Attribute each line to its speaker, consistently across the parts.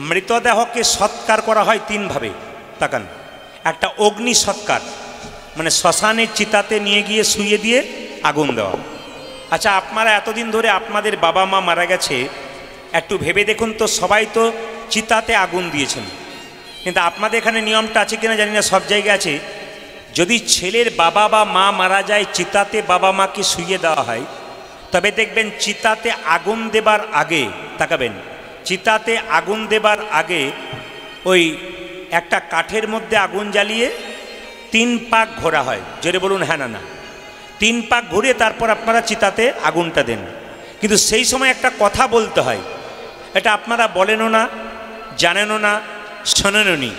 Speaker 1: মৃতদেহকে সৎকার করা হয় তিনভাবে। তাকান, একটা অগ্নি সৎকার, মানে শ্মশানের চিতাতে নিয়ে গিয়ে শুইয়ে দিয়ে আগুন দেওয়া। আচ্ছা, আপনারা এতদিন ধরে আপনাদের বাবা মা মারা গেছে, একটু ভেবে দেখুন তো, সবাই তো চিতাতে আগুন দিয়েছেন, কিন্তু আপনাদের এখানে নিয়মটা আছে কিনা জানি না, সব জায়গায় আছে, যদি ছেলের বাবা বা মা মারা যায় চিতাতে বাবা মাকে শুইয়ে দেওয়া হয়, তবে দেখবেন চিতাতে আগুন দেবার আগে, তাকাবেন, চিতাতে আগুন দেবার আগে ওই একটা কাঠের মধ্যে আগুন জ্বালিয়ে 3 পাক ঘোরা হয়। জোরে বলুন হ্যাঁ না না। 3 পাক ঘুরে তারপর আপনারা চিতাতে আগুনটা দেন। কিন্তু সেই সময় একটা কথা বলতে হয়, এটা আপনারা বলেনও না, জানেনও না, শোনেনও নি।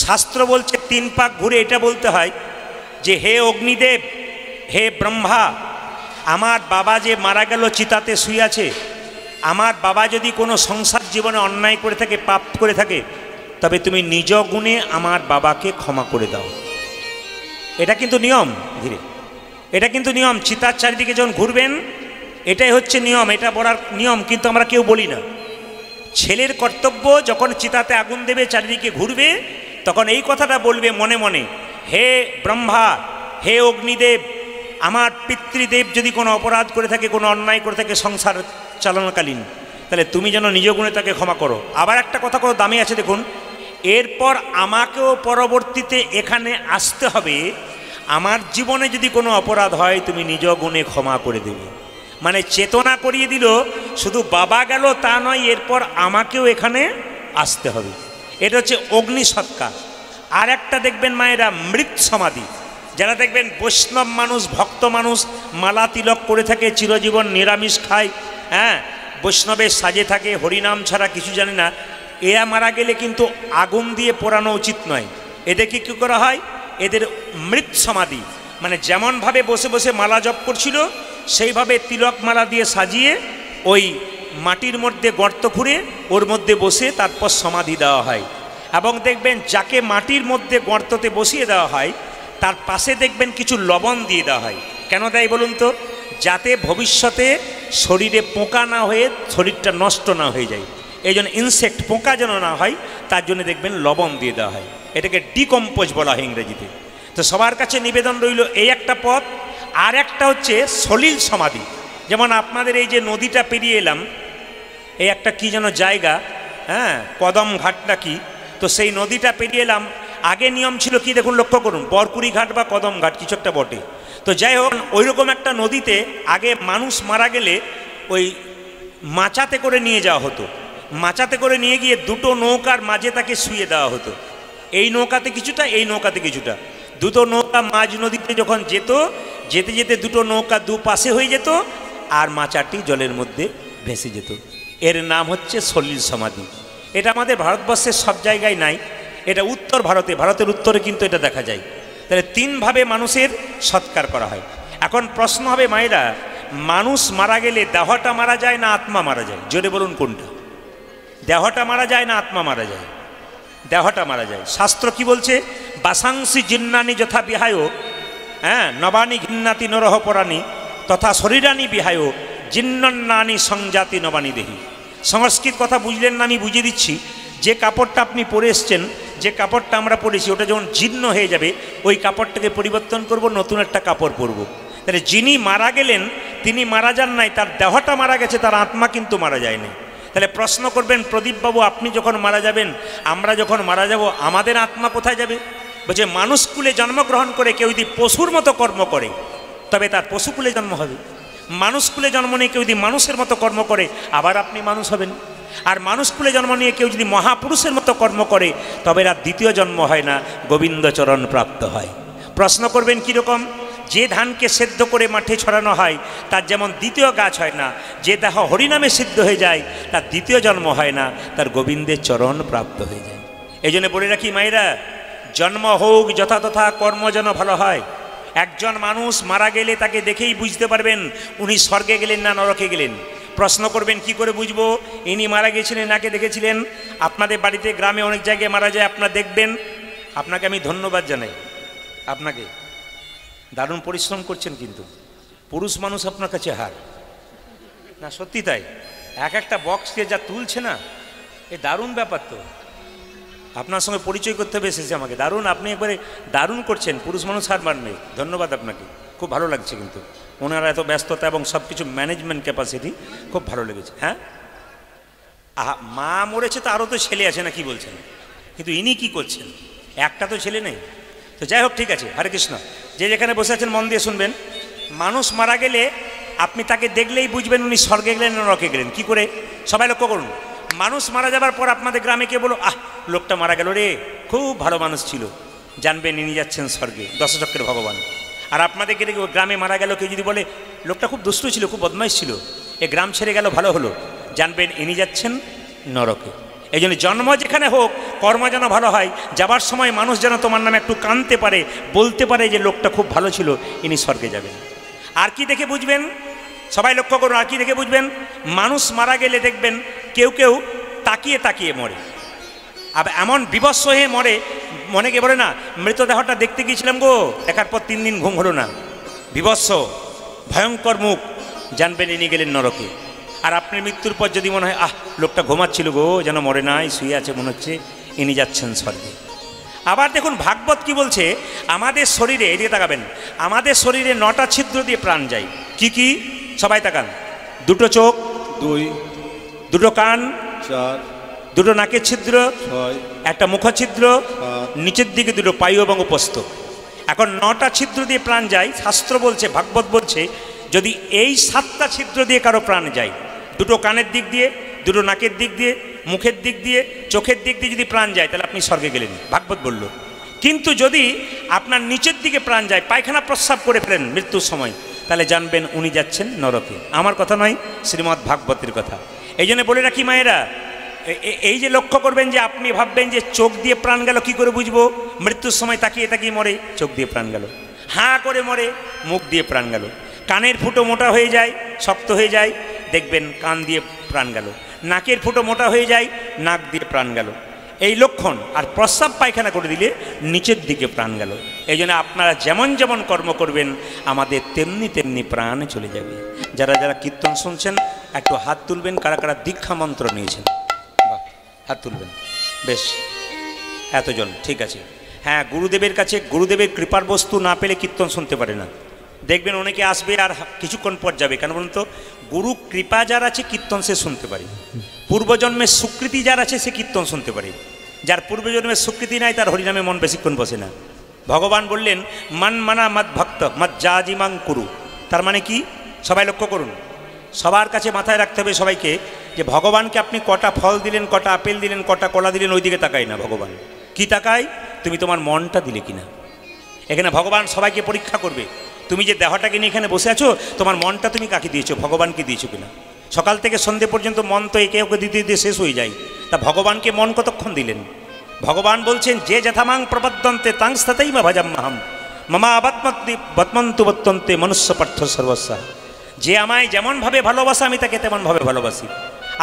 Speaker 1: শাস্ত্র বলছে 3 পাক ঘুরে এটা বলতে হয় যে, হে অগ্নিদেব, হে ব্রহ্মা, আমার বাবা যে মারা গেল চিতাতে শুয়ে আছে, আমার বাবা যদি কোনো সংসার জীবনে অন্যায় করে থাকে, পাপ করে থাকে, তবে তুমি নিজ গুণে আমার বাবাকে ক্ষমা করে দাও। এটা কিন্তু নিয়ম, ধীরে, এটা কিন্তু নিয়ম। চিতার চারিদিকে যখন ঘুরবেন, এটাই হচ্ছে নিয়ম, এটা বলার নিয়ম, কিন্তু আমরা কেউ বলি না। ছেলের কর্তব্য, যখন চিতাতে আগুন দেবে চারিদিকে ঘুরবে, তখন এই কথাটা বলবে মনে মনে, হে ব্রহ্মা, হে অগ্নিদেব, আমার পিতৃদেব যদি কোনো অপরাধ করে থাকে, কোনো অন্যায় করে থাকে সংসার চালনাকালীন, তাহলে তুমি যেন নিজ গুণে তাকে ক্ষমা করো। আবার একটা কথা কত দামি আছে দেখুন, এরপর আমাকেও পরবর্তীতে এখানে আসতে হবে, আমার জীবনে যদি কোনো অপরাধ হয় তুমি নিজ গুণে ক্ষমা করে দেবে। মানে চেতনা করিয়ে দিল, শুধু বাবা গেল তা নয়, এরপর আমাকেও এখানে আসতে হবে। এটা হচ্ছে অগ্নি সৎকার। আর একটা দেখবেন মায়েরা, মৃত সমাধি। যারা দেখবেন বৈষ্ণব মানুষ, ভক্ত মানুষ, মালা তিলক করে থাকে, চিরজীবন নিরামিষ খায়, হ্যাঁ, বৈষ্ণবের সাজে থাকে, হরিনাম ছাড়া কিছু জানে না, এরা মারা গেলে কিন্তু আগুন দিয়ে পোড়ানো উচিত নয়। এদেরকে কী করা হয়, এদের মৃত সমাধি, মানে যেমনভাবে বসে বসে মালা জপ করছিল সেইভাবে তিলক মালা দিয়ে সাজিয়ে ওই মাটির মধ্যে গর্ত খুঁড়ে ওর মধ্যে বসে তারপর সমাধি দেওয়া হয়। এবং দেখবেন যাকে মাটির মধ্যে গর্ততে বসিয়ে দেওয়া হয় তার পাশে দেখবেন কিছু লবণ দিয়ে দেওয়া হয়। কেন দেয় বলুন তো? যাতে ভবিষ্যতে শরীরে পোকা না হয়ে শরীরটা নষ্ট না হয়ে যায়, এই জন্য ইনসেক্ট, পোকা যেন না হয়, তার জন্য দেখবেন লবণ দিয়ে দেওয়া হয়। এটাকে ডিকম্পোজ বলা হয় ইংরেজিতে। তো সবার কাছে নিবেদন রইল এই একটা পথ। আর একটা হচ্ছে সলিল সমাধি। যেমন আপনাদের এই যে নদীটা পেরিয়ে এলাম, এই একটা কি যেন জায়গা, হ্যাঁ, কদম ঘাটটা কি, তো সেই নদীটা পেরিয়ে এলাম। আগে নিয়ম ছিল কি দেখুন, লক্ষ্য করুন, বরকুড়ি ঘাট বা কদম ঘাট কিছু একটা বটে। তো যাই হোক, ওইরকম একটা নদীতে আগে মানুষ মারা গেলে ওই মাচাতে করে নিয়ে যাওয়া হতো। মাচাতে করে নিয়ে গিয়ে দুটো নৌকার মাঝে তাকে শুয়ে দেওয়া হতো। এই নৌকাতে কিছুটা, এই নৌকাতে কিছুটা, দুটো নৌকা মাঝ নদীতে যখন যেত, যেতে যেতে দুটো নৌকা দুপাশে হয়ে যেত আর মাচাটি জলের মধ্যে ভেসে যেত। এর নাম হচ্ছে সলিল সমাধি। এটা আমাদের ভারতবর্ষের সব জায়গায় নাই, এটা উত্তর ভারতে, ভারতের উত্তরে কিন্তু এটা দেখা যায়। তাহলে 3 ভাবে মানুষের সৎকার করা হয়। এখন প্রশ্ন হবে মায়েরা, মানুষ মারা গেলে দেহটা মারা যায় না আত্মা মারা যায়? জোরে বলুন কোনটা? দেহটা মারা যায় না আত্মা মারা যায়? দেহটা মারা যায়। শাস্ত্র কি বলছে? বাসাংসি জিন্নানি যথা বিহায়, হ্যাঁ, নবানি ঘিন্নাতি নরহ পরাণী তথা শরীরানি বিহায় জিন্নানি সংজাতি নবানি দেহি। সংস্কৃত কথা বুঝলেন না? আমি বুঝিয়ে দিচ্ছি। যে কাপড়টা আপনি পরে এসছেন, যে কাপড়টা আমরা পরেছি, ওটা যখন জীর্ণ হয়ে যাবে ওই কাপড়টাকে পরিবর্তন করব, নতুন একটা কাপড় পরব। তাহলে যিনি মারা গেলেন তিনি মারা যান নাই, তার দেহটা মারা গেছে, তার আত্মা কিন্তু মারা যায়নি। তাহলে প্রশ্ন করবেন, প্রদীপবাবু আপনি যখন মারা যাবেন, আমরা যখন মারা যাব, আমাদের আত্মা কোথায় যাবে? বলছে মানুষকুলে জন্মগ্রহণ করে কেউ যদি পশুর মতো কর্ম করে তবে তার পশুকুলে জন্ম হবে। মানুষকুলে জন্ম নিয়ে কেউ যদি মানুষের মতো কর্ম করে আবার আপনি মানুষ হবেন। আর মানুষকুলে জন্ম নিয়ে কেউ যদি মহাপুরুষের মতো কর্ম করে তবে আর দ্বিতীয় জন্ম হয় না, গোবিন্দচরণ প্রাপ্ত হয়। প্রশ্ন করবেন কীরকম? যে ধানকে সেদ্ধ করে মাঠে ছড়ানো হয় তার যেমন দ্বিতীয় গাছ হয় না, যে দেহ হরিনামে সিদ্ধ হয়ে যায় তার দ্বিতীয় জন্ম হয় না, তার গোবিন্দের চরণ প্রাপ্ত হয়ে যায়। এই জন্য বলে রাখি মায়েরা, জন্ম হোক যথাতথা, কর্ম যেন ভালো হয়। একজন মানুষ মারা গেলে তাকে দেখেই বুঝতে পারবেন উনি স্বর্গে গেলেন না নরকে গেলেন। প্রশ্ন করবেন কি করে বুঝবো? ইনি মারা গেছিলেন, নাকে দেখেছিলেন। আপনাদের বাড়িতে গ্রামে অনেক জায়গায় মারা যায়, আপনারা দেখবেন। আপনাকে আমি ধন্যবাদ জানাই, আপনাকে দারুণ পরিশ্রম করছেন, কিন্তু পুরুষ মানুষ আপনার কাছে হার না, সত্যি তাই। এক একটা বক্সকে যা তুলছে না, এ দারুণ ব্যাপার তো, আপনার সঙ্গে পরিচয় করতে হবে এসেছে আমাকে। দারুণ, আপনি একবারে দারুণ করছেন, পুরুষ মানুষ হার মানবে। ধন্যবাদ আপনাকে, খুব ভালো লাগছে। কিন্তু ওনারা এত ব্যস্ততা এবং সব কিছু ম্যানেজমেন্ট ক্যাপাসিটি খুব ভালো লেগেছে। হ্যাঁ, মা মরেছে তো আরও তো ছেলে আছে না, কি বলছেন? কিন্তু ইনি কি করছেন? একটা তো ছেলে নেই। তো যাই হোক, ঠিক আছে, হরে কৃষ্ণ। যে যেখানে বসে আছেন মন দিয়ে শুনবেন। মানুষ মারা গেলে আপনি তাকে দেখলেই বুঝবেন উনি স্বর্গে গেলেন না নরকে গেলেন। কি করে? সবাই লক্ষ্য করুন। মানুষ মারা যাবার পর আপনাদের গ্রামে কে বলো, আহ লোকটা মারা গেল রে, খুব ভালো মানুষ ছিল, জানবেন ইনি যাচ্ছেন স্বর্গে, দশচক্রের ভগবান। আর আপনাদেরকে গ্রামে মারা গেল কেউ যদি বলে লোকটা খুব দুষ্টু ছিল, খুব বদমাইশ ছিল, এ গ্রাম ছেড়ে গেল, ভালো হলো, জানবেন ইনি যাচ্ছেন নরকে। এই জন্য জন্ম যেখানে হোক, কর্ম যেন ভালো হয়, যাবার সময় মানুষ যেন তোমার নামে একটু কাঁদতে পারে, বলতে পারে যে লোকটা খুব ভালো ছিল, ইনি স্বর্গে যাবেন। আর কি দেখে বুঝবেন? সবাই লক্ষ্য করুন, আর কি দেখে বুঝবেন? মানুষ মারা গেলে দেখবেন কেউ কেউ তাকিয়ে তাকিয়ে মরে, আবার এমন বিবস্ব হয়ে মরে, অনেকে বলে না মৃতদেহটা দেখতে গিয়েছিলাম গো, দেখার পর 3 দিন ঘুম হলো না, বিবস্ব ভয়ঙ্কর মুখ, জানবেন ইনি গেলেন নরকে। আর আপনার মৃত্যুর পর যদি মনে হয় আহ লোকটা ঘুমাচ্ছিল গো, যেন মরে নাই, শুয়ে আছে মনে হচ্ছে, ইনি যাচ্ছেন স্বর্গে। আবার দেখুন ভাগবত কি বলছে, আমাদের শরীরে, এদিকে তাকাবেন, আমাদের শরীরে 9টা ছিদ্র দিয়ে প্রাণ যায়। কি কি? সবাই তাকান। 2টো চোখ,
Speaker 2: 2,
Speaker 1: 2টো কান,
Speaker 2: 4,
Speaker 1: 2টো নাকের ছিদ্র,
Speaker 2: 6,
Speaker 1: একটা মুখছিদ্র,
Speaker 2: 7,
Speaker 1: নিচের দিকে 2টো পায়ু এবং উপস্থ। এখন 9টা ছিদ্র দিয়ে প্রাণ যায়। শাস্ত্র বলছে, ভাগবত বলছে, যদি এই 7টা ছিদ্র দিয়ে কারো প্রাণ যায়, 2টো কানের দিক দিয়ে, 2টো নাকের দিক দিয়ে, মুখের দিক দিয়ে, চোখের দিক দিয়ে যদি প্রাণ যায়, তাহলে আপনি স্বর্গে গেলেন, ভাগবত বলল। কিন্তু যদি আপনার নিচের দিকে প্রাণ যায়, পায়খানা প্রস্রাব করে ফেলেন মৃত্যুর সময়, তাহলে জানবেন উনি যাচ্ছেন নরকে। আমার কথা নয়, শ্রীমদ্ ভাগবতের কথা। এই জন্য বলে রাখি মায়েরা, এই যে লক্ষ্য করবেন যে আপনি ভাববেন যে চোখ দিয়ে প্রাণ গেল, কি করে বুঝবো? মৃত্যুর সময় তাকিয়ে তাকিয়ে মরে, চোখ দিয়ে প্রাণ গেল। হাঁ করে মরে, মুখ দিয়ে প্রাণ গেল। কানের ফুটো মোটা হয়ে যায়, শক্ত হয়ে যায়, দেখবেন কান দিয়ে প্রাণ গেল। নাকের ফুটো মোটা হয়ে যায়, নাক দিয়ে প্রাণ গেল, এই লক্ষণ। আর প্রস্রাব পায়খানা করে দিলে নিচের দিকে প্রাণ গেল। এই জন্য আপনারা যেমন যেমন কর্ম করবেন, আমাদের তেমনি তেমনি প্রাণ চলে যাবে। যারা যারা কীর্তন শুনছেন একটু হাত তুলবেন, কারা কারা দীক্ষা মন্ত্র নিয়েছেন, হাত তুলবেন। বেশ, এতজন, ঠিক আছে। হ্যাঁ, গুরুদেবের কাছে, গুরুদেবের কৃপার বস্তু না পেলে কীর্তন শুনতে পারে না। দেখবেন অনেকে আসবে আর কিছুক্ষণ পর যাবে। কেন বলুন তো? গুরু কৃপা যার আছে কীর্তন সে শুনতে পারে। পূর্বজন্মের স্বীকৃতি যার আছে সে কীর্তন শুনতে পারে। যার পূর্বজন্মের স্বীকৃতি নাই, তার হরিনামে মন বেশিক্ষণ বসে না। ভগবান বললেন মান মানা মদ ভক্ত মদ জাজিমাং কুরু। তার মানে কি? সবাই লক্ষ্য করুন, সবার কাছে মাথায় রাখতে হবে সবাইকে, যে ভগবানকে আপনি কটা ফল দিলেন, কটা আপেল দিলেন, কটা কলা দিলেন, ওই দিকে তাকায় না ভগবান। কি তাকায়? তুমি তোমার মনটা দিলে কিনা। এখানে ভগবান সবাইকে পরীক্ষা করবে। তুমি যে দেহটাকে নিয়ে এখানে বসে আছো, তোমার মনটা তুমি কাকে দিয়েছো? ভগবানকে দিয়েছো কিনা? সকাল থেকে সন্ধে পর্যন্ত মন তো একে ওকে দিতে দিতে শেষ হয়ে যায়, তা ভগবানকে মন কতক্ষণ দিলেন? ভগবান বলছেন যে যথামাং প্রপদ্যন্তে তাং স্থতেই মা ভজাম্যহম মামা বৎমন্তু বত্যন্তে মনুষ্য পার্থ সর্বস্ব। যে আমায় যেমনভাবে ভালোবাসে আমি তাকে তেমনভাবে ভালোবাসি।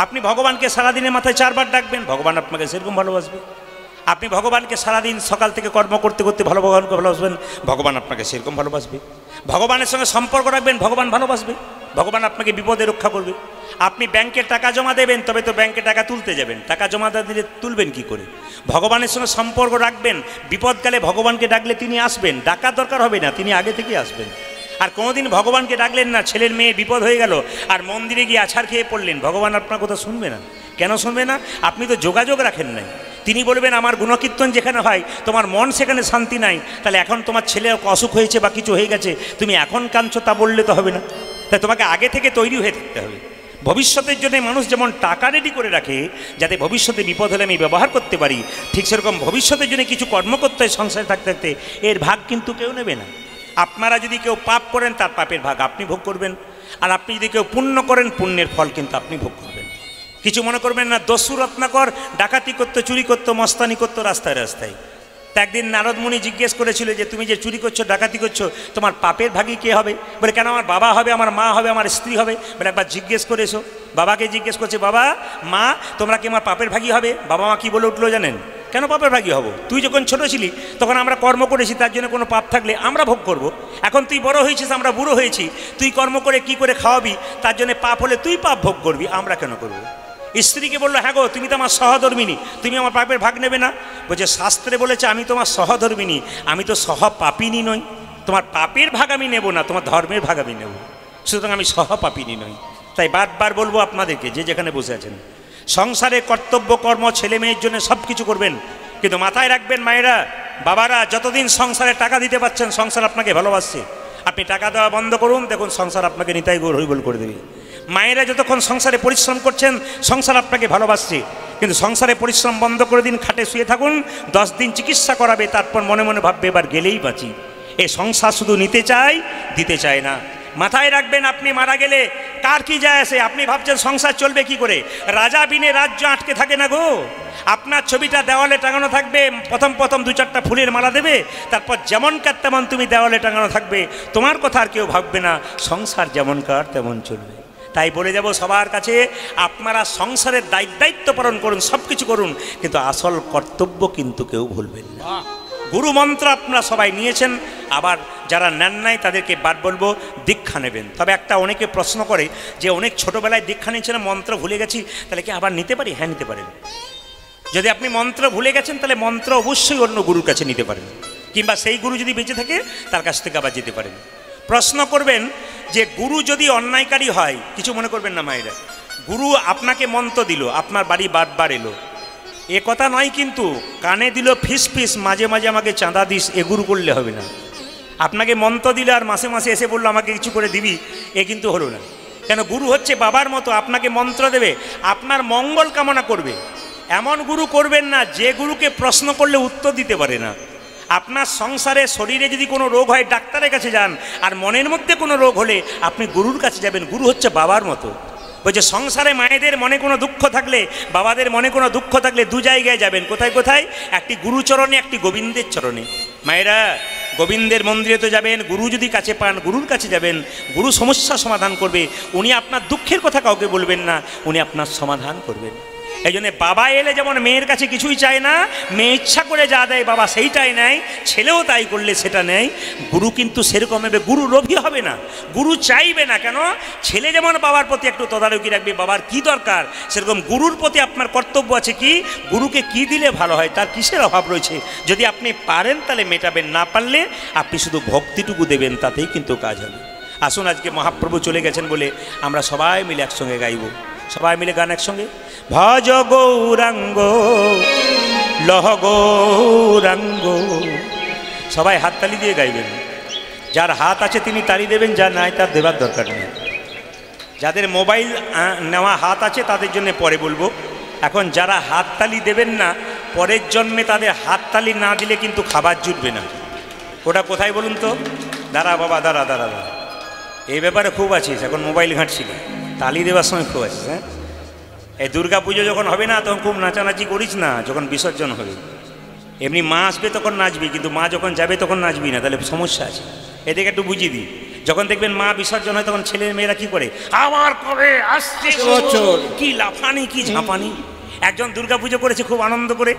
Speaker 1: আপনি ভগবানকে সারাদিনের মাথায় 4 বার ডাকবেন, ভগবান আপনাকে সেরকম ভালোবাসবে। আপনি ভগবানকে সারাদিন সকাল থেকে কর্ম করতে করতে ভগবানকে ভালোবাসবেন, ভগবান আপনাকে সেরকম ভালোবাসবে। ভগবানের সঙ্গে সম্পর্ক রাখবেন, ভগবান ভালোবাসবে, ভগবান আপনাকে বিপদে রক্ষা করবে। আপনি ব্যাংকে টাকা জমা দেবেন, তবে তো ব্যাংকে টাকা তুলতে যাবেন, টাকা জমা দিলে তুলবেন কি করে? ভগবানের সঙ্গে সম্পর্ক রাখবেন, বিপদকালে ভগবানকে ডাকলে তিনি আসবেন, ডাকার দরকার হবে না, তিনি আগে থেকেই আসবেন। আর কোনোদিন ভগবানকে ডাকলেন না, ছেলের মেয়ে বিপদ হয়ে গেল আর মন্দিরে গিয়ে আছাড় খেয়ে পড়লেন, ভগবান আপনার কথা শুনবে না। কেন শুনবে না? আপনি তো যোগাযোগ রাখেন নাই। তিনি বলবেন আমার গুণকীর্তন যেখানে হয় তোমার মন সেখানে শান্তি নাই, তাহলে এখন তোমার ছেলে অসুখ হয়েছে বা কিছু হয়ে গেছে, তুমি এখন কাঁদছো তা বললে তো হবে না। তাই তোমাকে আগে থেকে তৈরি হয়ে থাকতে হবে। ভবিষ্যতের জন্য মানুষ যেমন টাকা রেডি করে রাখে যাতে ভবিষ্যতে বিপদ হলে আমি ব্যবহার করতে পারি, ঠিক সেরকম ভবিষ্যতের জন্য কিছু কর্ম করতে হয় সংসারে থাকতে থাকতে, এর ভাগ কিন্তু কেউ নেবে না। আপনারা যদি কেউ পাপ করেন তার পাপের ভাগ আপনি ভোগ করবেন, আর আপনি যদি কেউ পুণ্য করেন পুণ্যের ফল কিন্তু আপনি ভোগ করবেন। কিছু মনে করবেন না, দস্যু রত্নাকর ডাকাতি করতো, চুরি করতো, মস্তানি করতো রাস্তায় রাস্তায়। তা একদিন নারদ মুনি জিজ্ঞেস করেছিল যে তুমি যে চুরি করছো, ডাকাতি করছো, তোমার পাপের ভাগী কে হবে? বলে কেন, আমার বাবা হবে, আমার মা হবে, আমার স্ত্রী হবে। বলে একবার জিজ্ঞেস করে এসো। বাবাকে জিজ্ঞেস করছে, বাবা মা তোমরা কি আমার পাপের ভাগী হবে? বাবা মা কি বলে উঠলো জানেন? কেন পাপের ভাগী হব? তুই যখন ছোট ছিলি তখন আমরা কর্ম করেছি, তার জন্য কোনো পাপ থাকলে আমরা ভোগ করব। এখন তুই বড় হয়েছিস, আমরা বুড়ো হয়েছি, তুই কর্ম করে কি করে খাওয়াবি, তার জন্য পাপ হলে তুই পাপ ভোগ করবি, আমরা কেন করব? স্ত্রীকে বললো, হ্যাঁ গো তুমি তো আমার সহধর্মিনী, তুমি আমার পাপের ভাগ নেবে না? বলছে শাস্ত্রে বলেছে আমি তোমার সহধর্মিনী, আমি তো সহপাপিনী নই, তোমার পাপের ভাগ আমি নেব না, তোমার ধর্মের ভাগ আমি নেব, সুতরাং আমি সহপাপিনী নই। তাই বারবার বলবো আপনাদেরকে, যে যেখানে বসে আছেন, সংসারে কর্তব্য কর্ম ছেলে মেয়ের জন্য সব কিছু করবেন, কিন্তু মাথায় রাখবেন মায়েরা বাবারা, যতদিন সংসারে টাকা দিতে পারছেন সংসার আপনাকে ভালোবাসছে। আপনি টাকা দেওয়া বন্ধ করুন, দেখুন সংসার আপনাকে নিতাই গৌর হরিবোল করে দেবে। মায়েরা যতক্ষণ সংসারে পরিশ্রম করছেন সংসার আপনাকে ভালোবাসছে, কিন্তু সংসারে পরিশ্রম বন্ধ করে দিন, খাটে শুয়ে থাকুন, 10 দিন চিকিৎসা করাবে, তারপর মনে মনে ভাববে এবার গেলেই বাঁচি। এ সংসার শুধু নিতে চায়, দিতে চায় না। মাথায় রাখবেন, আপনি মারা গেলে কার কি যায় আসে? আপনি ভাবছেন সংসার চলবে কি করে? রাজা বিনে রাজ্য আটকে থাকে না গো। আপনার ছবিটা দেওয়ালে টাঙানো থাকবে, প্রথম 2-4টা ফুলের মালা দেবে, তারপর যেমনকার তেমন তুমি দেওয়ালে টাঙানো থাকবে, তোমার কথা আর কেউ ভাববে না, সংসার যেমনকার তেমন চলবে। তাই বলে যাব সবার কাছে, আপনারা সংসারের দায়িত্ব পালন করুন, সব কিছু করুন, কিন্তু আসল কর্তব্য কিন্তু কেউ ভুলবেন না। গুরু মন্ত্র আপনারা সবাই নিয়েছেন, আবার যারা নেন নাই তাদেরকে বার বলবো দীক্ষা নেবেন। তবে একটা অনেকে প্রশ্ন করে যে অনেক ছোটোবেলায় দীক্ষা নিয়েছিলাম, মন্ত্র ভুলে গেছি, তাহলে কি আবার নিতে পারি? হ্যাঁ, নিতে পারেন। যদি আপনি মন্ত্র ভুলে গেছেন তাহলে মন্ত্র অবশ্যই অন্য গুরুর কাছে নিতে পারেন, কিংবা সেই গুরু যদি বেঁচে থাকে তার কাছ থেকে আবার যেতে পারেন। প্রশ্ন করবেন যে গুরু যদি অন্যায়কারী হয়, কিছু মনে করবেন না মায়েরা, গুরু আপনাকে মন্ত্র দিল, আপনার বাড়ি বারবার এলো, এ কথা নয় কিন্তু কানে দিল ফিস ফিস, মাঝে মাঝে আমাকে চাঁদা দিস, এ গুরু করলে হবে না। আপনাকে মন্ত্র দিল আর মাসে মাসে এসে বললো আমাকে কিছু করে দিবি, এ কিন্তু হলো না। কেন? গুরু হচ্ছে বাবার মতো, আপনাকে মন্ত্র দেবে, আপনার মঙ্গল কামনা করবে। এমন গুরু করবেন না যে গুরুকে প্রশ্ন করলে উত্তর দিতে পারে না। আপনার সংসারে শরীরে যদি কোনো রোগ হয় ডাক্তারের কাছে যান, আর মনের মধ্যে কোনো রোগ হলে আপনি গুরুর কাছে যাবেন। গুরু হচ্ছে বাবার মতো। বলছে সংসারে মায়েদের মনে কোনো দুঃখ থাকলে, বাবাদের মনে কোনো দুঃখ থাকলে 2 জায়গায় যাবেন। কোথায় কোথায়? একটি গুরুচরণে, একটি গোবিন্দের চরণে। মায়েরা গোবিন্দের মন্দিরে তো যাবেন, গুরু যদি কাছে পান গুরুর কাছে যাবেন, গুরু সমস্যা সমাধান করবে। উনি আপনার দুঃখের কথা কাউকে বলবেন না, উনি আপনার সমাধান করবেন। এই জন্যে বাবা এলে যেমন মেয়ের কাছে কিছুই চায় না, মেয়ে ইচ্ছা করে যা দেয় বাবা সেইটাই নেয়, ছেলেও তাই করলে সেটা নেয়। গুরু কিন্তু সেরকম হবে, গুরু লোভী হবে না, গুরু চাইবে না। কেন? ছেলে যেমন বাবার প্রতি একটু তদারকি রাখবে, বাবার কি দরকার, সেরকম গুরুর প্রতি আপনার কর্তব্য আছে কি, গুরুকে কি দিলে ভালো হয়, তার কিসের অভাব রয়েছে, যদি আপনি পারেন তাহলে মেটাবেন, না পারলে আপনি শুধু ভক্তিটুকু দেবেন, তাতেই কিন্তু কাজ হবে। আসুন, আজকে মহাপ্রভু চলে গেছেন বলে আমরা সবাই মিলে একসঙ্গে গাইব। সবাই মিলে গান একসঙ্গে, ভজ গৌরাঙ্গ লহ গৌরাঙ্গ। সবাই হাততালি দিয়ে গাইবেন। যার হাত আছে তিনি তালি দেবেন, যার নাই তার দেবার দরকার নেই। যাদের মোবাইল নেওয়া হাত আছে তাদের জন্য পরে বলবো। এখন যারা হাততালি দেবেন না, পরের জন্মে তাদের হাততালি না দিলে কিন্তু খাবার জুটবে না। ওটা কোথায় বলুন তো? দাঁড়া বাবা, দাঁড়া দাঁড়া দাঁড়া, এই ব্যাপারে খুব আছিস, এখন মোবাইল ঘাঁটছিল, তালি দেওয়ার সময় খুব আছিস। হ্যাঁ, এই দুর্গা পুজো যখন হবে না তখন খুব নাচানাচি করিস না, যখন বিসর্জন হবে। এমনি মা আসবে তখন নাচবি, কিন্তু মা যখন যাবে তখন নাচবি না, তাহলে সমস্যা আছে। এদিকে একটু বুঝিয়ে দিই। যখন দেখবেন মা বিসর্জন হয় তখন ছেলে মেয়েরা কি করে, আবার কবে আসছে, কি লাফানি কি ঝাঁপানি। একজন দুর্গা পুজো করেছে খুব আনন্দ করে,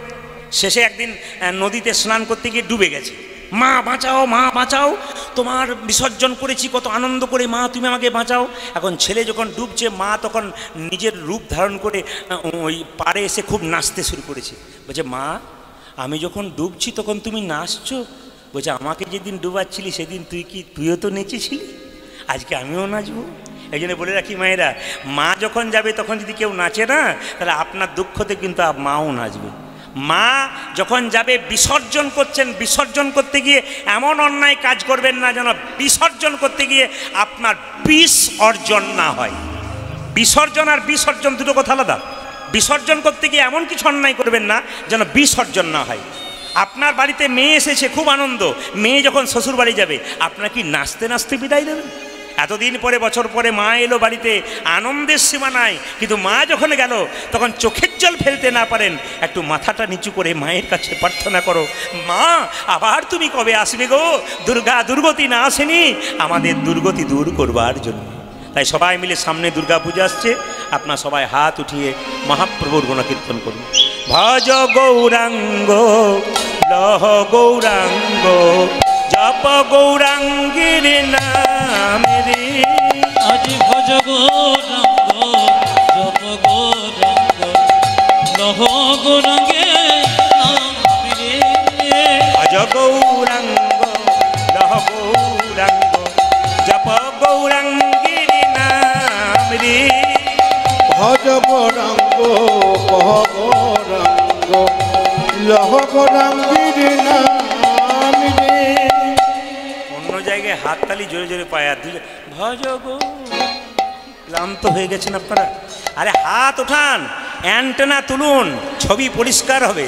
Speaker 1: শেষে একদিন নদীতে স্নান করতে গিয়ে ডুবে গেছে। মা বাঁচাও, মা বাঁচাও, তোমার বিসর্জন করেছি কত আনন্দ করে, মা তুমি আমাকে বাঁচাও। এখন ছেলে যখন ডুবছে, মা তখন নিজের রূপ ধারণ করে ওই পাড়ে এসে খুব নাচতে শুরু করেছে। বলছে, মা আমি যখন ডুবছি তখন তুমি নাচছো? বলছে, আমাকে যেদিন ডুবাচ্ছিলি সেদিন তুইও তো নেচেছিলি, আজকে আমিও নাচবো। এই জন্য বলে রাখি মায়েরা, মা যখন যাবে তখন যদি কেউ নাচে না, তাহলে আপনার দুঃখতে কিন্তু মাও নাচবে। মা যখন যাবে, বিসর্জন করছেন, বিসর্জন করতে গিয়ে এমন অন্যায় কাজ করবেন না যেন বিসর্জন করতে গিয়ে আপনার বিষ অর্জন না হয়। বিসর্জন আর বিসর্জন দুটো কথা আলাদা। বিসর্জন করতে গিয়ে এমন কিছু অন্যায় করবেন না যেন বিসর্জন না হয়। আপনার বাড়িতে মেয়ে এসেছে, খুব আনন্দ, মেয়ে যখন শ্বশুর বাড়ি যাবে আপনার কি নাচতে নাচতে বিদায় দেবেন? এতদিন পরে, বছর পরে মা এলো বাড়িতে, আনন্দের সীমা নাই, কিন্তু মা যখন গেল তখন চোখের জল ফেলতে না পারেন, একটু মাথাটা নিচু করে মায়ের কাছে প্রার্থনা করো, মা আবার তুমি কবে আসবে গো, দুর্গতি না আসেনি আমাদের দুর্গতি দূর করবার জন্য। তাই সবাই মিলে সামনে দুর্গা পূজা আসছে, আপনার সবাই হাত উঠিয়ে মহাপ্রভুর গুণকীর্তন করুন। ভজ গৌরাঙ্গ লহ গৌরাঙ্গ, জপ গৌরাঙ্গের নামে রে,
Speaker 2: আজ ভজ গৌরাঙ্গ জপ গৌরাঙ্গ। গৌরাঙ্গে
Speaker 1: ভজ গৌরাঙ্গ লহ গৌরাঙ্গ জপ গৌরাঙ্গীর নাম রে।
Speaker 3: ভজ গৌরাঙ্গ কহ গৌরাঙ্গ লহ গৌরাঙ্গীর নাম রে।
Speaker 1: অন্য জায়গায় হাততালি জোরে জোরে পায় আর দুজন ভজ গৌরাঙ্গ। ক্লান্ত হয়ে গেছেন আপনারা? আরে হাত ওঠান, অ্যান্টেনা তুলুন, ছবি পরিষ্কার হবে।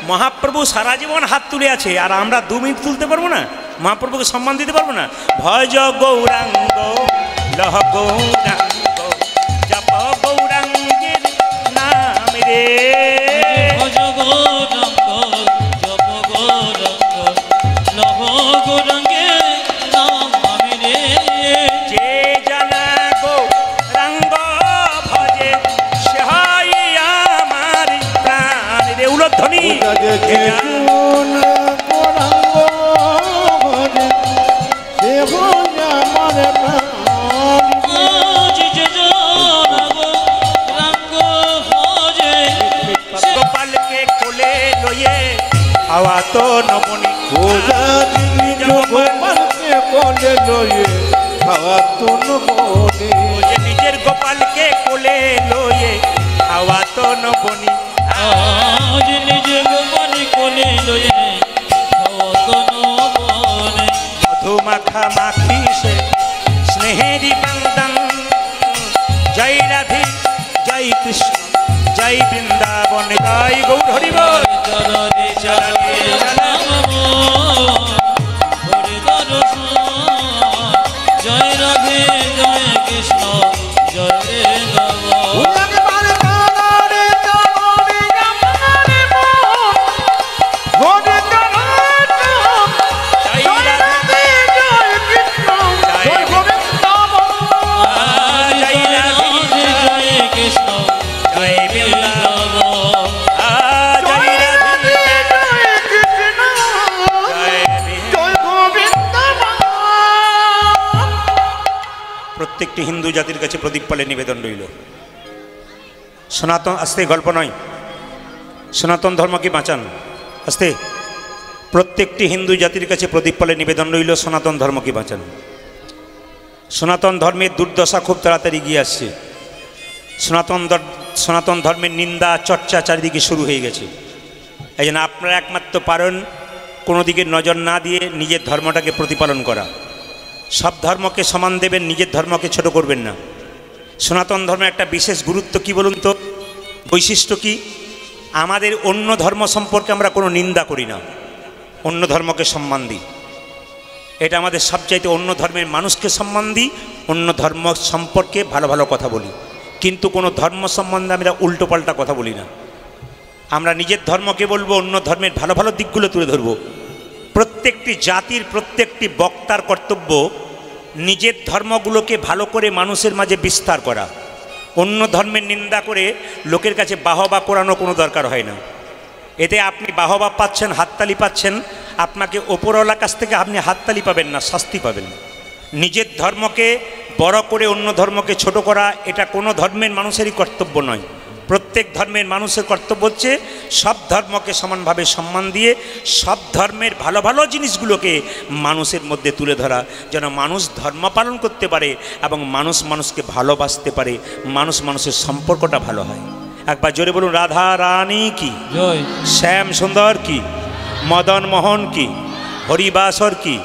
Speaker 1: মহাপ্রভু সারা জীবন হাত তুলে আছে, আর আমরা 2 মিনিট তুলতে পারবো না? মহাপ্রভুকে সম্মান দিতে পারবো না? ভজ গৌরাঙ্গ লহ গৌরাঙ্গ জপ গৌরাঙ্গের নাম রে।
Speaker 2: ভজ গৌরাঙ্গ জপ গৌরাঙ্গ লহ গৌরাঙ্গে নাম আমি রে।
Speaker 1: যে জানা গৌরাঙ্গ ভজে সে হয় আমার প্রাণ রে। উলধ্বনি
Speaker 3: গৌরাঙ্গ ভজে সে হয় আমার প্রাণ।
Speaker 2: আজ যে জন গৌরাঙ্গ ভজে
Speaker 1: গোপালকে কোলে লয়ে হাওয়া তো নমনি।
Speaker 3: গোপালকে কোলে লয়ে খাওয়া তুন বনে।
Speaker 1: যে নিজের গোপালকে কোলে লয়ে হাওয়া তো নবনি।
Speaker 2: আজ নিজে গোপাল কোলে লয়ে ভবতন বনে।
Speaker 1: মধু মাখা মাখি সে স্নেহেরি বন্দন। জয় রাধে জয় কৃষ্ণ জয় বৃন্দাবন জয় গৌর হরি বল।
Speaker 2: চরণে চরণে নাম হরি দর্শন। জয় রাধে জয় কৃষ্ণ জয় বৃন্দাবন।
Speaker 1: প্রত্যেকটি হিন্দু জাতির কাছে প্রদীপ পালে নিবেদন রইল। সনাতন আস্তে গল্প নয়, সনাতন ধর্মকে বাঁচান আস্তে। প্রত্যেকটি হিন্দু জাতির কাছে প্রদীপ পালে নিবেদন রইল, সনাতন ধর্মকে বাঁচান। সনাতন ধর্মের দুর্দশা খুব তাড়াতাড়ি গিয়ে আসছে। সনাতন ধর্মের নিন্দা চর্চা চারিদিকে শুরু হয়ে গেছে। এই জন্য আপনারা একমাত্র পারেন কোনো দিকে নজর না দিয়ে নিজের ধর্মটাকে প্রতিপালন করা। সব ধর্মকে সমান দেবেন, নিজের ধর্মকে ছোট করবেন না। সনাতন ধর্মের একটা বিশেষ গুরুত্ব কি বলুন তো, বৈশিষ্ট্য কি? আমাদের অন্য ধর্ম সম্পর্কে আমরা কোনো নিন্দা করি না, অন্য ধর্মকে সম্মান দিই। এটা আমাদের সবচাইতে, অন্য ধর্মের মানুষকে সম্মান দিই, অন্য ধর্ম সম্পর্কে ভালো ভালো কথা বলি। কিন্তু কোনো ধর্ম সম্বন্ধে আমরা উল্টোপাল্টা কথা বলি না। আমরা নিজের ধর্মকে বলবো, অন্য ধর্মের ভালো ভালো দিকগুলো তুলে ধরবো। প্রত্যেকটি জাতির প্রত্যেকটি বক্তার কর্তব্য নিজের ধর্মগুলোকে ভালো করে মানুষের মাঝে বিস্তার করা। অন্য ধর্মের নিন্দা করে লোকের কাছে বাহবা করানো কোনো দরকার হয় না। এতে আপনি বাহবা পাচ্ছেন, হাততালি পাচ্ছেন, আপনাকে ওপরওয়ালার কাছ থেকে আপনি হাততালি পাবেন না, শাস্তি পাবেন। নিজের ধর্মকে বড় করে অন্য ধর্মকে ছোট করা, এটা কোনো ধর্মের মানুষেরই কর্তব্য নয়। প্রত্যেক ধর্মের মানুষের কর্তব্য হচ্ছে সব ধর্মকে সমানভাবে সম্মান দিয়ে সব ধর্মের ভালো ভালো জিনিসগুলোকে মানুষের মধ্যে তুলে ধরা, যেন মানুষ ধর্ম পালন করতে পারে এবং মানুষ মানুষকে ভালোবাসতে পারে, মানুষ মানুষের সম্পর্কটা ভালো হয়। একবার জোরে বলুন, রাধা রানী কি
Speaker 2: জয়,
Speaker 1: শ্যাম সুন্দর কি, মদন মোহন কি, হরিবাসর কি,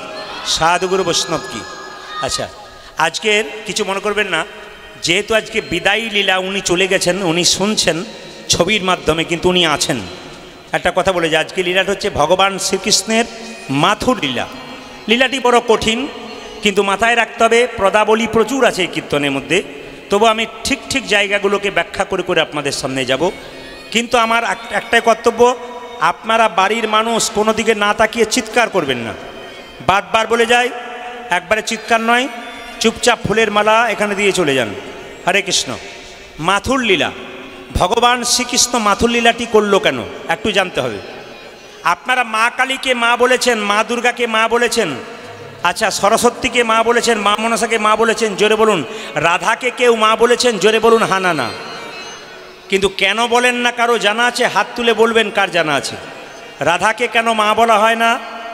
Speaker 1: সাধুগুরু বৈষ্ণব কি। আচ্ছা, আজকের কিছু মনে করবেন না, যেহেতু আজকে বিদায়ী লীলা, উনি চলে গেছেন, উনি শুনছেন ছবির মাধ্যমে, কিন্তু উনি আছেন। একটা কথা বলে যে আজকে লীলাটা হচ্ছে ভগবান শ্রীকৃষ্ণের মাথুর লীলা। লীলাটি বড় কঠিন, কিন্তু মাথায় রাখতে হবে পদাবলী প্রচুর আছে এই কীর্তনের মধ্যে। তবু আমি ঠিক ঠিক জায়গাগুলোকে ব্যাখ্যা করে করে আপনাদের সামনে যাব। কিন্তু আমার একটাই কর্তব্য, আপনারা বাড়ির মানুষ কোনো দিকে না তাকিয়ে চিৎকার করবেন না। বারবার বলে যায়, একবারে চিৎকার নয়, চুপচাপ ফুলের মালা এখানে দিয়ে চলে যান। হরে কৃষ্ণ। মাথুর লীলা, ভগবান শ্রীকৃষ্ণ মাথুর লীলাটি করলো কেন একটু জানতে হবে। আপনারা মা কালীকে মা বলেছেন, মা দুর্গাকে মা বলেছেন, আচ্ছা সরস্বতীকে মা বলেছেন, মা মনসাকে মা বলেছেন, জোরে বলুন। রাধাকে কেউ মা বলেছেন, জোরে বলুন হা না না। কিন্তু কেন বলেন না কারো জানা আছে? হাত তুলে বলবেন কার জানা আছে। রাধাকে কেন মা বলা হয় না?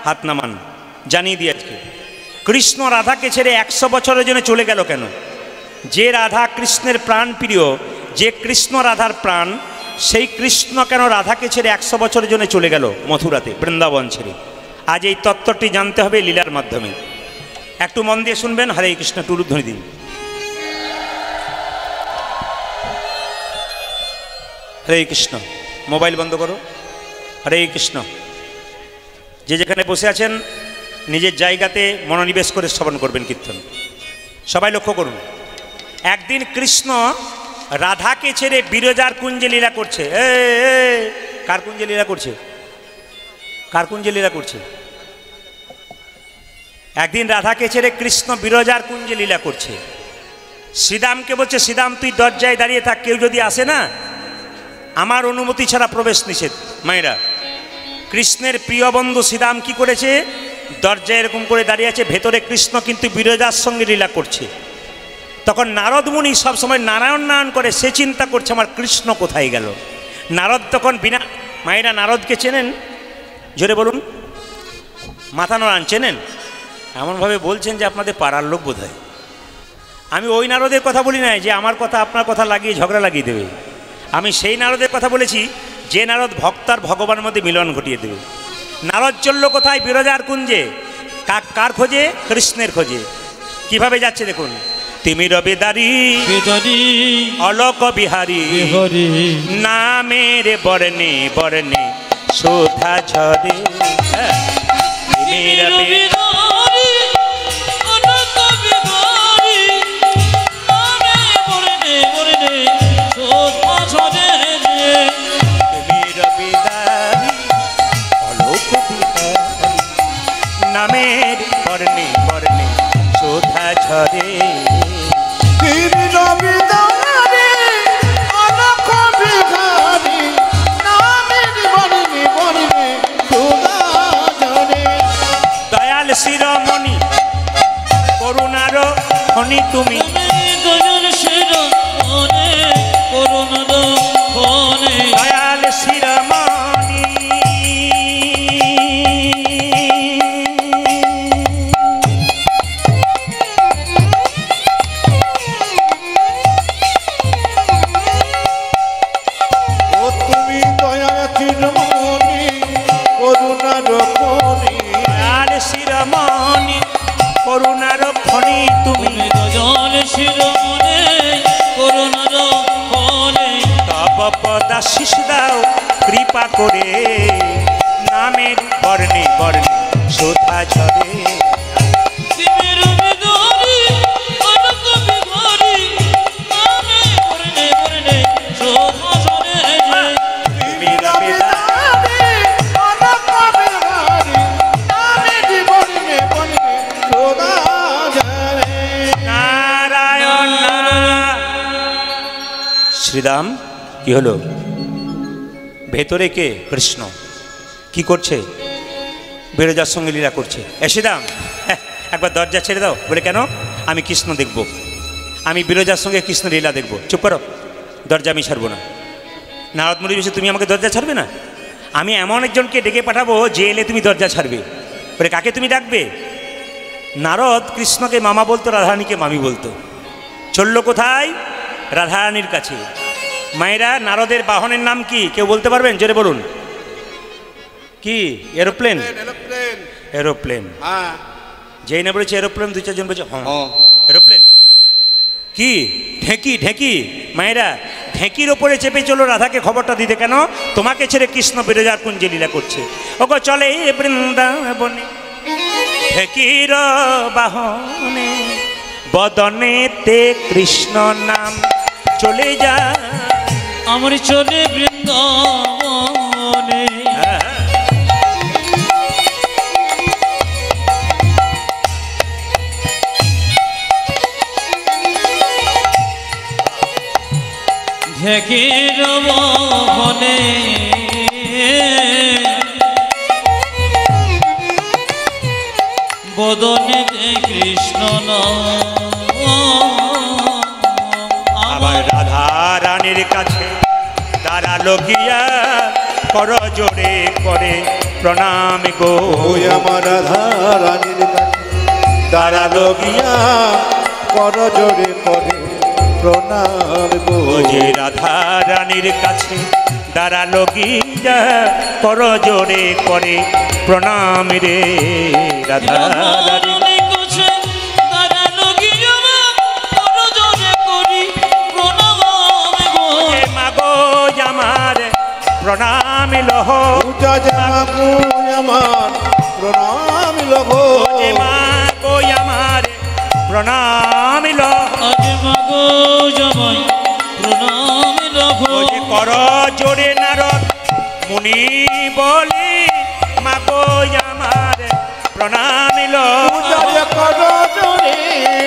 Speaker 1: হাত নামান, জানিয়ে দিই আজকে। কৃষ্ণ রাধাকে ছেড়ে 100 বছরের জন্য চলে গেল কেন? যে রাধা কৃষ্ণের প্রাণ প্রিয়, যে কৃষ্ণ রাধার প্রাণ, সেই কৃষ্ণ কেন রাধাকে ছেড়ে 100 বছরের জন্য চলে গেল মথুরাতে, বৃন্দাবন ছেড়ে? আজ এই তত্ত্বটি জানতে হবে লীলার মাধ্যমে। একটু মন দিয়ে শুনবেন। হরে কৃষ্ণ, টুরুধ্বনি দিন। হরে কৃষ্ণ। মোবাইল বন্ধ করো। হরে কৃষ্ণ। যে যেখানে বসে আছেন নিজের জায়গাতে মনোনিবেশ করে শ্রবণ করবেন কীর্তন। সবাই লক্ষ্য করুন। একদিন কৃষ্ণ রাধাকে ছেড়ে বিরজার কুঞ্জে লীলা করছে। কার কুঞ্জে লীলা করছে? কার কুঞ্জে লীলা করছে? একদিন রাধাকে ছেড়ে কৃষ্ণ বিরজার কুঞ্জে লীলা করছে। শ্রীদামকে বলছে, শ্রীদাম তুই দরজায় দাঁড়িয়ে থাক, কেউ যদি আসে না, আমার অনুমতি ছাড়া প্রবেশ নিষেধ। মায়েরা, কৃষ্ণের প্রিয় বন্ধু শ্রীদাম কি করেছে? দরজায় এরকম করে দাঁড়িয়ে আছে, ভেতরে কৃষ্ণ কিন্তু বিরজার সঙ্গে লীলা করছে। তখন নারদ মুনি সবসময় নারায়ণ নারায়ণ করে, সে চিন্তা করছে আমার কৃষ্ণ কোথায় গেল। নারদ তখন বিনা, মায়েরা নারদকে চেনেন? জোরে বলুন। মাথা নাড়ান, চেনেন? এমনভাবে বলছেন যে আপনাদের পাড়ার লোক বোধ হয়। আমি ওই নারদের কথা বলি নাই যে আমার কথা আপনার কথা লাগিয়ে ঝগড়া লাগিয়ে দেবে। আমি সেই নারদের কথা বলেছি যে নারদ ভক্তার ভগবানের মধ্যে মিলন ঘটিয়ে দেবে। নারদ চলল কোথায়? বিরজার কুঞ্জে। কার খোঁজে? কৃষ্ণের খোঁজে। কিভাবে যাচ্ছে দেখুন। তিমির বেদারি অলোক বিহারী, নামের বর্ণে বর্ণে শোধা ঝরে। তিমির বেদারি অলোক বিহারী, নামে বর্ণে বর্ণে শোধা ঝরে। তিমির বেদারি অলোক বিহারী, নামের বর্ণে বর্ণে শোধা ঝরে। দয়াল শিরোমণি করুণার খনি তুমি,
Speaker 2: দয়াল শিরোমণি করুণার খনি,
Speaker 1: দয়াল শিরোমণি।
Speaker 3: ও তুমি দয়া চিরমণি করুণার খনি,
Speaker 1: দয়াল শিরোমণি করুণার খনি তুমি,
Speaker 2: দয়াল শিরোমণি করুণার খনি।
Speaker 1: তব পদাশিস দাও কৃপা করে, নামের বর্ণে বর্ণে শোধা ঝরে।
Speaker 2: তিমির বেদারি অলোক বিহারী, নামে বর্ণে বর্ণে শোধা ঝরে।
Speaker 1: তিমির বেদারি
Speaker 3: অলোক বিহারী, নামের বর্ণে বর্ণে শোধা ঝরে।
Speaker 1: নারায়ণ। শ্রীরাম কি হলো? ভেতরে কে? কৃষ্ণ। কি করছে? বিরজার সঙ্গে লীলা করছে। শ্রীরাম একবার দরজা ছেড়ে দাও। বলে কেন? আমি কৃষ্ণ দেখব, আমি বিরজার সঙ্গে কৃষ্ণ লীলা দেখব। চুপ করো, দরজা আমি ছাড়বো না। নারদ মুনি বলছে, তুমি আমাকে দরজা ছাড়বে না? আমি এমন একজনকে ডেকে পাঠাবো যে এলে তুমি দরজা ছাড়বে। বলে কাকে তুমি ডাকবে? নারদ কৃষ্ণকে মামা বলতো, রাধারানীকে মামি বলতো। চলল কোথায়? রাধারানীর কাছে। মায়েরা, নারদের বাহনের নাম কি কেউ বলতে পারবেন? জোরে বলুন। কি? এরোপ্লেন।
Speaker 3: এরোপ্লেন।
Speaker 1: এরোপ্লেন।
Speaker 3: হ্যাঁ।
Speaker 1: যেই না বলেছে এরোপ্লেন, 2-4 জন বলছে হ্যাঁ
Speaker 3: ও
Speaker 1: এরোপ্লেন। কি? ঢেঁকি। ঢেঁকি। মায়েরা, ঢেঁকির ওপরে চেপে চলো রাধাকে খবরটা দিতে। কেন? তোমাকে ছেড়ে কৃষ্ণ বিরজার কুঞ্জে লীলা করছে। ওগো চলে বৃন্দাবনে ঢেঁকির বাহনে, বদনেতে কৃষ্ণ নাম চলে যায়।
Speaker 2: আমার চলে বৃন্দাবনে, ঢেকির বাহনে বদনে কৃষ্ণ নাম।
Speaker 1: আবার রাধা রানীর কাছে লগিয়া কর জোরে করে প্রণাম গো।
Speaker 3: ওই আমার রাধা রানীর কাছে দাঁড়ালো গিয়া কর জোরে করে প্রণাম গো।
Speaker 1: ও যে রাধা রানীর কাছে দাঁড়ালো গিয়া কর জোরে করে প্রণাম রে রাধা রানী। প্রণাম লহ
Speaker 3: পূজা জাগো আমার প্রণাম লহ।
Speaker 1: যে মা গো আমার প্রণাম লহ।
Speaker 2: আজ মাগো জামাই প্রণাম লহ।
Speaker 1: যে কর জোরে নারদ মুনি বলি মা গো আমার প্রণাম লহ।
Speaker 3: পূজা কর জোরে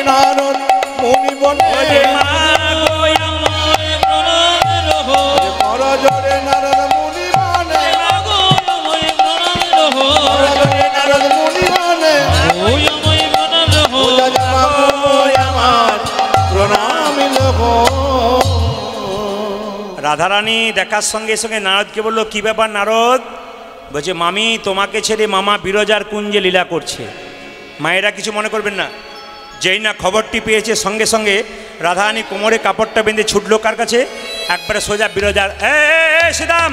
Speaker 3: নারদ মুনি বলে
Speaker 1: যে মা গো আমার প্রণাম লহ।
Speaker 3: কর জোরে নারদ মুনি বলে
Speaker 2: মাগো জামাই প্রণাম লহ।
Speaker 3: নারদ মুনি বলে
Speaker 2: ও জামাই প্রণাম লহ।
Speaker 3: পূজা জাগো আমার প্রণাম লহ।
Speaker 1: রাধারানী দেখার সঙ্গে সঙ্গে নারদকে বলল, কি ব্যাপার নারদ? বলছে, মামি তোমাকে ছেড়ে মামা বিরজার কুঞ্জে লীলা করছে। মায়েরা কিছু মনে করবেন না। যেই না খবরটি পেয়েছে সঙ্গে সঙ্গে রাধারানী কোমরে কাপড়টা বেঁধে ছুটলো কার কাছে? একবারে সোজা বিরজার। শ্রীরাম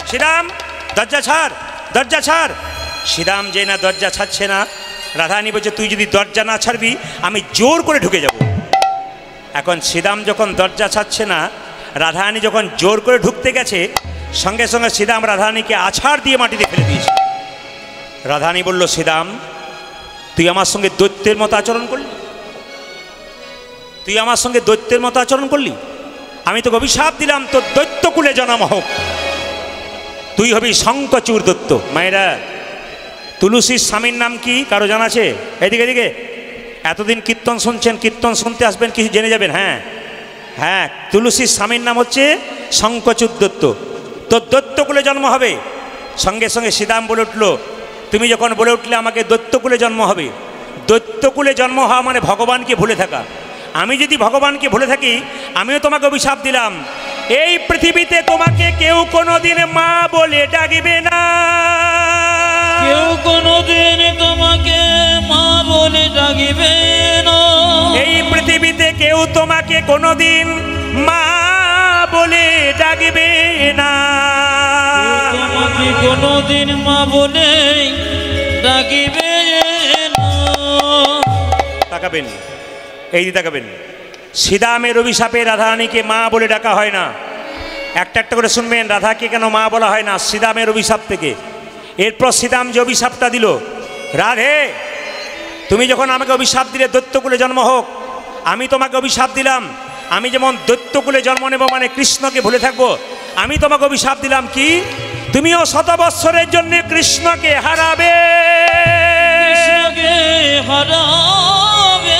Speaker 1: শ্রীরাম দরজা ছাড়, দরজা ছাড়। শ্রীরাম যেই না দরজা ছাড়ছে না, রাধারানী বলছে, তুই যদি দরজা না ছাড়বি আমি জোর করে ঢুকে যাব। এখন শ্রীরাম যখন দরজা ছাড়ছে না, রাধারানী যখন জোর করে ঢুকতে গেছে, সঙ্গে সঙ্গে শ্রীরাম রাধারানীকে আছাড় দিয়ে মাটিতে ফেলে দিয়েছে। রাধারানী বলল, শ্রীরাম তুই আমার সঙ্গে দৈত্যের মতো আচরণ করলি, তুই আমার সঙ্গে দৈত্যের মতো আচরণ করলি। আমি তোকে অভিশাপ দিলাম, তোর দৈত্যকুলে জন্ম হোক, তুই হবি শঙ্কচূড় দৈত্য। মায়েরা, তুলসীর স্বামীর নাম কি কারো জানা আছে? এদিকে এদিকে, এতদিন কীর্তন শুনছেন, কীর্তন শুনতে আসবেন, কিছু জেনে যাবেন। হ্যাঁ হ্যাঁ, তুলসীর স্বামীর নাম হচ্ছে শঙ্কচূড় দৈত্য। তোর দৈত্যকুলে জন্ম হবে। সঙ্গে সঙ্গে শ্রীরাম বলে উঠল, তুমি যখন বলে উঠলে আমাকে দৈত্যকুলে জন্ম হবে, দৈত্যকুলে জন্ম হওয়া মানে ভগবানকে ভুলে থাকা। আমি যদি ভগবানকে ভুলে থাকি, আমিও তোমাকে অভিশাপ দিলাম, এই পৃথিবীতে তোমাকে কেউ কোনোদিন মা বলে ডাকবে না।
Speaker 2: কেউ কোনোদিন তোমাকে মা বলে ডাকিবে না।
Speaker 1: এই পৃথিবীতে কেউ তোমাকে কোনোদিন মা বলে ডাকবে না।
Speaker 2: তোমাকে কোনোদিন মা বলে ডাকিবে না।
Speaker 1: তাকাবেন, এই দিকে তাকাবেন। শ্রীরামের অভিশাপে রাধারানীকে মা বলে ডাকা হয় না। একটা একটা করে শুনবেন, রাধাকে কেন মা বলা হয় না? শ্রীরামের অভিশাপ থেকে। এরপর শ্রীরাম যে অভিশাপটা দিল, রাধে তুমি যখন আমাকে অভিশাপ দিলে দৈত্যকুলে জন্ম হোক, আমি তোমাকে অভিশাপ দিলাম, আমি যেমন দৈত্যকুলে জন্ম নেব মানে কৃষ্ণকে ভুলে থাকবো, আমি তোমাকে অভিশাপ দিলাম কি তুমিও 100 বৎসরের জন্য কৃষ্ণকে হারাবে।
Speaker 2: কৃষ্ণকে হারাবে।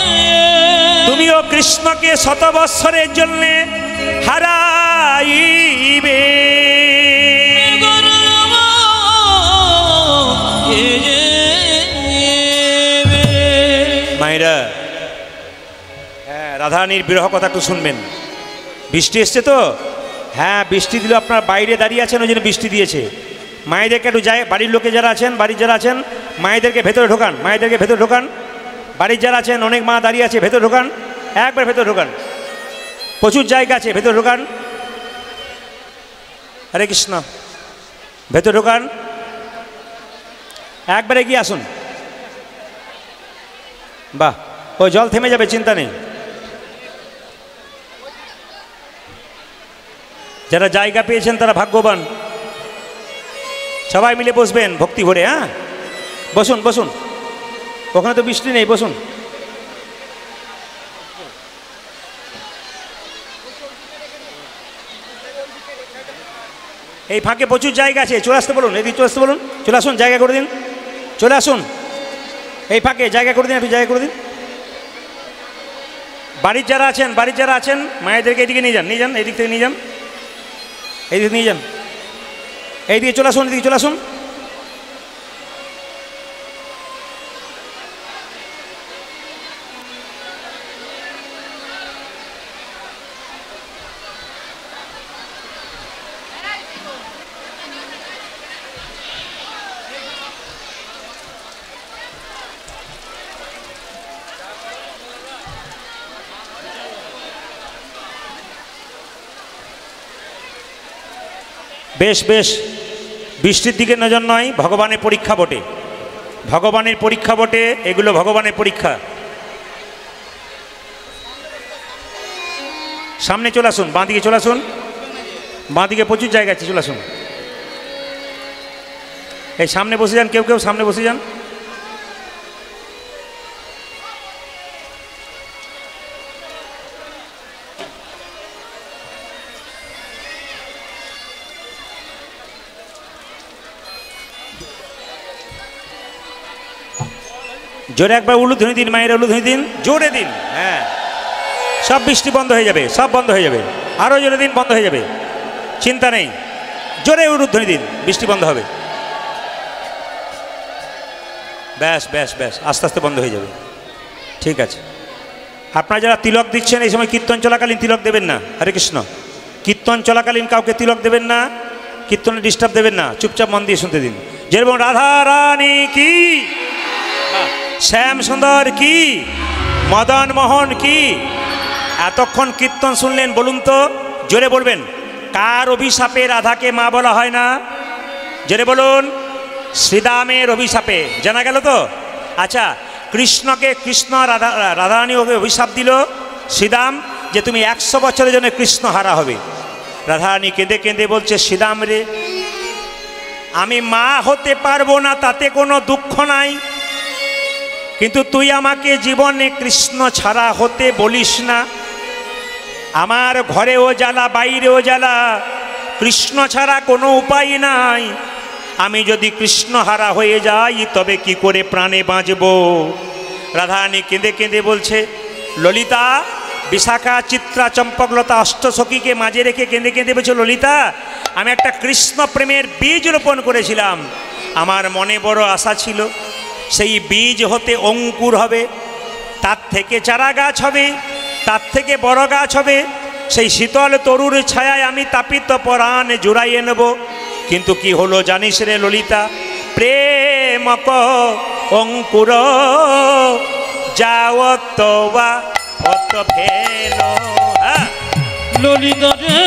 Speaker 1: তুমিও কৃষ্ণকে 100 বৎসরের জন্য হারাইবে। মায়েরা, হ্যাঁ, রাধারানীর বিরহ কথা একটু শুনবেন। বৃষ্টি এসছে তো? হ্যাঁ, বৃষ্টি দিল। আপনার বাইরে দাঁড়িয়ে আছেন, ওই জন্য বৃষ্টি দিয়েছে। মায়েদেরকে একটু যায়, বাড়ির লোকে যারা আছেন, বাড়ির যারা আছেন, মায়েদেরকে ভেতরে ঢোকান, মায়েদেরকে ভেতরে ঢোকান। বাড়ির যারা আছেন, অনেক মা দাঁড়িয়ে আছে, ভেতরে ঢোকান, একবার ভেতরে ঢোকান, প্রচুর জায়গা আছে, ভেতরে ঢোকান। হরে কৃষ্ণ, ভেতরে ঢোকান, একবারে গিয়ে আসুন। বাহ, ওই জল থেমে যাবে, চিন্তা নেই। যারা জায়গা পেয়েছেন তারা ভাগ্যবান। সবাই মিলে বসবেন ভক্তি ভরে। হ্যাঁ, বসুন বসুন, ওখানে তো বৃষ্টি নেই, বসুন। এই ফাঁকে প্রচুর জায়গা আছে, চলে আসতে বলুন, এদিকে চলে আসতে বলুন, চলে আসুন, জায়গা করে দিন, চলে আসুন। এই ফাঁকে জায়গা করে দিন, একটু জায়গা করে দিন। বাড়ির যারা আছেন, বাড়ির যারা আছেন, মায়েদেরকে এদিকে নিয়ে যান, নিয়ে যান, এদিক থেকে নিয়ে যান, এইদিকে নিয়ে যান, এইদিকে চলে আসুন, এদিকে চলে আসুন। বেশ বেশ, বৃষ্টির দিকে নজর নয়, ভগবানের পরীক্ষা বটে, ভগবানের পরীক্ষা বটে, এগুলো ভগবানের পরীক্ষা। সামনে চলে আসুন, বাঁ দিকে চলে আসুন, বাঁ দিকে প্রচুর জায়গা আছে, চলে আসুন। এই সামনে বসে যান, কেউ কেউ সামনে বসে যান। জোরে একবার উলুধ্বনি দিন, মায়ের উলুধ্বনি দিন, জোরে দিন। হ্যাঁ, সব বৃষ্টি বন্ধ হয়ে যাবে, সব বন্ধ হয়ে যাবে, আরও জোরে দিন, বন্ধ হয়ে যাবে, চিন্তা নেই, জোরে উলুধ্বনি দিন, বৃষ্টি বন্ধ হবে। ব্যাস ব্যাস ব্যাস, আস্তে আস্তে বন্ধ হয়ে যাবে, ঠিক আছে। আপনারা যারা তিলক দিচ্ছেন, এই সময় কীর্তন চলাকালীন তিলক দেবেন না। হরে কৃষ্ণ। কীর্তন চলাকালীন কাউকে তিলক দেবেন না, কীর্তনে ডিস্টার্ব দেবেন না, চুপচাপ মন দিয়ে শুনতে দিন। যেরকম রাধা রানী কি, শ্যাম সুন্দর কি, মদন মোহন কি, এতক্ষণ কীর্তন শুনলেন, বলুন তো, জোরে বলবেন, কার অভিশাপে রাধাকে মা বলা হয় না? জোরে বলুন। শ্রীদামের অভিশাপে, জানা গেল তো? আচ্ছা, কৃষ্ণকে কৃষ্ণ রাধারানী অভিশাপ দিল শ্রীদাম যে তুমি 100 বছরের জন্য কৃষ্ণ হারা হবে। রাধারানী কেঁদে কেঁদে বলছে, শ্রীদাম রে, আমি মা হতে পারবো না, তাতে কোনো দুঃখ নাই, কিন্তু তুই আমাকে জীবনে কৃষ্ণ ছাড়া হতে বলিস না। আমার ঘরেও জ্বালা, বাইরেও জ্বালা, কৃষ্ণ ছাড়া কোনো উপায় নাই। আমি যদি কৃষ্ণহারা হয়ে যাই তবে কি করে প্রাণে বাঁচব? রাধারানী কেঁদে কেঁদে বলছে, ললিতা, বিশাখা, চিত্রা, চম্পকলতা অষ্টসখীকে মাঝে রেখে কেঁদে কেঁদে বলছে, ললিতা, আমি একটা কৃষ্ণ প্রেমের বীজ রোপণ করেছিলাম, আমার মনে বড় আশা ছিল সেই বীজ হতে অঙ্কুর হবে, তার থেকে চারা গাছ হবে, তার থেকে বড় গাছ হবে, সেই শীতল তরুর ছায়ায় আমি তাপিত পরাণ জুড়াইয়ে নেব। কিন্তু কি হলো জানিস রে ললিতা, প্রেমক অঙ্কুর যাওত বা অত ফেল।
Speaker 2: ললিতা রে,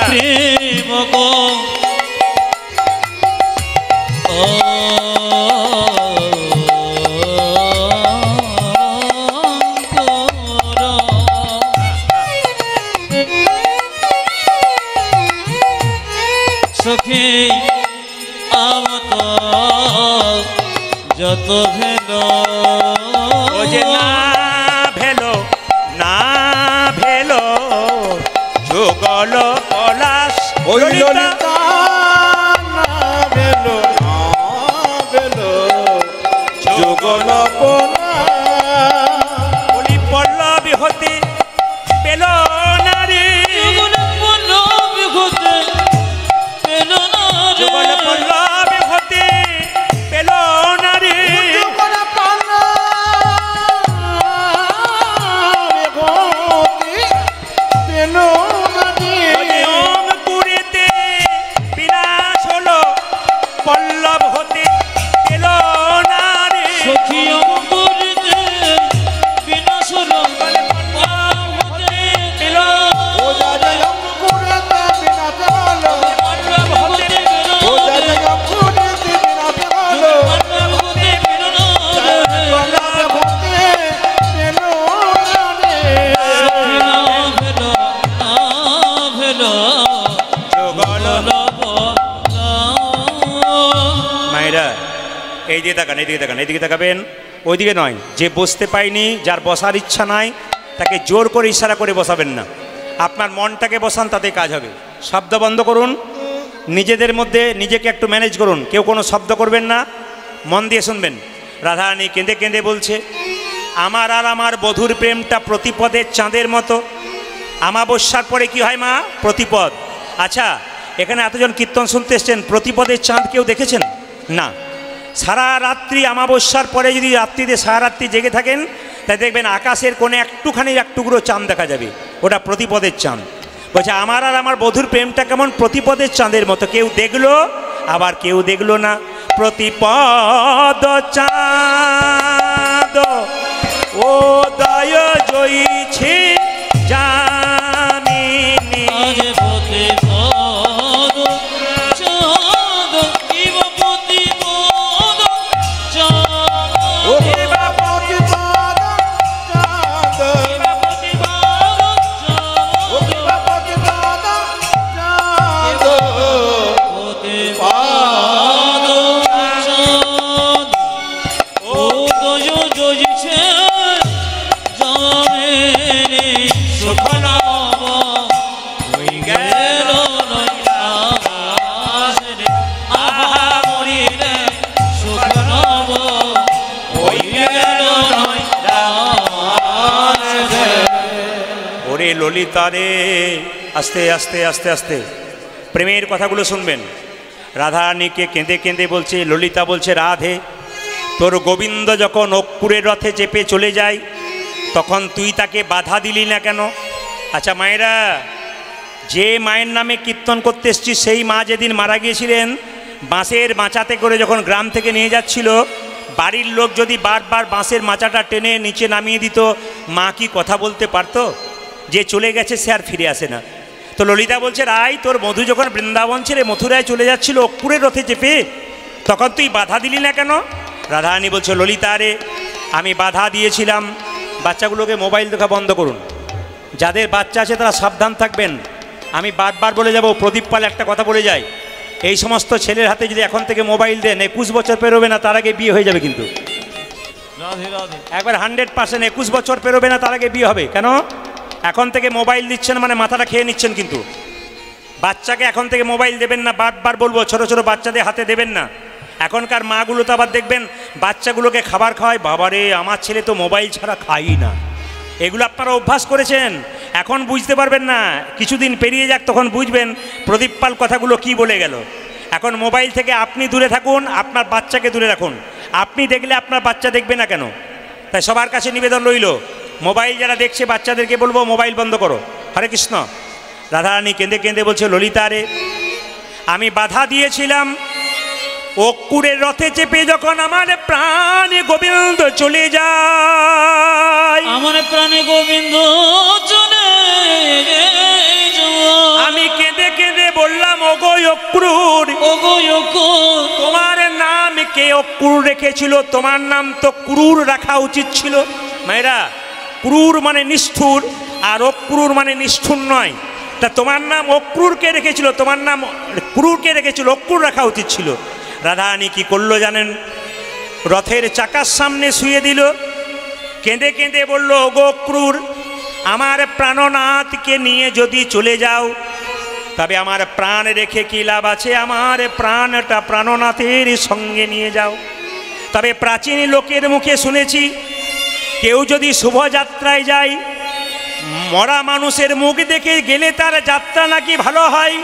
Speaker 2: প্রেমক সখী আমত যত ভেল,
Speaker 1: ও যে না ভেলো, না ভেলো, যুগল পলাশ,
Speaker 3: ওই ললিতা না ভেলো, না ভেলো, যুগল পলাশ,
Speaker 1: বলি পল্লবী হতে পেল না রে,
Speaker 2: পল্লবী হতে পেল না রে,
Speaker 1: যুগল পল্লবী হতে পেল না রে,
Speaker 3: যুগল পলাশ পেল না রে।
Speaker 1: অঙ্কুরেতে বিনাশ হলো, পল্লব হতে পেল না রে।
Speaker 2: সখী অঙ্কুরিতে বিনাশ হলো, পল্লব হতে পেল
Speaker 3: ও যারে অঙ্কুরেতে বিনাশ হলো,
Speaker 2: পল্লব হতে পেল
Speaker 3: ও যারে অঙ্কুরেতে বিনাশ হলো,
Speaker 2: পল্লব হতে পেল না রে।
Speaker 3: পল্লব হতে পেল না রে।
Speaker 2: সখী না ভেল, না ভেল,
Speaker 1: যুগল মায়েরা, এই দিকে তাকান, এইদিকে তাকান, এইদিকে তাকাবেন, ওইদিকে নয়। যে বসতে পায়নি, যার বসার ইচ্ছা নাই, তাকে জোর করে ইশারা করে বসাবেন না। আপনার মনটাকে বসান, তাতে কাজ হবে। শব্দ বন্ধ করুন, নিজেদের মধ্যে নিজেকে একটু ম্যানেজ করুন, কেউ কোনো শব্দ করবেন না, মন দিয়ে শুনবেন। রাধারানী কেঁদে কেঁদে বলছে, আমার আর আমার বধূর প্রেমটা প্রতিপদের চাঁদের মতো। আমাবস্যার পরে কি হয় মা? প্রতিপদ। আচ্ছা, এখানে এতজন কীর্তন শুনতে এসছেন, প্রতিপদের চাঁদ কেউ দেখেছেন? না। সারা রাত্রি আমাবস্যার পরে যদি রাত্রিতে সারা রাত্রি জেগে থাকেন, তাই দেখবেন আকাশের কোণে একটুখানি এক টুকরো চাঁদ দেখা যাবে, ওটা প্রতিপদের চাঁদ। বলছে আমার আর আমার বধূর প্রেমটা কেমন? প্রতিপদের চাঁদের মতো, কেউ দেখলো আবার কেউ দেখলো না। প্রতিপদ চাঁদ ও দয় জয়ীছে জামিনী, ললিতা রে, আস্তে আস্তে আস্তে আস্তে প্রেমের কথাগুলো শুনবেন। রাধারানীকে কেঁদে কেঁদে বলছে, ললিতা বলছে, রাধে তোর গোবিন্দ যখন অক্কুরের রথে চেপে চলে যায় তখন তুই তাকে বাধা দিলি না কেন? আচ্ছা মায়েরা, যে মায়ের নামে কীর্তন করতে এসছি সেই মা যেদিন মারা গিয়েছিলেন, বাঁশের মাচাতে করে যখন গ্রাম থেকে নিয়ে যাচ্ছিল, বাড়ির লোক যদি বারবার বাঁশের মাচাটা টেনে নিচে নামিয়ে দিত, মা কি কথা বলতে পারতো? যে চলে গেছে সে আর ফিরে আসে না। তো ললিতা বলছে, রাই তোর মধু যখন বৃন্দাবন ছেড়ে মথুরায় চলে যাচ্ছিল অক্কুরের রথে চেপে, তখন তুই বাধা দিলি না কেন? রাধারানী বলছে, ললিতা রে আমি বাধা দিয়েছিলাম। বাচ্চাগুলোকে মোবাইল দেখা বন্ধ করুন, যাদের বাচ্চা আছে তারা সাবধান থাকবেন। আমি বারবার বলে যাব, প্রদীপ পাল একটা কথা বলে যায়, এই সমস্ত ছেলের হাতে যদি এখন থেকে মোবাইল দেন 21 বছর পেরোবে না, তার আগে বিয়ে হয়ে যাবে। কিন্তু
Speaker 2: রাধে রাধে।
Speaker 1: একবার 100% 21 বছর পেরোবে না, তার আগে বিয়ে হবে। কেন? এখন থেকে মোবাইল দিচ্ছেন মানে মাথাটা খেয়ে নিচ্ছেন। কিন্তু বাচ্চাকে এখন থেকে মোবাইল দেবেন না, বারবার বলবো, ছোট ছোট বাচ্চাদের হাতে দেবেন না। এখনকার মাগুলো তো আবার দেখবেন বাচ্চাগুলোকে খাবার খাওয়ায়, বাবারে আমার ছেলে তো মোবাইল ছাড়া খাই না। এগুলো আপনারা অভ্যাস করেছেন, এখন বুঝতে পারবেন না, কিছুদিন পেরিয়ে যাক তখন বুঝবেন প্রদীপ পাল কথাগুলো কি বলে গেল। এখন মোবাইল থেকে আপনি দূরে থাকুন, আপনার বাচ্চাকে দূরে রাখুন। আপনি দেখলে আপনার বাচ্চা দেখবে না কেন? তাই সবার কাছে নিবেদন রইল, মোবাইল যারা দেখছে বাচ্চাদেরকে বলবো মোবাইল বন্ধ করো। হরে কৃষ্ণ। রাধারানী কেঁদে কেঁদে বলছে, ললিতা রে আমি বাধা দিয়েছিলাম, অক্কুরের রথে চেপে যখন আমার প্রাণে গোবিন্দ চলে যায়,
Speaker 2: আমার প্রাণে গোবিন্দ চলে
Speaker 1: আমি কেঁদে কেঁদে বললাম, ওগো অক্রূর,
Speaker 2: ওগো অক্রূর,
Speaker 1: তোমার নাম কে অক্রূর রেখেছিল? তোমার নাম তো ক্রূর রাখা উচিত ছিল। মায়েরা, ক্রূর মানে নিষ্ঠুর আর অক্রূর মানে নিষ্ঠুর নয়। তা তোমার নাম অক্রূরকে রেখেছিল, তোমার নাম ক্রূরকে রেখেছিল, অক্রূর রাখা উচিত ছিল। রাধারানী কি করলো জানেন? রথের চাকার সামনে শুয়ে দিল, কেঁদে কেঁদে বলল, ওগো অক্রূর, আমার প্রাণনাথকে নিয়ে যদি চলে যাও তবে আমার প্রাণ রেখে কি লাভ আছে? আমার প্রাণটা প্রাণনাথের সঙ্গে নিয়ে যাও। তবে প্রাচীন লোকের মুখে শুনেছি, কেউ যদি শুভযাত্রায় যায়, মরা মানুষের মুখ দেখে গেলে তার যাত্রা নাকি ভালো হয়।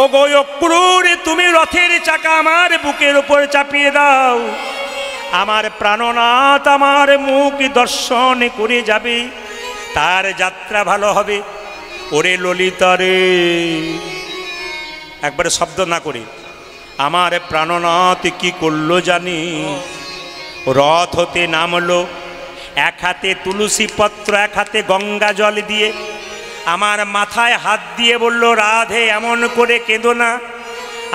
Speaker 1: ও গো অক্রূর, তুমি রথের চাকা আমার বুকের উপর চাপিয়ে দাও, আমার প্রাণনাথ আমার মুখ দর্শন করে যাবে, তার যাত্রা ভালো হবে। ওরে ললিতা রে, একবারে শব্দ না করে, আমার প্রাণনাথ কি করলো জানি? রথ হতে নামলো, এক হাতে তুলসী পত্র, এক হাতে গঙ্গা জল দিয়ে আমার মাথায় হাত দিয়ে বলল, রাধে এমন করে কেঁদো না,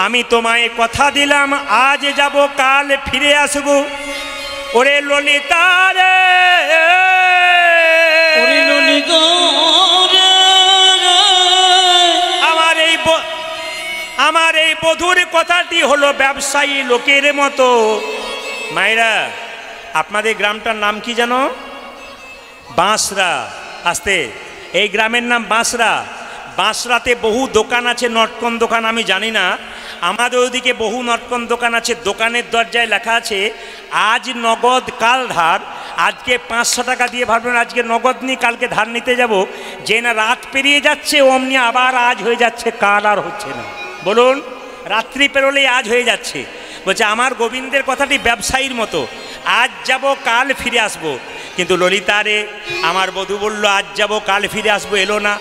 Speaker 1: আমি তোমায় কথা দিলাম আজ যাব কাল ফিরে আসবো। ওরে ললিতা রে,
Speaker 2: ওরে ললিতা রে,
Speaker 1: আমার এই বধূর কথাটি হলো ব্যবসায়ী লোকের মতো। মায়েরা, আপনাদের গ্রামটার নাম কি জানো? বাঁশরা। আসতে, এই গ্রামের নাম বাঁশরা। বাঁশরাতে বহু দোকান আছে, নটকন দোকান আমি জানি না, আমাদের ওদিকে বহু নটকন দোকান আছে। দোকানের দরজায় লেখা আছে, আজ নগদ কাল ধার। আজকে 500 টাকা দিয়ে ভাববেন আজকে নগদ নিয়ে কালকে ধার নিতে যাব, যে না রাত পেরিয়ে যাচ্ছে অমনি আবার আজ হয়ে যাচ্ছে, কাল আর হচ্ছে না। বলুন, রাত্রি পেরোলেই আজ হয়ে যাচ্ছে। বলছে আমার গোবিন্দের কথাটি ব্যবসায়ীর মতো, আজ যাব কাল ফিরে আসবো। কিন্তু ললিতা রে, আমার বধূ বলল আজ যাব কাল ফিরে আসবো, এলো না।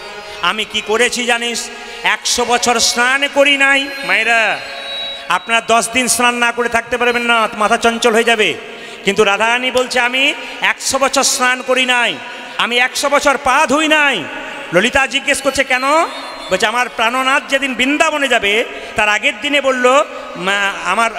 Speaker 1: আমি কি করেছি জানিস? 100 বছর স্নান করি নাই। মায়েরা, আপনার 10 দিন স্নান না করে থাকতে পারবেন না, মাথা চঞ্চল হয়ে যাবে। কিন্তু রাধারানী বলছে আমি 100 বছর স্নান করি নাই, আমি 100 বছর পা ধুই নাই। ললিতা জিজ্ঞেস করছে কেন? বলছে আমার প্রাণনাথ যেদিন বৃন্দাবনে যাবে তার আগের দিনে বলল, আমার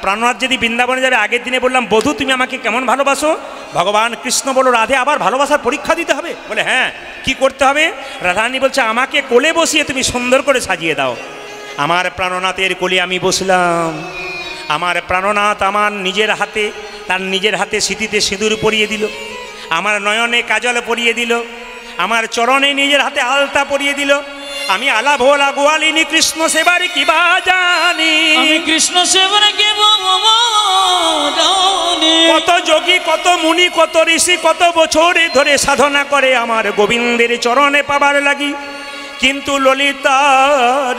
Speaker 1: প্রাণনাথ যদি বৃন্দাবনে যাবে আগের দিনে বললাম, বধূ তুমি আমাকে কেমন ভালোবাসো? ভগবান কৃষ্ণ বলল, রাধে আবার ভালোবাসার পরীক্ষা দিতে হবে? বলে হ্যাঁ। কি করতে হবে? রাধারানী বলছে আমাকে কোলে বসিয়ে তুমি সুন্দর করে সাজিয়ে দাও। আমার প্রাণনাথের কোলে আমি বসলাম, আমার প্রাণনাথ আমার নিজের হাতে, তার নিজের হাতে সিঁথিতে সিঁদুর পরিয়ে দিল, আমার নয়নে কাজল পরিয়ে দিল, আমার চরণে নিজের হাতে আলতা পরিয়ে দিল, আমি আলা ভোলা গোয়ালিনী কৃষ্ণ সেবার কি বা জানি।
Speaker 2: আমি কৃষ্ণ সেবার কি বাবা জানি।
Speaker 1: কত যোগী কত মুনি কত ঋষি কত বছর ধরে সাধনা করে আমার গোবিন্দের চরণে পাবার লাগি, কিন্তু ললিতা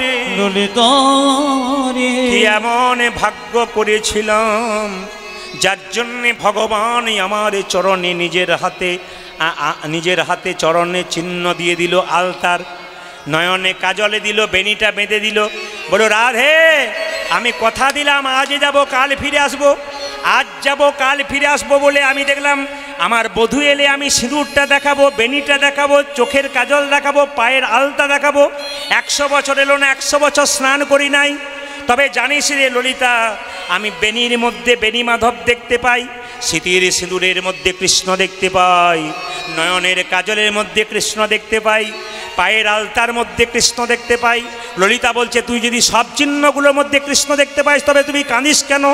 Speaker 1: রে
Speaker 2: ললিতা রে
Speaker 1: কি এমন ভাগ্য করেছিলাম যার জন্যে ভগবান আমার চরণে নিজের হাতে চরণে চিহ্ন দিয়ে দিল, আলতার নয়নে কাজলে দিল, বেনিটা বেঁধে দিল। বলো রাধে আমি কথা দিলাম আজ যাব কাল ফিরে আসব, আজ যাব কাল ফিরে আসবো বলে আমি দেখলাম আমার বধূ এলে আমি সিঁদুরটা দেখাবো, বেনিটা দেখাবো, চোখের কাজল দেখাবো, পায়ের আলতা দেখাবো। 100 বছর এলো না, 100 বছর স্নান করি নাই। তবে জানিস রে ললিতা, আমি বেনির মধ্যে বেনি মাধব দেখতে পাই, স্মৃতির সিঁদুরের মধ্যে কৃষ্ণ দেখতে পাই, নয়নের কাজলের মধ্যে কৃষ্ণ দেখতে পাই, পায়ের আলতার মধ্যে কৃষ্ণ দেখতে পাই। ললিতা বলছে তুই যদি সব চিহ্নগুলোর মধ্যে কৃষ্ণ দেখতে পাইস তবে তুমি কাঁদিস কেন?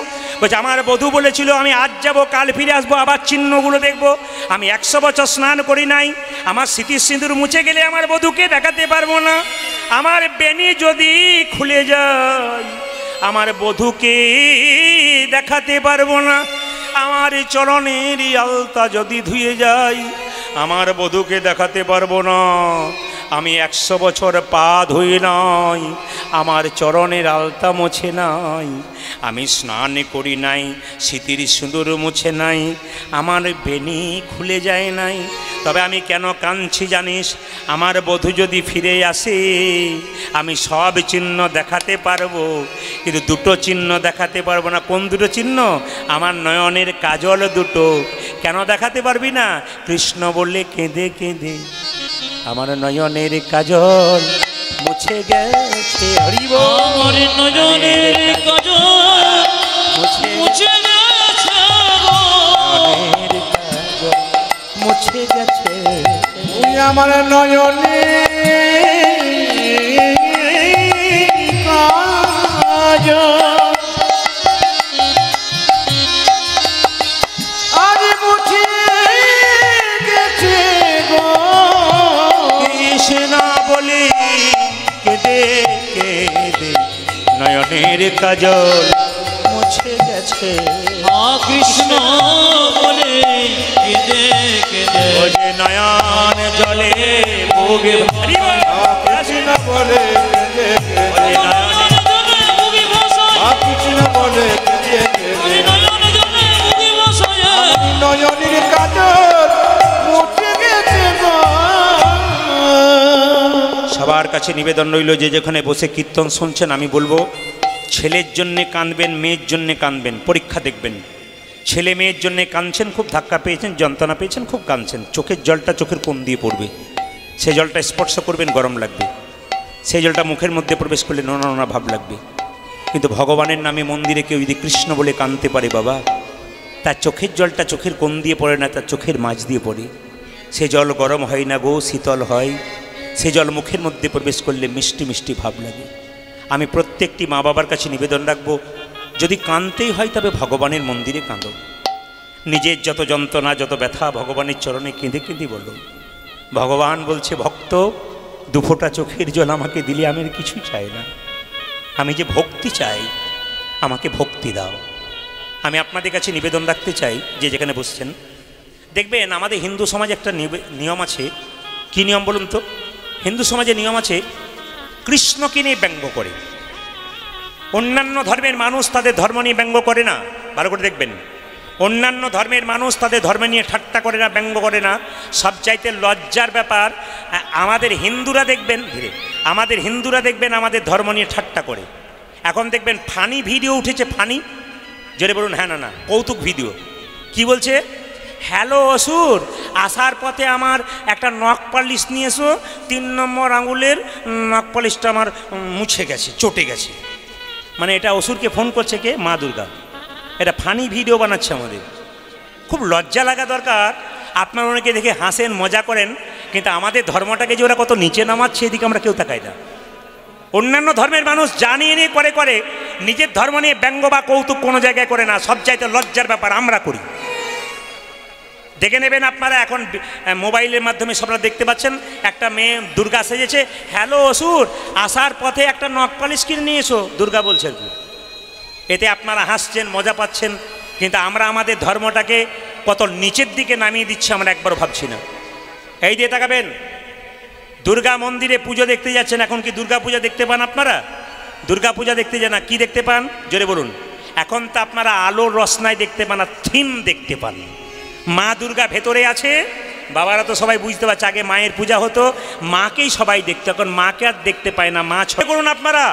Speaker 1: বলছে আমার বধূ বলেছিল আমি আজ যাব কাল ফিরে আসবো, আবার চিহ্নগুলো দেখবো। আমি 100 বছর স্নান করি নাই, আমার স্মৃতির সিঁদুর মুছে গেলে আমার বধূকে দেখাতে পারবো না। আমার বেনি যদি খুলে যায় আমার বধূকে দেখাতে পারবো না। আমার চরণের আলতা যদি ধুয়ে যায় আমার বধূকে দেখাতে পারবো না। আমি 100 বছর পা ধুই নাই, আমার চরণের আলতা মোছে নাই, আমি স্নান করি নাই, স্মৃতির সিঁদুর মুছে নাই, আমার বেনি খুলে যায় নাই। তবে আমি কেন কাঁদছি জানিস? আমার বধূ যদি ফিরে আসে আমি সব চিহ্ন দেখাতে পারবো, কিন্তু দুটো চিহ্ন দেখাতে পারবো না। কোন দুটো চিহ্ন? আমার নয়নের কাজল দুটো। কেন দেখাতে পারবি না? কৃষ্ণ বললে কেঁদে কেঁদে আমার নয়নের কাজল মুছে গেছে। হরিব
Speaker 2: আমার নয়নের কাজল
Speaker 1: মুছে
Speaker 2: মুছে গেছে গো।
Speaker 1: নয়নের কাজল মুছে গেছে।
Speaker 3: তুই আমার নয়নে কাজল আজ মুছে গেছে গো।
Speaker 1: কৃষ্ণ বলি কেঁদে কেঁদে নয়নের কাজল মুছে গেছে।
Speaker 2: কৃষ্ণ বলে কেঁদে কেঁদে
Speaker 1: ওরে নয়ন জলে বুকে ভারি
Speaker 3: কৃষ্ণ বলে কেঁদে কেঁদে,
Speaker 2: নয়ন জলে বুকে ভাসায়,
Speaker 3: কৃষ্ণ বলে কেঁদে কেঁদে,
Speaker 2: নয়ন জলে বুকে ভাসায়।
Speaker 3: নয়নের কাজল মুছে গেছে গো।
Speaker 1: সবার কাছে নিবেদন রইল যে যেখানে বসে কীর্তন শুনছেন আমি বলবো ছেলের জন্যে কাঁদবেন, মেয়ের জন্যে কাঁদবেন, পরীক্ষা দেখবেন। ছেলে মেয়ের জন্যে কাঁদছেন, খুব ধাক্কা পেয়েছেন, যন্ত্রণা পেয়েছেন, খুব কাঁদছেন, চোখের জলটা চোখের কোণ দিয়ে পড়বে, সেই জলটা স্পর্শ করবেন গরম লাগবে, সেই জলটা মুখের মধ্যে প্রবেশ করলে নোনা নোনা ভাব লাগবে। কিন্তু ভগবানের নামে মন্দিরে কেউ যদি কৃষ্ণ বলে কাঁদতে পারে বাবা, তার চোখের জলটা চোখের কোণ দিয়ে পড়ে না, তার চোখের মাঝ দিয়ে পড়ে। সে জল গরম হয় না গো, শীতল হয়। সে জল মুখের মধ্যে প্রবেশ করলে মিষ্টি মিষ্টি ভাব লাগে। আমি প্রত্যেকটি মা বাবার কাছে নিবেদন রাখবো, যদি কাঁদতেই হয় তবে ভগবানের মন্দিরে কাঁদো। নিজের যত যন্ত্রণা যত ব্যথা ভগবানের চরণে কেঁদে কেঁদে বলো। ভগবান বলছে ভক্ত, দুফোঁটা চোখের জল আমাকে দিলে আমি আর কিছুই চাই না, আমি যে ভক্তি চাই আমাকে ভক্তি দাও। আমি আপনাদের কাছে নিবেদন রাখতে চাই যে যেখানে বসছেন, দেখবেন আমাদের হিন্দু সমাজে একটা নিয়ম আছে। কী নিয়ম বলুন তো? হিন্দু সমাজে নিয়ম আছে কৃষ্ণকে নিয়ে ব্যঙ্গ করে। অন্যান্য ধর্মের মানুষ তাদের ধর্ম নিয়ে ব্যঙ্গ করে না, ভালো করে দেখবেন। অন্যান্য ধর্মের মানুষ তাদের ধর্ম নিয়ে ঠাট্টা করে না, ব্যঙ্গ করে না। সবচাইতে লজ্জার ব্যাপার আমাদের হিন্দুরা দেখবেন, আমাদের হিন্দুরা দেখবেন আমাদের ধর্ম নিয়ে ঠাট্টা করে। এখন দেখবেন ফানি ভিডিও উঠেছে, ফানি, জোরে বলুন হ্যাঁ না না, কৌতুক ভিডিও। কি বলছে? হ্যালো অসুর, আসার পথে আমার একটা নখ পালিশ নিয়ে এসো, 3 নম্বর আঙুলের নখ পালিশটা আমার মুছে গেছে, চটে গেছে। মানে এটা অসুরকে ফোন করছে কে? মা দুর্গা। এটা ফানি ভিডিও বানাচ্ছে আমাদের। খুব লজ্জা লাগা দরকার। আপনারা অনেকে দেখে হাসেন, মজা করেন, কিন্তু আমাদের ধর্মটাকে যে ওরা কত নিচে নামাচ্ছে এদিকে আমরা কেউ তাকাই না। অন্যান্য ধর্মের মানুষ জানিয়ে নিয়ে করে করে, নিজের ধর্ম নিয়ে ব্যঙ্গ বা কৌতুক কোনো জায়গায় করে না। সবচাইতে লজ্জার ব্যাপার আমরা করি। দেখে নেবেন আপনারা, এখন মোবাইলের মাধ্যমে সবরা দেখতে পাচ্ছেন, একটা মেয়ে দুর্গা সেজেছে, হ্যালো অসুর আসার পথে একটা নখ পালিশ কিনে নিয়ে এসো, দুর্গা বলছে। এতে আপনারা হাসছেন, মজা পাচ্ছেন, কিন্তু আমরা আমাদের ধর্মটাকে কত নিচের দিকে নামিয়ে দিচ্ছি আমরা একবার ভাবছি না। এই দিয়ে তাকাবেন, দুর্গা মন্দিরে পুজো দেখতে যাচ্ছেন, এখন কি দুর্গা পূজা দেখতে পান আপনারা? দুর্গা পূজা দেখতে যান না, কি দেখতে পান জোরে বলুন? এখন তো আপনারা আলোর রসনায় দেখতে পান, আর থিম দেখতে পান। মা দুর্গা ভেতরে আছে, বাবারা তো সবাই বুঝতে পারছে, আগে মায়ের পূজা হতো, মাকেই সবাই দেখতো, এখন মাকে আর দেখতে পায় না। মা ছয় করুন আপনারা,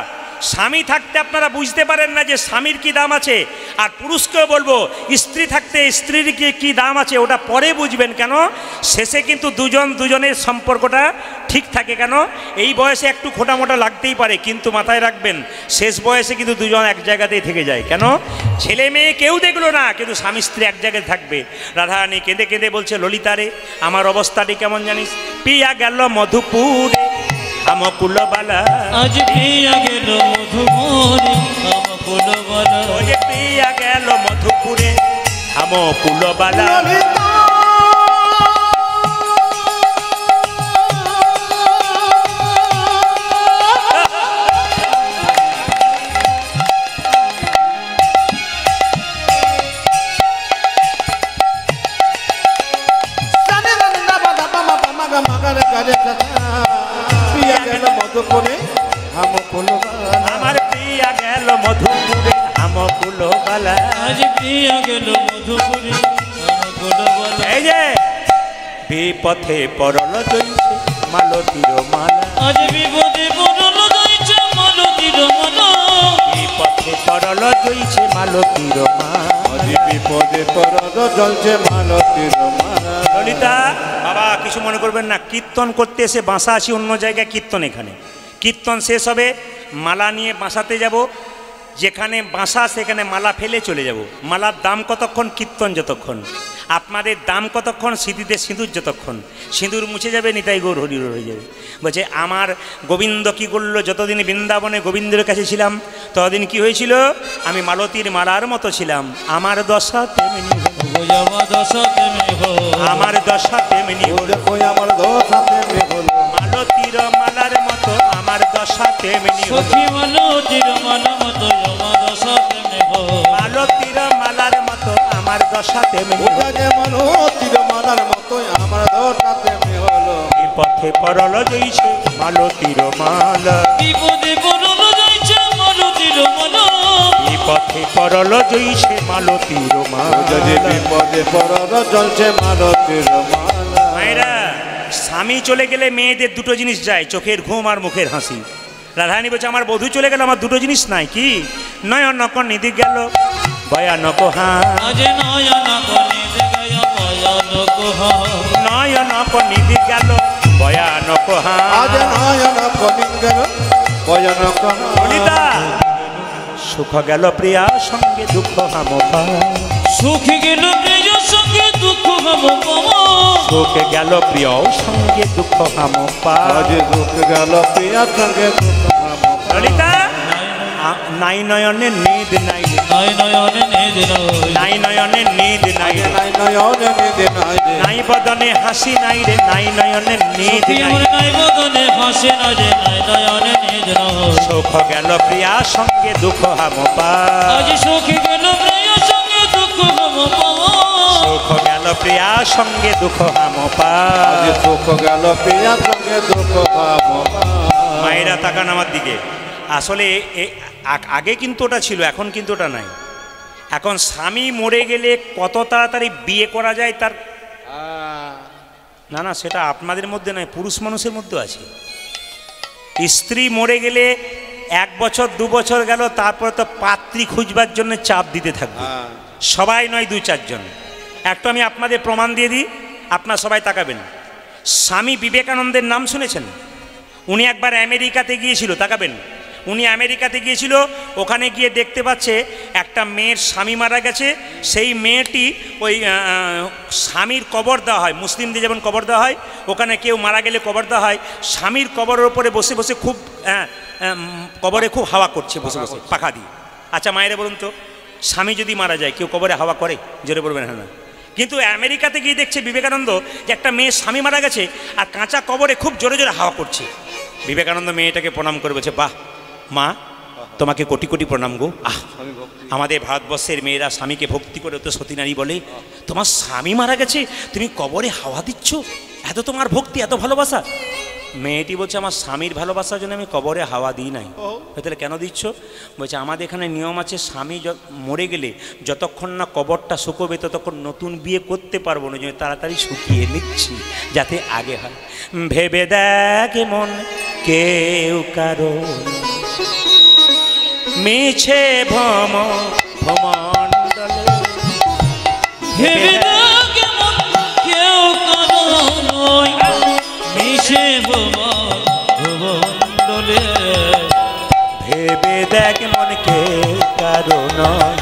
Speaker 1: স্বামী থাকতে আপনারা বুঝতে পারেন না যে স্বামীর কি দাম আছে, আর পুরুষকেও বলবো স্ত্রী থাকতে স্ত্রীর কি দাম আছে ওটা পরে বুঝবেন। কেন? শেষে কিন্তু দুজনের সম্পর্কটা ঠিক থাকে। কেন? এই বয়সে একটু খোটা মোটা লাগতেই পারে, কিন্তু মাথায় রাখবেন শেষ বয়সে কিন্তু দুজন এক জায়গাতেই থেকে যায়। কেন? ছেলে মেয়ে কেউ দেখলো না, কিন্তু স্বামী স্ত্রী এক জায়গায় থাকবে। রাধারানী কেঁদে কেঁদে বলছে, ললিতারে আমার অবস্থাটি কেমন জানিস? পিয়া গেল মধুপুরে আমকুলবালা,
Speaker 2: আজ পিয়া গেল মধুপুরে আমকুলবালা,
Speaker 1: ওরে পিয়া গেল মধুপুরে আমকুলবালা। আমার প্রিয়া গেল মধুপুরে আমকুলবালা,
Speaker 2: আজ পিয়া গেল মধুপুরে আমকুলবালা।
Speaker 1: এই যে বিপথে পরল জইছে মালতীর মালা,
Speaker 2: আজ বিপদে পড়ল যাইছে মালতীর মালা,
Speaker 1: বিপথে পরল জইছে মালতীর মালা,
Speaker 3: বিপদে পরদ জ্বলছে মালতীর মালা।
Speaker 1: ললিতা বাবা কিছু মনে করবেন না, কীর্তন করতে এসে বাঁশা আছি অন্য জায়গায়, কীর্তন এখানে। কীর্তন শেষ হবে, মালা নিয়ে বাঁসাতে যাব, যেখানে বাঁসা সেখানে মালা ফেলে চলে যাব। মালার দাম কতক্ষণ? কীর্তন যতক্ষণ। আপনাদের দাম কতক্ষণ? স্মৃতিতে সিঁদুর যতক্ষণ। সিঁদুর মুছে যাবে, নিতাই গৌর হরির হয়ে যাবে। বলছে আমার গোবিন্দ কি করলো, যতদিন বৃন্দাবনে গোবিন্দের কাছে ছিলাম ততদিন কি হয়েছিল? আমি মালতীর মালার মতো ছিলাম, আমার দশা তেমনি হলো,
Speaker 2: আমার দশা তেমনি হলো,
Speaker 1: আমার দশা তেমনি হলো,
Speaker 3: আমার দশা তেমনি হলো,
Speaker 1: মালতীর মালার মতো আমার দশা তেমনি হলো,
Speaker 2: সখী মালতীর মালা মতো আমার দশা তেমনি হলো,
Speaker 1: মালতীর মালার মতো আমার দশা তেমনি হলো,
Speaker 3: মালতীর মালার মতো আমার দশা তেমনি হলো।
Speaker 1: বিপথে পরল জইছে মালতীর মালা,
Speaker 2: বিপদে পড়ল যাইছে মালতীর মালা,
Speaker 1: বিপথে পরল জইছে মালতীর মালা।
Speaker 3: বিপদে পরদ জ্বলছে মালতীর মালা।
Speaker 1: মায়েরা, স্বামী চলে গেলে মেয়েদের দুটো জিনিস যায়, চোখের ঘুম আর মুখের হাসি। রাধারানী বলছে আমার বধূ চলে গেল, আমার দুটো জিনিস নাই। কি? নয়নক নিধি গেল ভয়ানক হা,
Speaker 2: আজ নয়নক নিধি গেল ভয়ানক হা,
Speaker 1: নয়নক নিধি গেল ভয়ানক হা।
Speaker 3: আজ নয়ন কনিন গেল ভয়ানক হা।
Speaker 1: ললিতা সুখ গেল প্রিয়া সঙ্গে দুঃখ হাম পা,
Speaker 2: সুখ গেল প্রিয় সঙ্গে দুঃখ হব পাওয়া,
Speaker 1: সুখ গেল প্রিয় সঙ্গে দুঃখ হাম পা।
Speaker 3: আজ দুঃখ গেল প্রিয়া সঙ্গে দুঃখ হাম পা।
Speaker 1: ললিতা নাই নয়নে নিদ নাই,
Speaker 2: নাই নয়নে নিদ নয়,
Speaker 1: নাই নয়নে নিদ নাই,
Speaker 3: নাই নয়নে নিদে নাই রে।
Speaker 1: নাই বদনে হাসি নাই রে, নাই নয়নে নিদ
Speaker 2: সখী
Speaker 1: নাই।
Speaker 2: আমার নাই বদনে হাসে না রে, নাই নয়নে নিদ নয়।
Speaker 1: সুখ গেল প্রিয়া সঙ্গে দুঃখ হাম পা,
Speaker 2: আজ সুখ গেল প্রিয় সঙ্গে দুঃখ হব পাওয়া,
Speaker 1: সুখ গেল প্রিয়া সঙ্গে দুঃখ হাম পা।
Speaker 3: আজ সুখ গেল প্রিয়া সঙ্গে দুঃখ হাম পা।
Speaker 1: মায়েরা তাকান আমার দিকে। আসলে আগে কিন্তু ওটা ছিল, এখন কিন্তু ওটা নাই। এখন স্বামী মরে গেলে কত তাড়াতাড়ি বিয়ে করা যায় তার না না, সেটা আপনাদের মধ্যে নয়, পুরুষ মানুষের মধ্যে আছে। স্ত্রী মরে গেলে 1 বছর 2 বছর গেল, তারপরে তো পাত্রী খুঁজবার জন্য চাপ দিতে থাকবে। সবাই নয়, 2-4 জন। একটু আমি আপনাদের প্রমাণ দিয়ে দিই, আপনারা সবাই তাকাবেন। স্বামী বিবেকানন্দের নাম শুনেছেন? উনি একবার আমেরিকাতে গিয়েছিল, তাকাবেন। উনি আমেরিকাতে গিয়েছিল, ওখানে গিয়ে দেখতে পাচ্ছে একটা মেয়ের স্বামী মারা গেছে। সেই মেয়েটি ওই স্বামীর কবর দেওয়া হয়, মুসলিমদের যেমন কবর দেওয়া হয়, ওখানে কেউ মারা গেলে কবর দেওয়া হয়। স্বামীর কবরের ওপরে বসে বসে খুব কবরে খুব হাওয়া করছে, বসে বসে পাখা দিয়ে। আচ্ছা মায়েরা বলুন তো, স্বামী যদি মারা যায় কেউ কবরে হাওয়া করে? জোরে বলবেন হ্যাঁ না? কিন্তু আমেরিকাতে গিয়ে দেখছে বিবেকানন্দ যে একটা মেয়ের স্বামী মারা গেছে আর কাঁচা কবরে খুব জোরে জোরে হাওয়া করছে। বিবেকানন্দ মেয়েটাকে প্রণাম করে বলছে, বাহ মা, তোমাকে কোটি কোটি প্রণাম গো। আমাদের ভারতবর্ষের মেয়েরা স্বামীকে ভক্তি করে তো সতী নারী বলে। তোমার স্বামী মারা গেছে, তুমি কবরে হাওয়া দিচ্ছ, এত তোমার ভক্তি, এত ভালোবাসা। মেয়েটি বলছে, আমার স্বামীর ভালোবাসার জন্য আমি কবরে হাওয়া দিই নাই। তাহলে কেন দিচ্ছ? বলছে, আমাদের এখানে নিয়ম আছে, স্বামী মরে গেলে যতক্ষণ না কবরটা শুকোবে ততক্ষণ নতুন বিয়ে করতে পারবো না, জন্য তাড়াতাড়ি শুকিয়ে নিচ্ছি যাতে আগে হয়। ভেবে দেখ মন কেউ কারো মিছে ভ্রমণ্ডলে,
Speaker 2: ভেবে দেখ মন কেউ কারো নয়, মিশে ভ্রমণ্ডলে।
Speaker 1: ভেবে দেখ মন কেউ কারো নয়,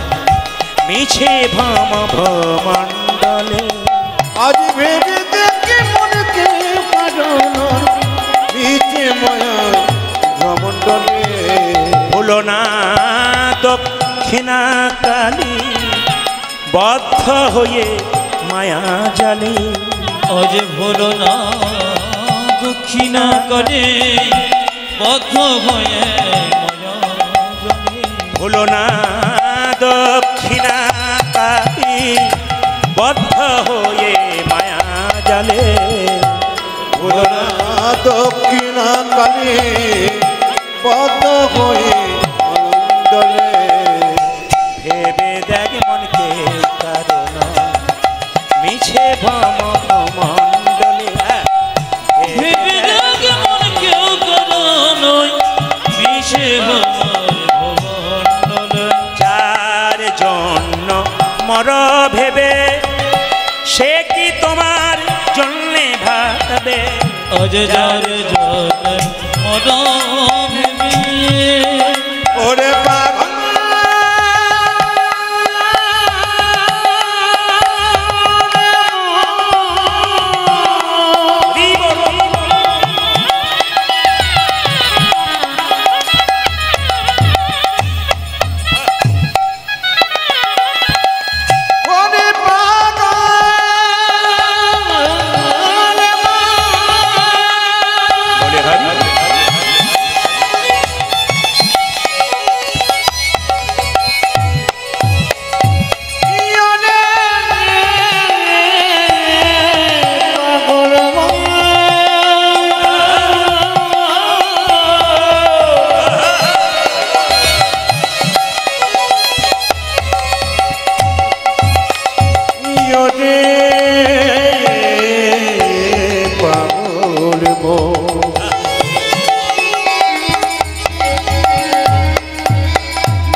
Speaker 1: মিছে ভ্রমণ্ডলে।
Speaker 3: আজ ভেবে দেখে মনকে পারণ নিচে মায়া ভ্রমণ্ডলে।
Speaker 1: ভুলো না দক্ষিণা কালী, বদ্ধ হয়ে মায়া জালে।
Speaker 2: আজ ভুলো না দক্ষিণা করে, বদ্ধ হয়ে মায়া জালে।
Speaker 1: ভুলো না দক্ষিণা কালী, বদ্ধ হয়ে মায়া জালে।
Speaker 3: ভুলো না দক্ষিণা কালী, বদ্ধ হয়ে আনন্দলে।
Speaker 1: ভেবে দেখ মনকে কারণ মিছে ভ্রমণ্ডলে।
Speaker 2: ভেবে দেখ মন কেউ কারো নয়, মিশে ভ্রমণ্ডলে।
Speaker 1: যার জন্য মর ভেবে, সে কি তোমার জন্যে ভাবে?
Speaker 2: আজ যার জন্য মর ভেবে,
Speaker 3: ওরে পাগল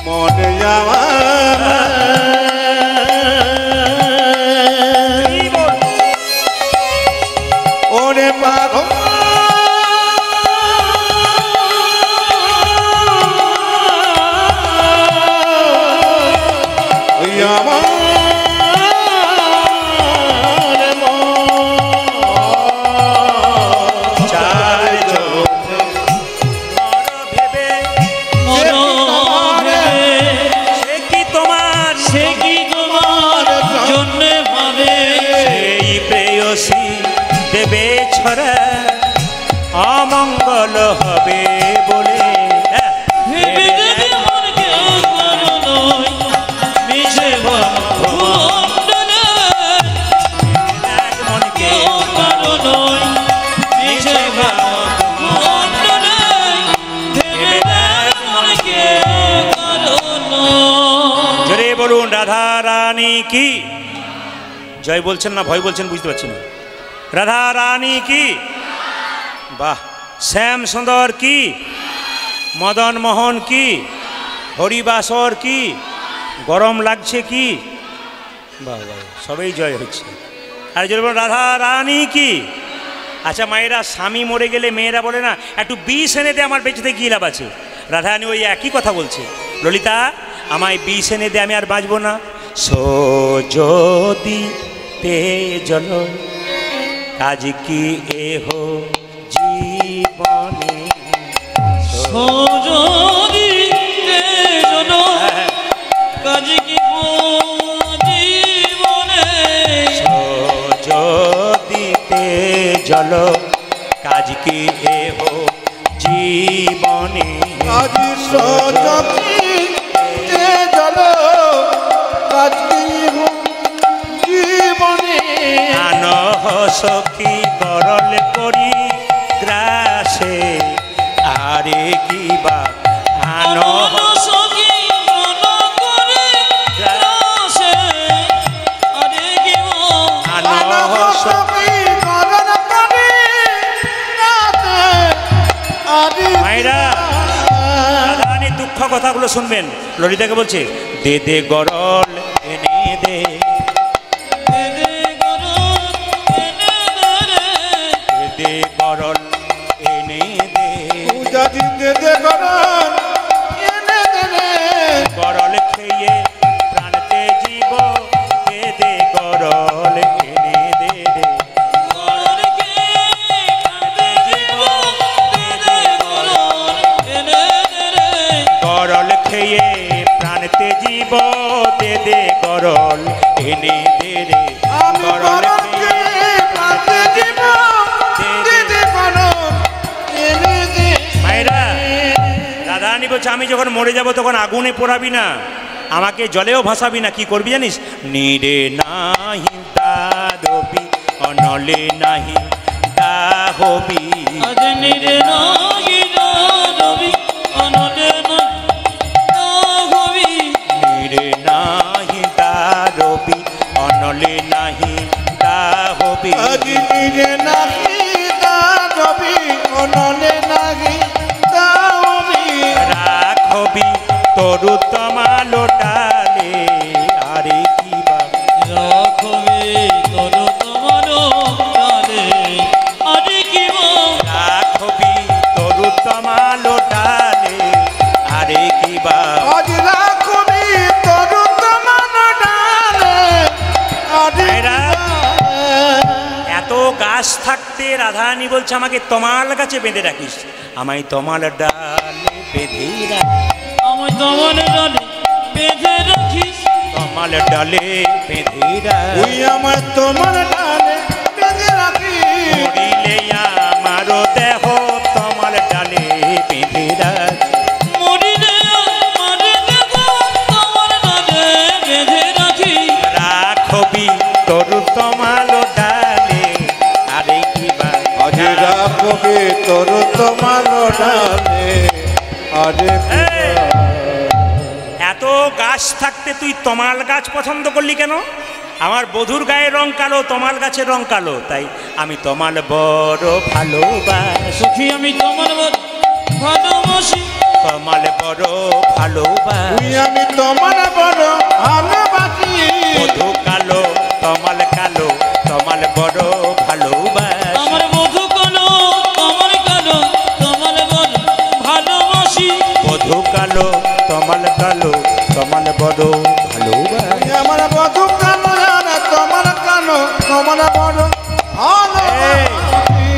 Speaker 3: মনে যাওয়া ওরে পাগল
Speaker 1: দেবে ছড়া অমঙ্গল হবে বলে।
Speaker 2: ভেবে দেখ মন কেউ কারো নয়, মিশে ভ্রমণ্ডলে।
Speaker 1: মন
Speaker 2: কেউ কারো নয়, মিশে ভ্রমণ্ডলে। ভেবে দেখ মন কেউ কারো নয়।
Speaker 1: জোরে বলুন রাধা রানী কি জয়। বলছেন না ভয় বলছেন, বুঝতে পারছি না। রাধা রানী কি, বাহ। শ্যাম সুন্দর কি, মদন মোহন কি, হরিবাসর কি, গরম লাগছে কি, বাহ বাহ, সবেই জয় হচ্ছে। আর যদি বলুন রাধা রানী কি। আচ্ছা মায়েরা, স্বামী মরে গেলে মেয়েরা বলে না, একটু বিষ এনে দে, আমার বেঁচে থেকে কী লাভ আছে। রাধা রানী ওই একই কথা বলছে, ললিতা আমায় বিষ এনে দে, আমি আর বাঁচবো না। সো যদি তে জল কাজ কি এহো জীবনে।
Speaker 2: সজনি তেজন কাজ কি জীবনে।
Speaker 1: সখী গরল করি গ্রাসে আরে কিবা আনহ
Speaker 2: সখী মন করে গ্রাসে আরে গিব
Speaker 1: আনহ সখী মায়েরা রাধারানী দুঃখ কথাগুলো শুনবেন। ললিতাকে বলছে দে দে গরল এনে দে, দে দে গরল এনে দে, গরল খেয়ে প্রাণতে জীব, দে দে গরল এনে দে রে, গরল খেয়ে প্রাণতে জীব, দে দে গরল এনে দে রে, গরল খেয়ে প্রাণতে জীব, দে দে মায়েরা। রাধারানী বলছে আমি যখন মরে যাব তখন আগুনে পোড়াবি না, আমাকে জলেও ভাসাবি না, কি করবি জানিস? নিরে নাহি দারবি অনলে নাহি দাহবি,
Speaker 2: আজ নিরে নাহি দারবি অনলে নাহি,
Speaker 1: নিরে নাহি দারবি অনলে নাহি দাহবি, রাখবি তরু তমালো ডালে আরে কিবা,
Speaker 2: রাখবে তোর তোমার ডালে আরে গিব,
Speaker 1: রাখবি তরু তমালো ডালে আরে কিবা। মায়েরা, এত গাছ থাকতে রাধারানী বলছে আমাকে তমাল গাছে বেঁধে রাখিস, আমায় তমাল ডালে বেঁধে রাখ,
Speaker 2: আমার তোমার ডালে বেঁধে রাখিস,
Speaker 1: তমাল ডালে বেঁধে রাখ,
Speaker 3: আমার তোমার ডালে বেঁধে রাখি,
Speaker 1: মরিলে আমারও দেহ তমাল ডালে বেঁধে রাখ,
Speaker 2: মরিলে আমার দেহ তোমার ডালে বেঁধে রাখি,
Speaker 1: রাখবি তরু তমাল ডালে আরে কিবা,
Speaker 3: আজ রাখবে তোর তোমার ডালে আরে
Speaker 1: এত গাছ থাকতে তুই তমাল গাছ পছন্দ করলি কেন? আমার বধুর গায়ের রং কালো, তমাল গাছের রং কালো, তাই আমি তমাল বড় ভালোবাসি,
Speaker 2: সখী আমি তোমার ভালোবাসি,
Speaker 1: তমাল বড় ভালোবাসি,
Speaker 3: আমি তোমার বড় ভালোবাসি,
Speaker 1: বধু কালো তমাল কালো, তমাল বড় ভালোবাসি,
Speaker 2: আমার বধূ কালো তোমার কালো, তোমার বড় ভালোবাসি,
Speaker 1: বধু কালো তমাল কালো, তমাল বড় ভালোবাসি।
Speaker 3: আমার বধু কানো জানে তোমার কানো তোমার বড় ভালোবাসি।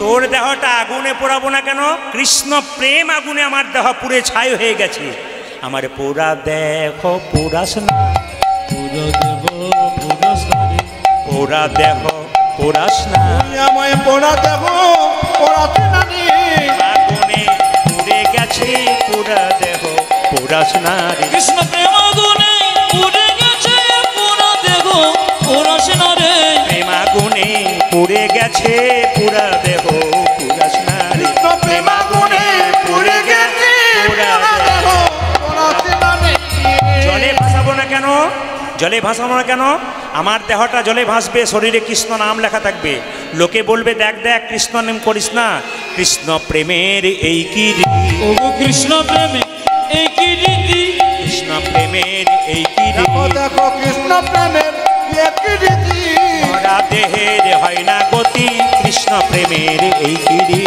Speaker 1: তোর দেহটা আগুনে পোড়াবো না কেন? কৃষ্ণ প্রেম আগুনে আমার দেহ পুড়ে ছাই হয়ে গেছে, আমার পোড়া দেহ পোড়াস না,
Speaker 2: পুরো দেব পুরো সারে,
Speaker 1: পোড়া দেহ পোড়াস না,
Speaker 3: আমায় পোড়া দেব পোড়াতে নানি,
Speaker 1: আগুনে পুড়ে গেছে পোড়া দেহ পোড়াস না রে,
Speaker 2: কৃষ্ণ প্রেম আগুনে পুড়ে গেছে পুরো দেহ পুরো সারে,
Speaker 1: প্রেম আগুনে পুড়ে গেছে পোড়া দেহ পোড়াস না রে, প্রেম আগুনে পুড়ে গেছে পোড়া দেহ।
Speaker 3: পোড়াতে নানি।
Speaker 1: জলে ভাসাবো না কেন? জলে ভাসাবো না কেন? আমার দেহটা জলে ভাসবে, শরীরে কৃষ্ণ নাম লেখা থাকবে, লোকে বলবে দেখ দেখ কৃষ্ণ নাম করিস না, কৃষ্ণ প্রেমের এই কি রীতি,
Speaker 2: ওগো কৃষ্ণ প্রেমে একই রীতি,
Speaker 1: কৃষ্ণ প্রেমের এই কি
Speaker 3: দেখো
Speaker 1: রীতি,
Speaker 3: দেখো কৃষ্ণ প্রেমের একই রীতি,
Speaker 1: মরা দেহের হয় না গতি, কৃষ্ণ প্রেমের এই কি রীতি,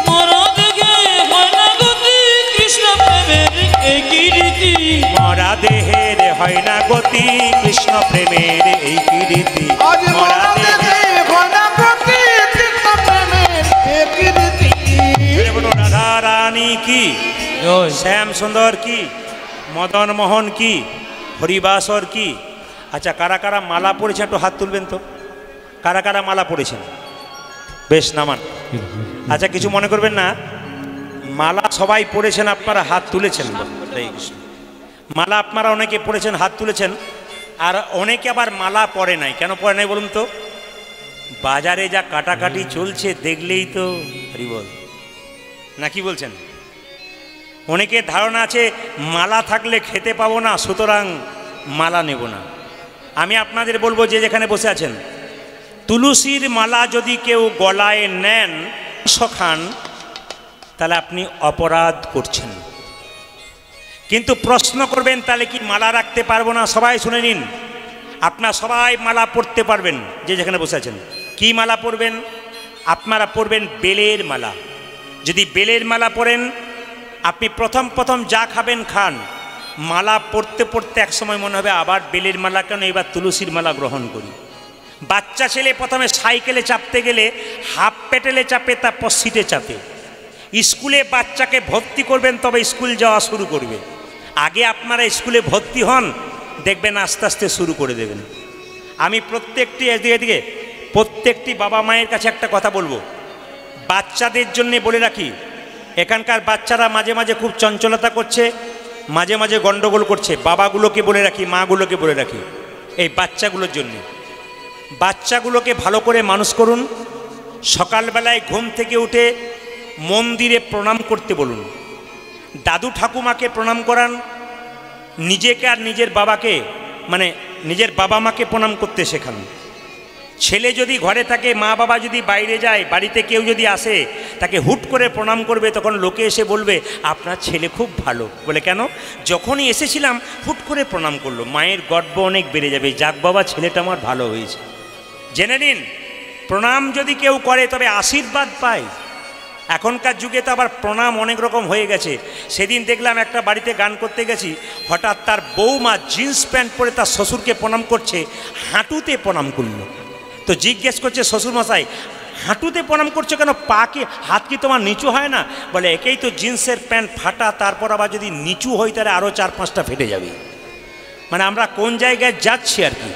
Speaker 2: মরা দেখে হয় না গতি, কৃষ্ণ প্রেমের একই রীতি,
Speaker 3: মরা দেহের হয় না গতি কৃষ্ণ প্রেমের এই কি রীতি মরা দেহে হয় না গতি কৃষ্ণ প্রেমের এই কি রীতি
Speaker 1: রাধা রানী কি,
Speaker 2: জয়
Speaker 1: শ্যাম সুন্দর কি, মদন মোহন কি, হরিবাসর কি। আচ্ছা, কারা কারা মালা পড়েছেন একটু হাত তুলবেন তো, কারা কারা মালা পড়েছেন? বেশ, নামান। আচ্ছা, কিছু মনে করবেন না, মালা সবাই পড়েছেন, আপনারা হাত তুলেছেন। হরে কৃষ্ণ। মালা আপনারা অনেকে পড়েছেন, হাত তুলেছেন, আর অনেকে আবার মালা পড়ে নাই। কেন পড়ে নাই বলুন তো? বাজারে যা কাটাকাটি চলছে দেখলেই তো হরি বল না, কি বলছেন? অনেকের ধারণা আছে মালা থাকলে খেতে পাবো না, সুতরাং মালা নেব না। আমি আপনাদের বলবো, যে যেখানে বসে আছেন, তুলসীর মালা যদি কেউ গলায় নেন খান, তাহলে আপনি অপরাধ করছেন। কিন্তু প্রশ্ন করবেন, তাহলে কি মালা রাখতে পারবো না? সবাই শুনে নিন, আপনারা সবাই মালা পরতে পারবেন। যে যেখানে বসে আছেন, কি মালা পরবেন? আপনারা পরবেন বেলের মালা। যদি বেলের মালা পরেন, আপনি প্রথম যা খাবেন খান, মালা পরতে পরতে এক সময় মনে হবে আবার বেলের মালা কেন, এবার তুলসীর মালা গ্রহণ করি। বাচ্চা ছেলে প্রথমে সাইকেলে চাপতে গেলে হাফ পেটেলে চাপে, তারপর সিটে চাপে। স্কুলে বাচ্চাকে ভর্তি করবেন, তবে স্কুল যাওয়া শুরু করবে। আগে আপনারা স্কুলে ভর্তি হন, দেখবেন আস্তে আস্তে শুরু করে দেবেন। আমি প্রত্যেকটি বাবা মায়ের কাছে একটা কথা বলবো, বাচ্চাদের জন্য বলে রাখি, এখানকার বাচ্চারা মাঝে মাঝে খুব চঞ্চলতা করছে, মাঝে মাঝে গন্ডগোল করছে। বাবাগুলোকে বলে রাখি, মাগুলোকে বলে রাখি, এই বাচ্চাগুলোর জন্য, বাচ্চাগুলোকে ভালো করে মানুষ করুন। সকালবেলায় ঘুম থেকে উঠে মন্দিরে প্রণাম করতে বলুন, দাদু ঠাকুমাকে প্রণাম করান, নিজেকে আর নিজের বাবাকে, মানে নিজের বাবা মাকে প্রণাম করতে শেখান। ছেলে যদি ঘরে থাকে, মা বাবা যদি বাইরে যায়, বাড়িতে কেউ যদি আসে, তাকে হুট করে প্রণাম করবে, তখন লোকে এসে বলবে আপনার ছেলে খুব ভালো। বলে কেন? যখনই এসেছিলাম হুট করে প্রণাম করলো। মায়ের গর্ব অনেক বেড়ে যাবে, যাক বাবা ছেলেটা আমার ভালো হয়েছে। জেনে নিন, প্রণাম যদি কেউ করে তবে আশীর্বাদ পায়। এখনকার যুগে তো আবার প্রণাম অনেক রকম হয়ে গেছে। সেদিন দেখলাম একটা বাড়িতে গান করতে গেছি, হঠাৎ তার বৌমা জিন্স প্যান্ট পরে তার শ্বশুরকে প্রণাম করছে, হাঁটুতে প্রণাম করলো। তো জিজ্ঞেস করছে শ্বশুরমশাই, হাঁটুতে প্রণাম করছো কেন? পা কি, হাত কি তোমার নিচু হয় না? বলে একেই তো জিন্সের প্যান্ট ফাটা, তারপর আবার যদি নিচু হয় তাহলে আরও 4-5টা ফেটে যাবে। মানে আমরা কোন জায়গায় যাচ্ছি আর কি,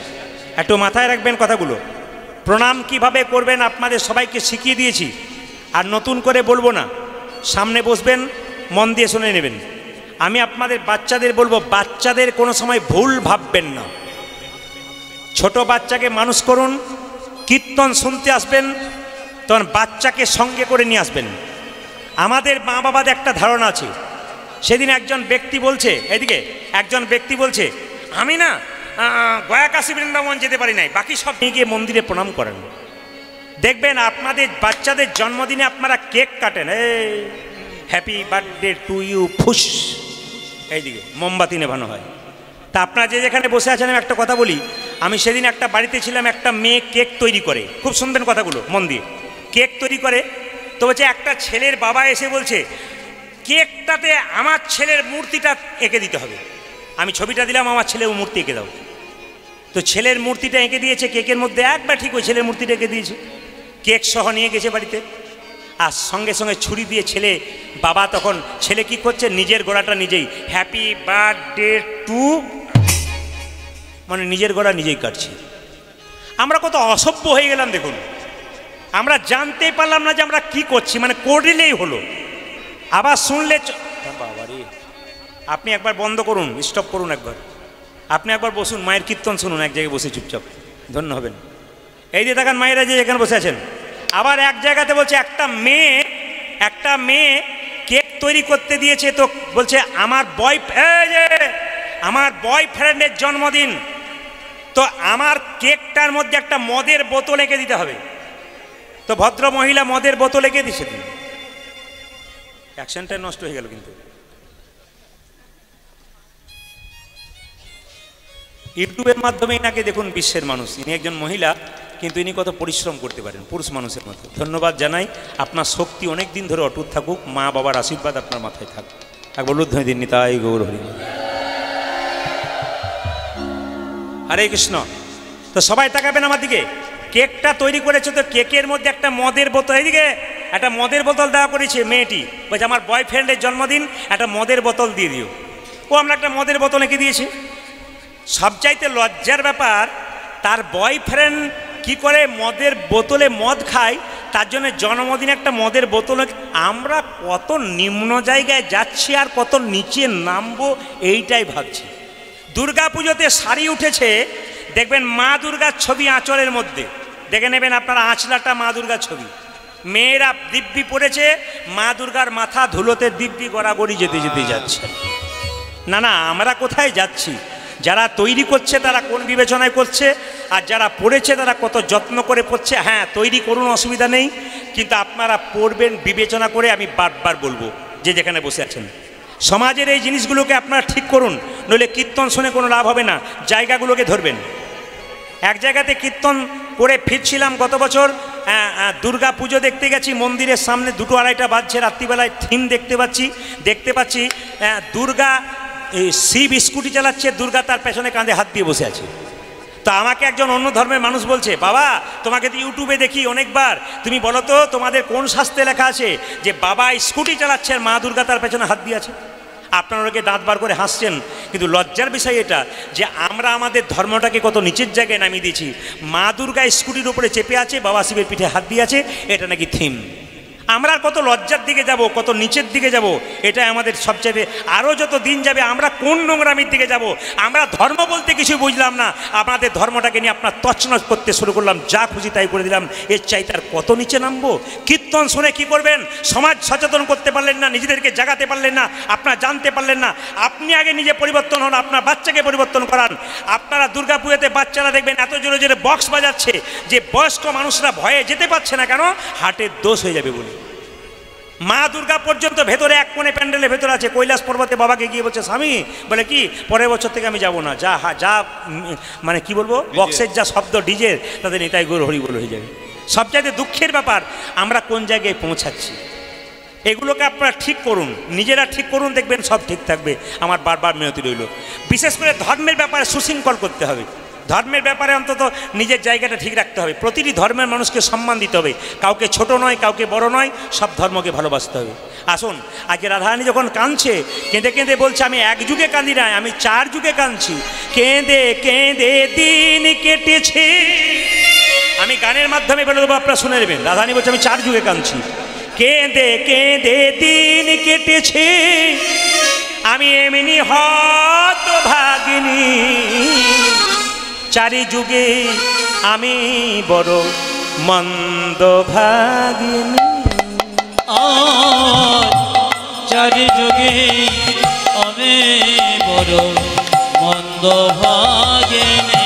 Speaker 1: একটু মাথায় রাখবেন কথাগুলো। প্রণাম কিভাবে করবেন আপনাদের সবাইকে শিখিয়ে দিয়েছি, আর নতুন করে বলবো না। সামনে বসবেন, মন দিয়ে শুনে নেবেন। আমি আপনাদের বাচ্চাদের বলবো, বাচ্চাদের কোনো সময় ভুল ভাববেন না। ছোট বাচ্চাকে মানুষ করুন, কীর্তন শুনতে আসবেন, তখন বাচ্চাকে সঙ্গে করে নিয়ে আসবেন। আমাদের মা বাবাদের একটা ধারণা আছে। সেদিন একজন ব্যক্তি বলছে, এদিকে একজন ব্যক্তি বলছে, আমি না গয়া কাশী বৃন্দাবন যেতে পারি নাই, বাকি সব নিয়ে গিয়ে মন্দিরে প্রণাম করেন। দেখবেন আপনাদের বাচ্চাদের জন্মদিনে আপনারা কেক কাটেন, এই হ্যাপি বার্থডে টু ইউ ফুস, এইদিকে মোমবাতি নেভানো হয়। তা আপনারা যে যেখানে বসে আছেন, আমি একটা কথা বলি, আমি সেদিন একটা বাড়িতে ছিলাম, একটা মেয়ে কেক তৈরি করে, খুব শুনবেন কথাগুলো মন দিয়ে, কেক তৈরি করে। তো বলছে, একটা ছেলের বাবা এসে বলছে কেকটাতে আমার ছেলের মূর্তিটা এঁকে দিতে হবে। আমি ছবিটা দিলাম, আমার ছেলের মূর্তি এঁকে দাও। তো ছেলের মূর্তিটা এঁকে দিয়েছে, কেকের মধ্যে একবার ঠিক ওই ছেলের মূর্তিটা এঁকে দিয়েছে। কেক সহ নিয়ে গেছে বাড়িতে, আর সঙ্গে সঙ্গে ছুরি দিয়ে ছেলে, বাবা তখন ছেলে কি করছে, নিজের গলাটা নিজেই হ্যাপি বার্থডে টু, মানে নিজের গলা নিজেই কাটছে। আমরা কত অসভ্য হয়ে গেলাম দেখুন। আমরা জানতেই পারলাম না যে আমরা কি করছি, মানে করলেই হলো। আবার শুনলে বাবারে, আপনি একবার বন্ধ করুন, স্টপ করুন একবার, আপনি একবার বসুন, মায়ের কীর্তন শুনুন এক জায়গায় বসে চুপচাপ, ধন্য হবেন। এই যে দেখেন মায়েরা যে এখানে বসে আছেন। আবার এক জায়গাতে বলছে, একটা মেয়ে কেক তৈরি করতে দিয়েছে, তো বলছে আমার বয়ফ্রেন্ডের জন্মদিন, তো আমার কেকটার মধ্যে একটা মদের বোতল এঁকে দিতে হবে। তো ভদ্র মহিলা মদের বোতল এঁকে দিয়েছে, অ্যাকশনটা নষ্ট হয়ে গেল। কিন্তু ইউটিউবের মাধ্যমে এনাকে দেখুন, বিশ্বের মানুষ, ইনি একজন মহিলা, কিন্তু ইনি কত পরিশ্রম করতে পারেন পুরুষ মানুষের মতো। ধন্যবাদ জানাই, আপনার শক্তি অনেক দিন ধরে অটুট থাকুক, মা বাবার আশীর্বাদ আপনার মাথায় থাকুক। একবার উদ্ধৃতি দিন, নিতাই গৌর হরি। হরে কৃষ্ণ। তো সবাই তাকাবেন আমার দিকে। কেকটা তৈরি করেছে, তো কেকের মধ্যে একটা মদের বোতল, এইদিকে একটা মদের বোতল দেওয়া করেছে মেয়েটি। বলছে আমার বয়ফ্রেন্ডের জন্মদিন, একটা মদের বোতল দিয়ে দিও। ও আমরা একটা মদের বোতল এঁকে দিয়েছি। সবচাইতে লজ্জার ব্যাপার, তার বয়ফ্রেন্ড কি করে মদের বোতলে মদ খায়, তার জন্য জন্মদিনে একটা মদের বোতল। আমরা কত নিম্ন জায়গায় যাচ্ছি আর কত নিচে নামবো, এইটাই ভাবছি। দুর্গা পুজোতে শাড়ি উঠেছে, দেখবেন মা দুর্গার ছবি আঁচলের মধ্যে, দেখে নেবেন আপনারা আঁচলাটা মা দুর্গার ছবি, মেয়েরা দিব্যি পড়েছে, মা দুর্গার মাথা ধুলোতে দিব্যি গড়াগড়ি যেতে যেতে যাচ্ছে। না না, আমরা কোথায় যাচ্ছি? যারা তৈরি করছে তারা কোন বিবেচনায় করছে, আর যারা পড়েছে তারা কত যত্ন করে পড়ছে। হ্যাঁ, তৈরি করুন, অসুবিধা নেই, কিন্তু আপনারা পড়বেন বিবেচনা করে। আমি বারবার বলবো, যে যেখানে বসে আছেন, সমাজের এই জিনিসগুলোকে আপনারা ঠিক করুন, নইলে কীর্তন শুনে কোনো লাভ হবে না। জায়গাগুলোকে ধরবেন। এক জায়গাতে কীর্তন করে ফিরছিলাম গত বছর, দুর্গা পুজো দেখতে গেছি, মন্দিরের সামনে 2-2:30 বাজছে, রাত্রিবেলায় থিম দেখতে পাচ্ছি দুর্গা শিব স্কুটি চালাচ্ছে, দুর্গা তার পেছনে কাঁধে হাত দিয়ে বসে আছে। তো আমাকে একজন অন্য ধর্মের মানুষ বলছে, বাবা তোমাকে তো ইউটিউবে দেখি অনেকবার, তুমি বলো তো তোমাদের কোন শাস্ত্রে লেখা আছে যে বাবা স্কুটি চালাচ্ছে আর মা দুর্গা তার পেছনে হাত দিয়ে আছে? আপনারা ওকে দাঁত বার করে হাসছেন, কিন্তু লজ্জার বিষয় এটা যে আমরা আমাদের ধর্মটাকে কত নিচের জায়গায় নামিয়ে দিয়েছি। মা দুর্গা স্কুটির উপরে চেপে আছে, বাবা শিবের পিঠে হাত দিয়ে আছে, এটা নাকি থিম। আমরা কত লজ্জার দিকে যাব, কত নিচের দিকে যাব, এটা আমাদের সবচেয়ে। আরও যত দিন যাবে আমরা কোন নোংরামির দিকে যাব। আমরা ধর্ম বলতে কিছু বুঝলাম না, আমাদের ধর্মটাকে নিয়ে আপনার তছনছ করতে শুরু করলাম, যা খুশি তাই করে দিলাম। এর চাইতে আর কত নিচে নামবো? কীর্তন শুনে কি করবেন? সমাজ সচেতন করতে পারলেন না, নিজেদেরকে জাগাতে পারলেন না, আপনারা জানতে পারলেন না। আপনি আগে নিজে পরিবর্তন হন, আপনার বাচ্চাকে পরিবর্তন করান। আপনারা দুর্গা পুজোতে বাচ্চারা দেখবেন এত জোরে জোরে বক্স বাজাচ্ছে যে বয়স্ক মানুষরা ভয়ে যেতে পারছে না, কেন? হার্টের দোষ হয়ে যাবে বলে। মা দুর্গা পর্যন্ত ভেতরে এক কোণে প্যান্ডেলের ভেতরে আছে, কৈলাস পর্বতে বাবাকে গিয়ে বলছে, স্বামী বলে কি পরের বছর থেকে আমি যাব না, যা মানে কি বলবো, বক্সের যা শব্দ ডিজের, তাদের নেতাই গৌর হরি বলে হয়ে যাবে। সবচাইতে দুঃখের ব্যাপার আমরা কোন জায়গায় পৌঁছাচ্ছি। এগুলোকে আপনারা ঠিক করুন, নিজেরা ঠিক করুন, দেখবেন সব ঠিক থাকবে। আমার বারবার মিনতি রইল, বিশেষ করে ধর্মের ব্যাপারে সুশৃঙ্খল করতে হবে। ধর্মের ব্যাপারে অন্তত নিজের জায়গাটা ঠিক রাখতে হবে। প্রতিটি ধর্মের মানুষকে সম্মান দিতে হবে, কাউকে ছোট নয়, কাউকে বড় নয়, সব ধর্মকে ভালোবাসতে হবে। আসুন, আজকে রাধারানী যখন কাঁদছে, কেঁদে কেঁদে বলছে, আমি এক যুগে কাঁদি নাই, আমি 4 যুগে কাঁদছি। কেঁদে কেঁদে দিন কেটেছে। আমি গানের মাধ্যমে বলে দেবো, আপনারা শুনে নেবেন। রাধারানী বলছে, আমি 4 যুগে কাঁদছি। কেঁদে কেঁদে দিন কেটেছে, আমি এমনি হতভাগিনী। 4 যুগে আমি বড় মন্দ ভাগিনী।
Speaker 2: 4 যুগে আমি বড় মন্দ ভাগিনী।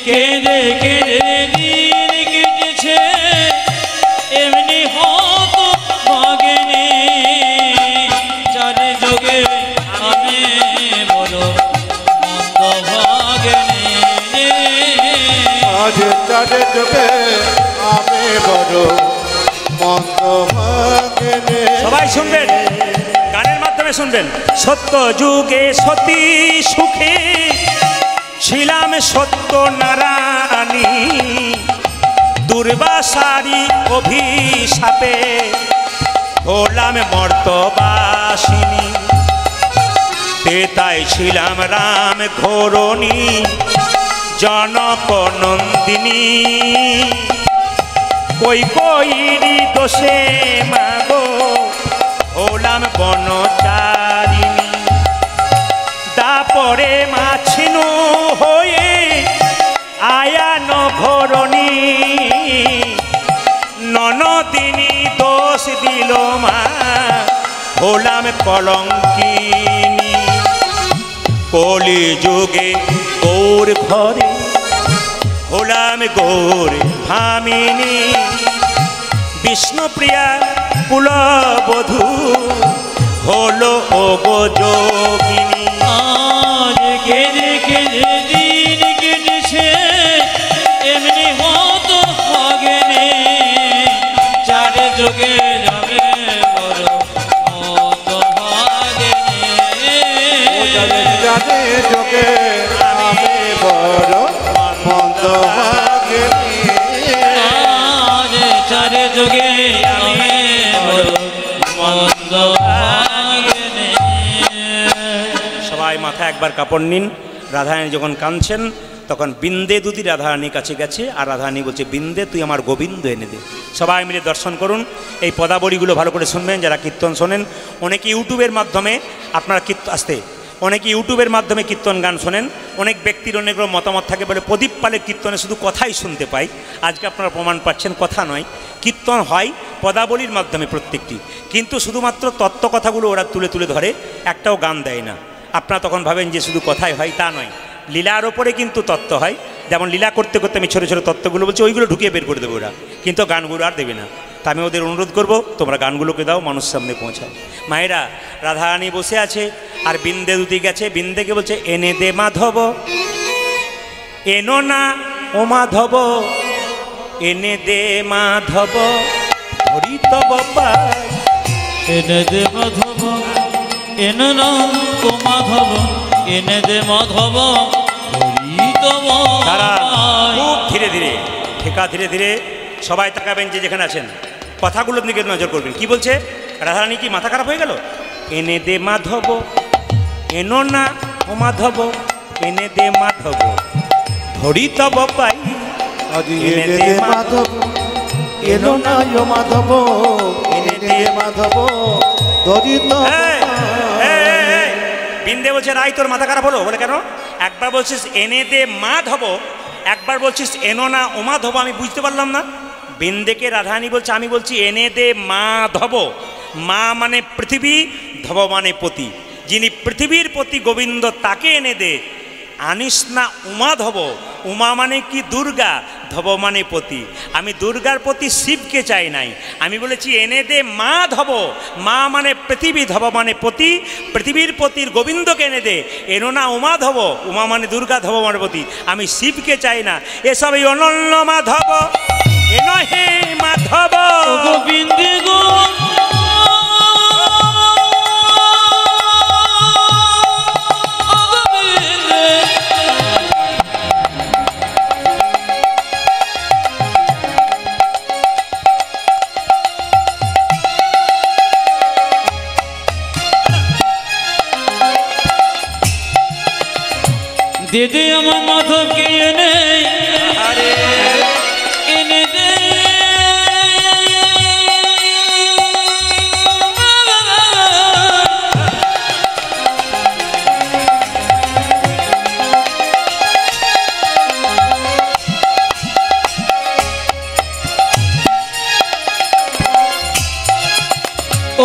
Speaker 2: কেঁদে কেঁদে দিন কেটেছে, এমনি হত ভাগিনী। 4 যুগে আমি বড় মন্দ ভাগিনী।
Speaker 3: আজ 4 যুগে আমি বড় মন্দ ভাগিনী।
Speaker 1: সবাই শুনবেন, গানের মাধ্যমে শুনবেন। সত্য যুগে সতী সুখে ছিলাম সত্য নারায়ণী। দুর্বাসারি অভিশাপে হলাম মর্তবাসিনী। তেতাই ছিলাম রাম ঘোরণী, জনক নন্দিনী। কৈকেয়ীর দোষে মাগো হলাম বনচারিণী। তারপরে মাছিনু হয়ে আয়ান ভরণী। ননদিনী দোষ দিল মা, হলাম কলঙ্কিনী। কলি যুগে গৌর ঘরে হলাম গৌর ভামিনী। বিষ্ণুপ্রিয়া কুলবধূ হলো ওগো যোগিনী।
Speaker 2: আজ কেঁদে কেঁদে দিন কেটেছে, এমনি হত ভাগিনী। 4 যুগে যাবে বড় মন্দ ভাগিনী।
Speaker 3: 4 যুগে আমি বড় মন্দ ভাগিনী।
Speaker 2: আজ 4 যুগে আমি বড় মন্দ ভাগিনী।
Speaker 1: সবাই মাথায় একবার কাপড় নিন। রাধারানী যখন কাঁদছেন তখন বিন্দে দুদি রাধারানীর কাছে গেছে, আর রাধারানী বলছে, বিন্দে তুই আমার গোবিন্দ এনে দে। সবাই মিলে দর্শন করুন। এই পদাবলীগুলো ভালো করে শুনবেন যারা কীর্তন শোনেন। অনেকে ইউটিউবের মাধ্যমে আপনারা আসতে অনেকে ইউটিউবের মাধ্যমে কীর্তন গান শোনেন, অনেক ব্যক্তির অনেক রকম মতামত থাকে, বলে প্রদীপ পালের কীর্তনে শুধু কথাই শুনতে পাই। আজকে আপনারা প্রমাণ পাচ্ছেন কথা নয়, কীর্তন হয় পদাবলীর মাধ্যমে প্রত্যেকটি, কিন্তু শুধুমাত্র তত্ত্ব কথাগুলো ওরা তুলে তুলে ধরে, একটাও গান দেয় না। আপনারা তখন ভাবেন যে শুধু কথাই হয়, তা নয়, লীলার ওপরে কিন্তু তত্ত্ব হয়। যেমন লীলা করতে করতে আমি ছোটো ছোটো তত্ত্বগুলো বলছি, ওইগুলো ঢুকিয়ে বের করে দেবো ওরা, কিন্তু গানগুলো আর দেবে না। তা আমি ওদের অনুরোধ করব, তোমরা গানগুলোকে দাও, মানুষ সামনে পৌঁছাও। মায়েরা, রাধারানী বসে আছে আর বিন্দে দুটি গেছে, বিন্দেকে বলছে এনে দে মাধব, এনো না ও মাধব, এনে দে মাধব ধরি তব পাই।
Speaker 2: এনে দে মাধব, এনে না ও মাধব, এনে দে মাধব ধরি তব পাই।
Speaker 1: খুব ধীরে ধীরে, ঠেকা ধীরে ধীরে, সবাই তাকাবেন যে যেখানে আছেন, কথাগুলোর দিকে নজর করবেন। কি বলছে রাধারানী? কি মাথা খারাপ হয়ে গেল? এনে দে মাধব, এনো না ও মাধব, এনে দে মাধব ধরি তব পাই।
Speaker 3: এনে দে মাধব, এনো না ও মাধব, এনে দে মাধব ধরি তব পাই।
Speaker 1: বিন্দে বলছে রাই তোর মাথা খারাপ হলো? বলে কেন? একবার বলছিস এনে দে মাধব, একবার বলছিস এনো না ও মাধব, আমি বুঝতে পারলাম না। বিন্দেকে রাধারানী বলছে, আমি বলছি এনে দে মাধব। মা মানে পৃথিবী, ধব মানে পতি, যিনি পৃথিবীর পতি গোবিন্দ, তাকে এনে দে। আনিস না উমাধব, উমা মানে কি? দুর্গা, ধব মানে পতি। আমি দুর্গার প্রতি শিবকে চাই নাই, আমি বলেছি এনে দে মাধব। মা মানে পৃথিবী, ধব মানে পতি, পৃথিবীর পতির গোবিন্দকে এনে দে। এনো না উমাধব, উমা মানে দুর্গা, ধব মানে পতি, আমি শিবকে চাই না। এসব এই অনন্য মাধব, এনো হে মাধব
Speaker 2: গোবিন্দে গো দে দে আমার মাধবকে এনে, এনে দে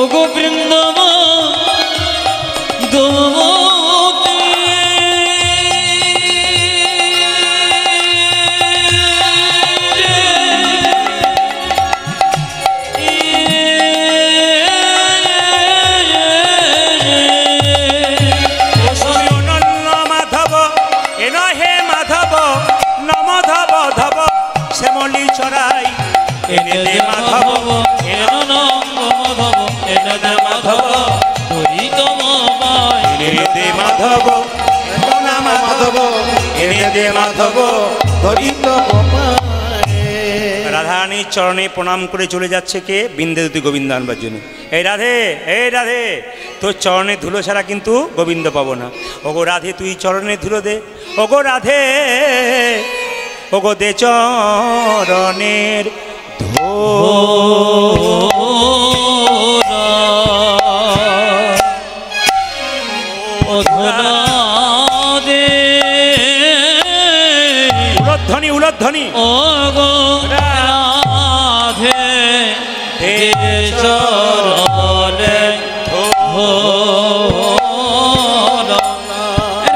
Speaker 2: ওগো বৃন্দাবন দোমতে,
Speaker 1: শ্যামলী চড়াই এনে দে মাধব,
Speaker 2: এনো না মাধব, এনে দে মাধব ধরি তব পাই।
Speaker 1: এনে দে মাধব, এনো না মাধব, এনে দে মাধব
Speaker 3: ধরি তব পাই।
Speaker 1: রাধারানীর চরণে প্রণাম করে চলে যাচ্ছে কে? বিন্দে দুটি গোবিন্দ আনবার জন্য। এই রাধে, এই রাধে, তোর চরণে ধুলো ছাড়া কিন্তু গোবিন্দ পাবো না। ওগো রাধে, তুই চরণে ধুলো দে। ওগো রাধে, ওগো দে চরণের উলধ্বনি, উলধ্বনি।
Speaker 2: ওগো রাধে, দে চরণে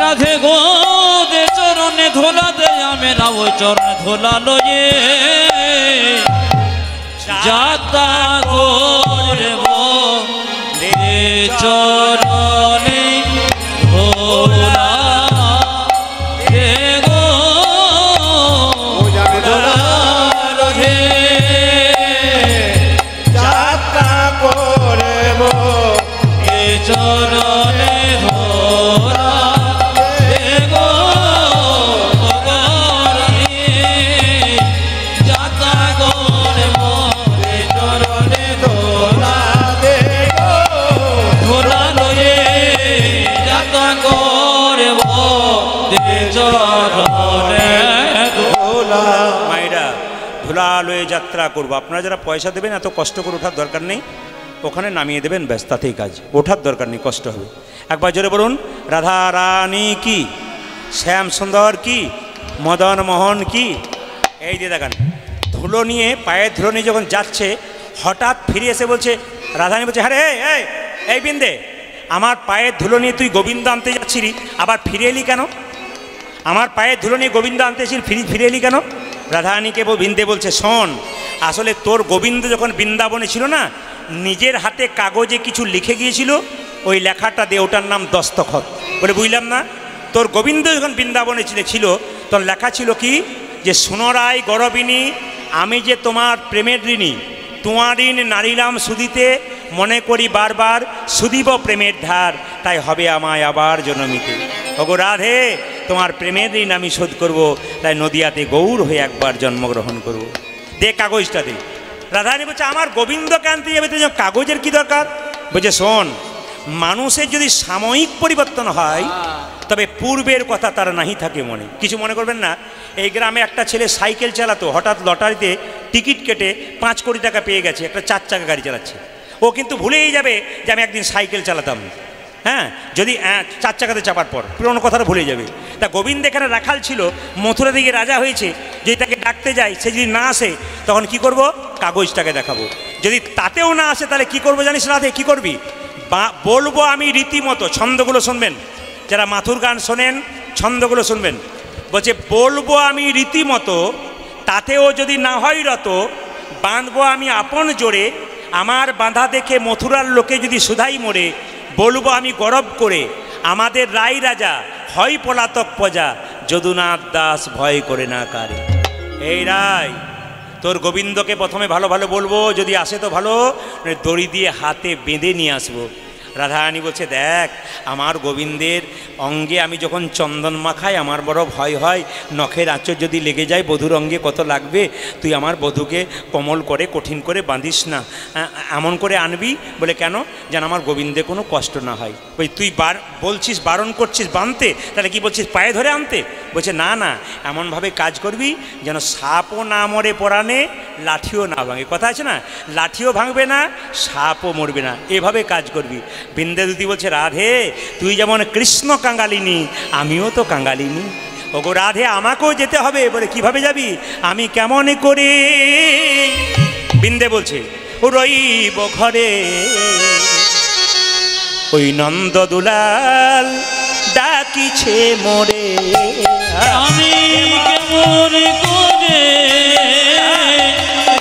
Speaker 2: রাধে গো, দে চরণে ধোলা দে, আমি না ওই চরণে ধোলা লয়ে যাতা করব। দে চরণে ধোলা দে গো, রাধে
Speaker 3: যাত্রা করব,
Speaker 2: দে চরণে ধোলা দে গো, যাতা করব। দে চরণে ধোলা
Speaker 3: দে গো
Speaker 2: ধোলা লয়ে যাতা করব। দে চরণে
Speaker 3: ধোলা।
Speaker 1: মায়েরা, ধুলা লয়ে যাত্রা করবো। আপনারা যারা পয়সা দেবেন, এত কষ্ট করে ওঠার দরকার নেই। ওখানে নামিয়ে দেবেন, ব্যাস তাতেই কাজ, ওঠার দরকার নেই, কষ্ট হবে। একবার জোরে বলুন, রাধা রানী কি, শ্যাম সুন্দর কি, মদন মোহন কি। এই দিয়ে দেখান, ধুলো নিয়ে, পায়ের ধুলো নিয়ে যখন যাচ্ছে, হঠাৎ ফিরে এসে বলছে, রাধারানী বলছে, হ্যাঁ রে এই বিন্দে, আমার পায়ের ধুলো নিয়ে তুই গোবিন্দ আনতে যাচ্ছিলি, আবার ফিরে এলি কেন? আমার পায়ের ধুলো নিয়ে গোবিন্দ আনতেছিলি, ফিরে এলি কেন? রাধারানীকে বিন্দে বলছে, শোন, আসলে তোর গোবিন্দ যখন বৃন্দাবনে ছিল না, নিজের হাতে কাগজে কিছু লিখে গিয়েছিল, ওই লেখাটা দিয়ে, ওটার নাম দস্তখত। বলে বুঝলাম না, তোর গোবিন্দ যখন বৃন্দাবনে ছিল, তোর লেখা ছিল কি, যে সুনরায় গরবিনী, আমি যে তোমার প্রেমের ঋণী, তোমার ঋণ নারিলাম সুদিতে, মনে করি বারবার সুদিব প্রেমের ধার, তাই হবে আমায় আবার জন্মিতে। ওগো রাধে, তোমার প্রেমের ঋণ আমি শোধ করব, তাই নদিয়াতে গৌর হয়ে একবার জন্মগ্রহণ করব। দে কাগজটা দে। রাধারানী বলছে, আমার গোবিন্দকে আনতে যাবে তো কাগজের কি দরকার? বলছে, শোন, মানুষের যদি সাময়িক পরিবর্তন হয়, তবে পূর্বের কথা তার নাহি থাকে মনে। কিছু মনে করবেন না, এই গ্রামে একটা ছেলে সাইকেল চালাতো, হঠাৎ লটারিতে টিকিট কেটে 5 কোটি টাকা পেয়ে গেছে, একটা 4 চাকা গাড়ি চালাচ্ছে। ও কিন্তু ভুলেই যাবে যে আমি একদিন সাইকেল চালাতাম, হ্যাঁ, যদি 4 চাকাতে চাপার পর পুরোনো কথাটা ভুলে যাবে। তা গোবিন্দ এখানে রাখাল ছিল, মথুরা দিকে রাজা হয়েছে, যদি তাকে ডাকতে যাই, সে যদি না আসে, তখন কি করব? কাগজটাকে দেখাবো। যদি তাতেও না আসে, তাহলে কি করবো জানিস রাধে? কি করবি? বলবো আমি রীতিমতো, ছন্দগুলো শুনবেন, যারা মাথুর গান শোনেন ছন্দগুলো শুনবেন। বলছে, বলবো আমি রীতিমতো, তাতেও যদি না হয় রত, বাঁধবো আমি আপন জোরে, আমার বাঁধা দেখে মথুরার লোকে যদি সুধাই মোরে, বলবো আমি গরব করে, আমাদের রাই রাজা হয় পলাতক প্রজা, যদুনাথ দাস ভয় করে না কারে। এই রাই, তোর গোবিন্দকে প্রথমে ভালো ভালো বলবো, যদি আসে তো ভালো, দড়ি দিয়ে হাতে বেঁধে নিয়ে আসবো। রাধারানী বলছে, দেখ, আমার গোবিন্দের অঙ্গে আমি যখন চন্দন মাখাই, আমার বড় ভয় হয়, নখের আঁচড় যদি লেগে যায়, বধূর অঙ্গে কত লাগবে, তুই আমার বধূকে কোমল করে, কঠিন করে বাঁধিস না, এমন করে আনবি। বলে কেন? যেন আমার গোবিন্দে কোনো কষ্ট না হয়। ওই তুই বলছিস, বারণ করছিস বাঁধতে, তাহলে কি বলছিস পায়ে ধরে আনতে? বলছে, না না, এমনভাবে কাজ করবি যেন সাপও না মরে পরাণে, লাঠিও না ভাঙে। কথা আছে না, লাঠিও ভাঙবে না, সাপও মরবে না, এভাবে কাজ করবি। বিন্ধ্যাদূতি বলছে, রাধে, তুই যেমন কৃষ্ণ কাঙ্গালিনী, আমিও তো কাঙ্গালিনী। ওগো রাধে, আমাকেও যেতে হবে। বলে কিভাবে যাবি? আমি কেমন করে? বিন্দে বলছে, ও রইব ঘরে, ওই নন্দ দুলাল ডাকিছে মোরে,
Speaker 2: আমি কেমন করে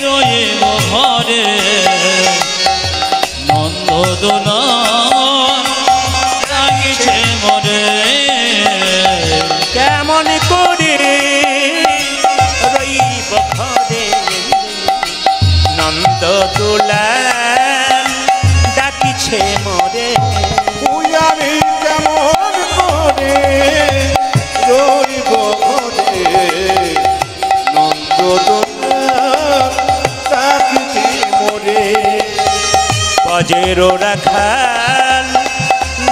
Speaker 2: রইব ঘরে, নন্দ দুলাল ডাকিছে মোরে,
Speaker 1: কেমন করে রইব ঘরে, নন্দ দুলাল ডাকিছে মোরে।
Speaker 3: আমি কেমন করে রইব ঘরে, নন্দ দুলাল ডাকিছে মোরে।
Speaker 1: বজের রাখাল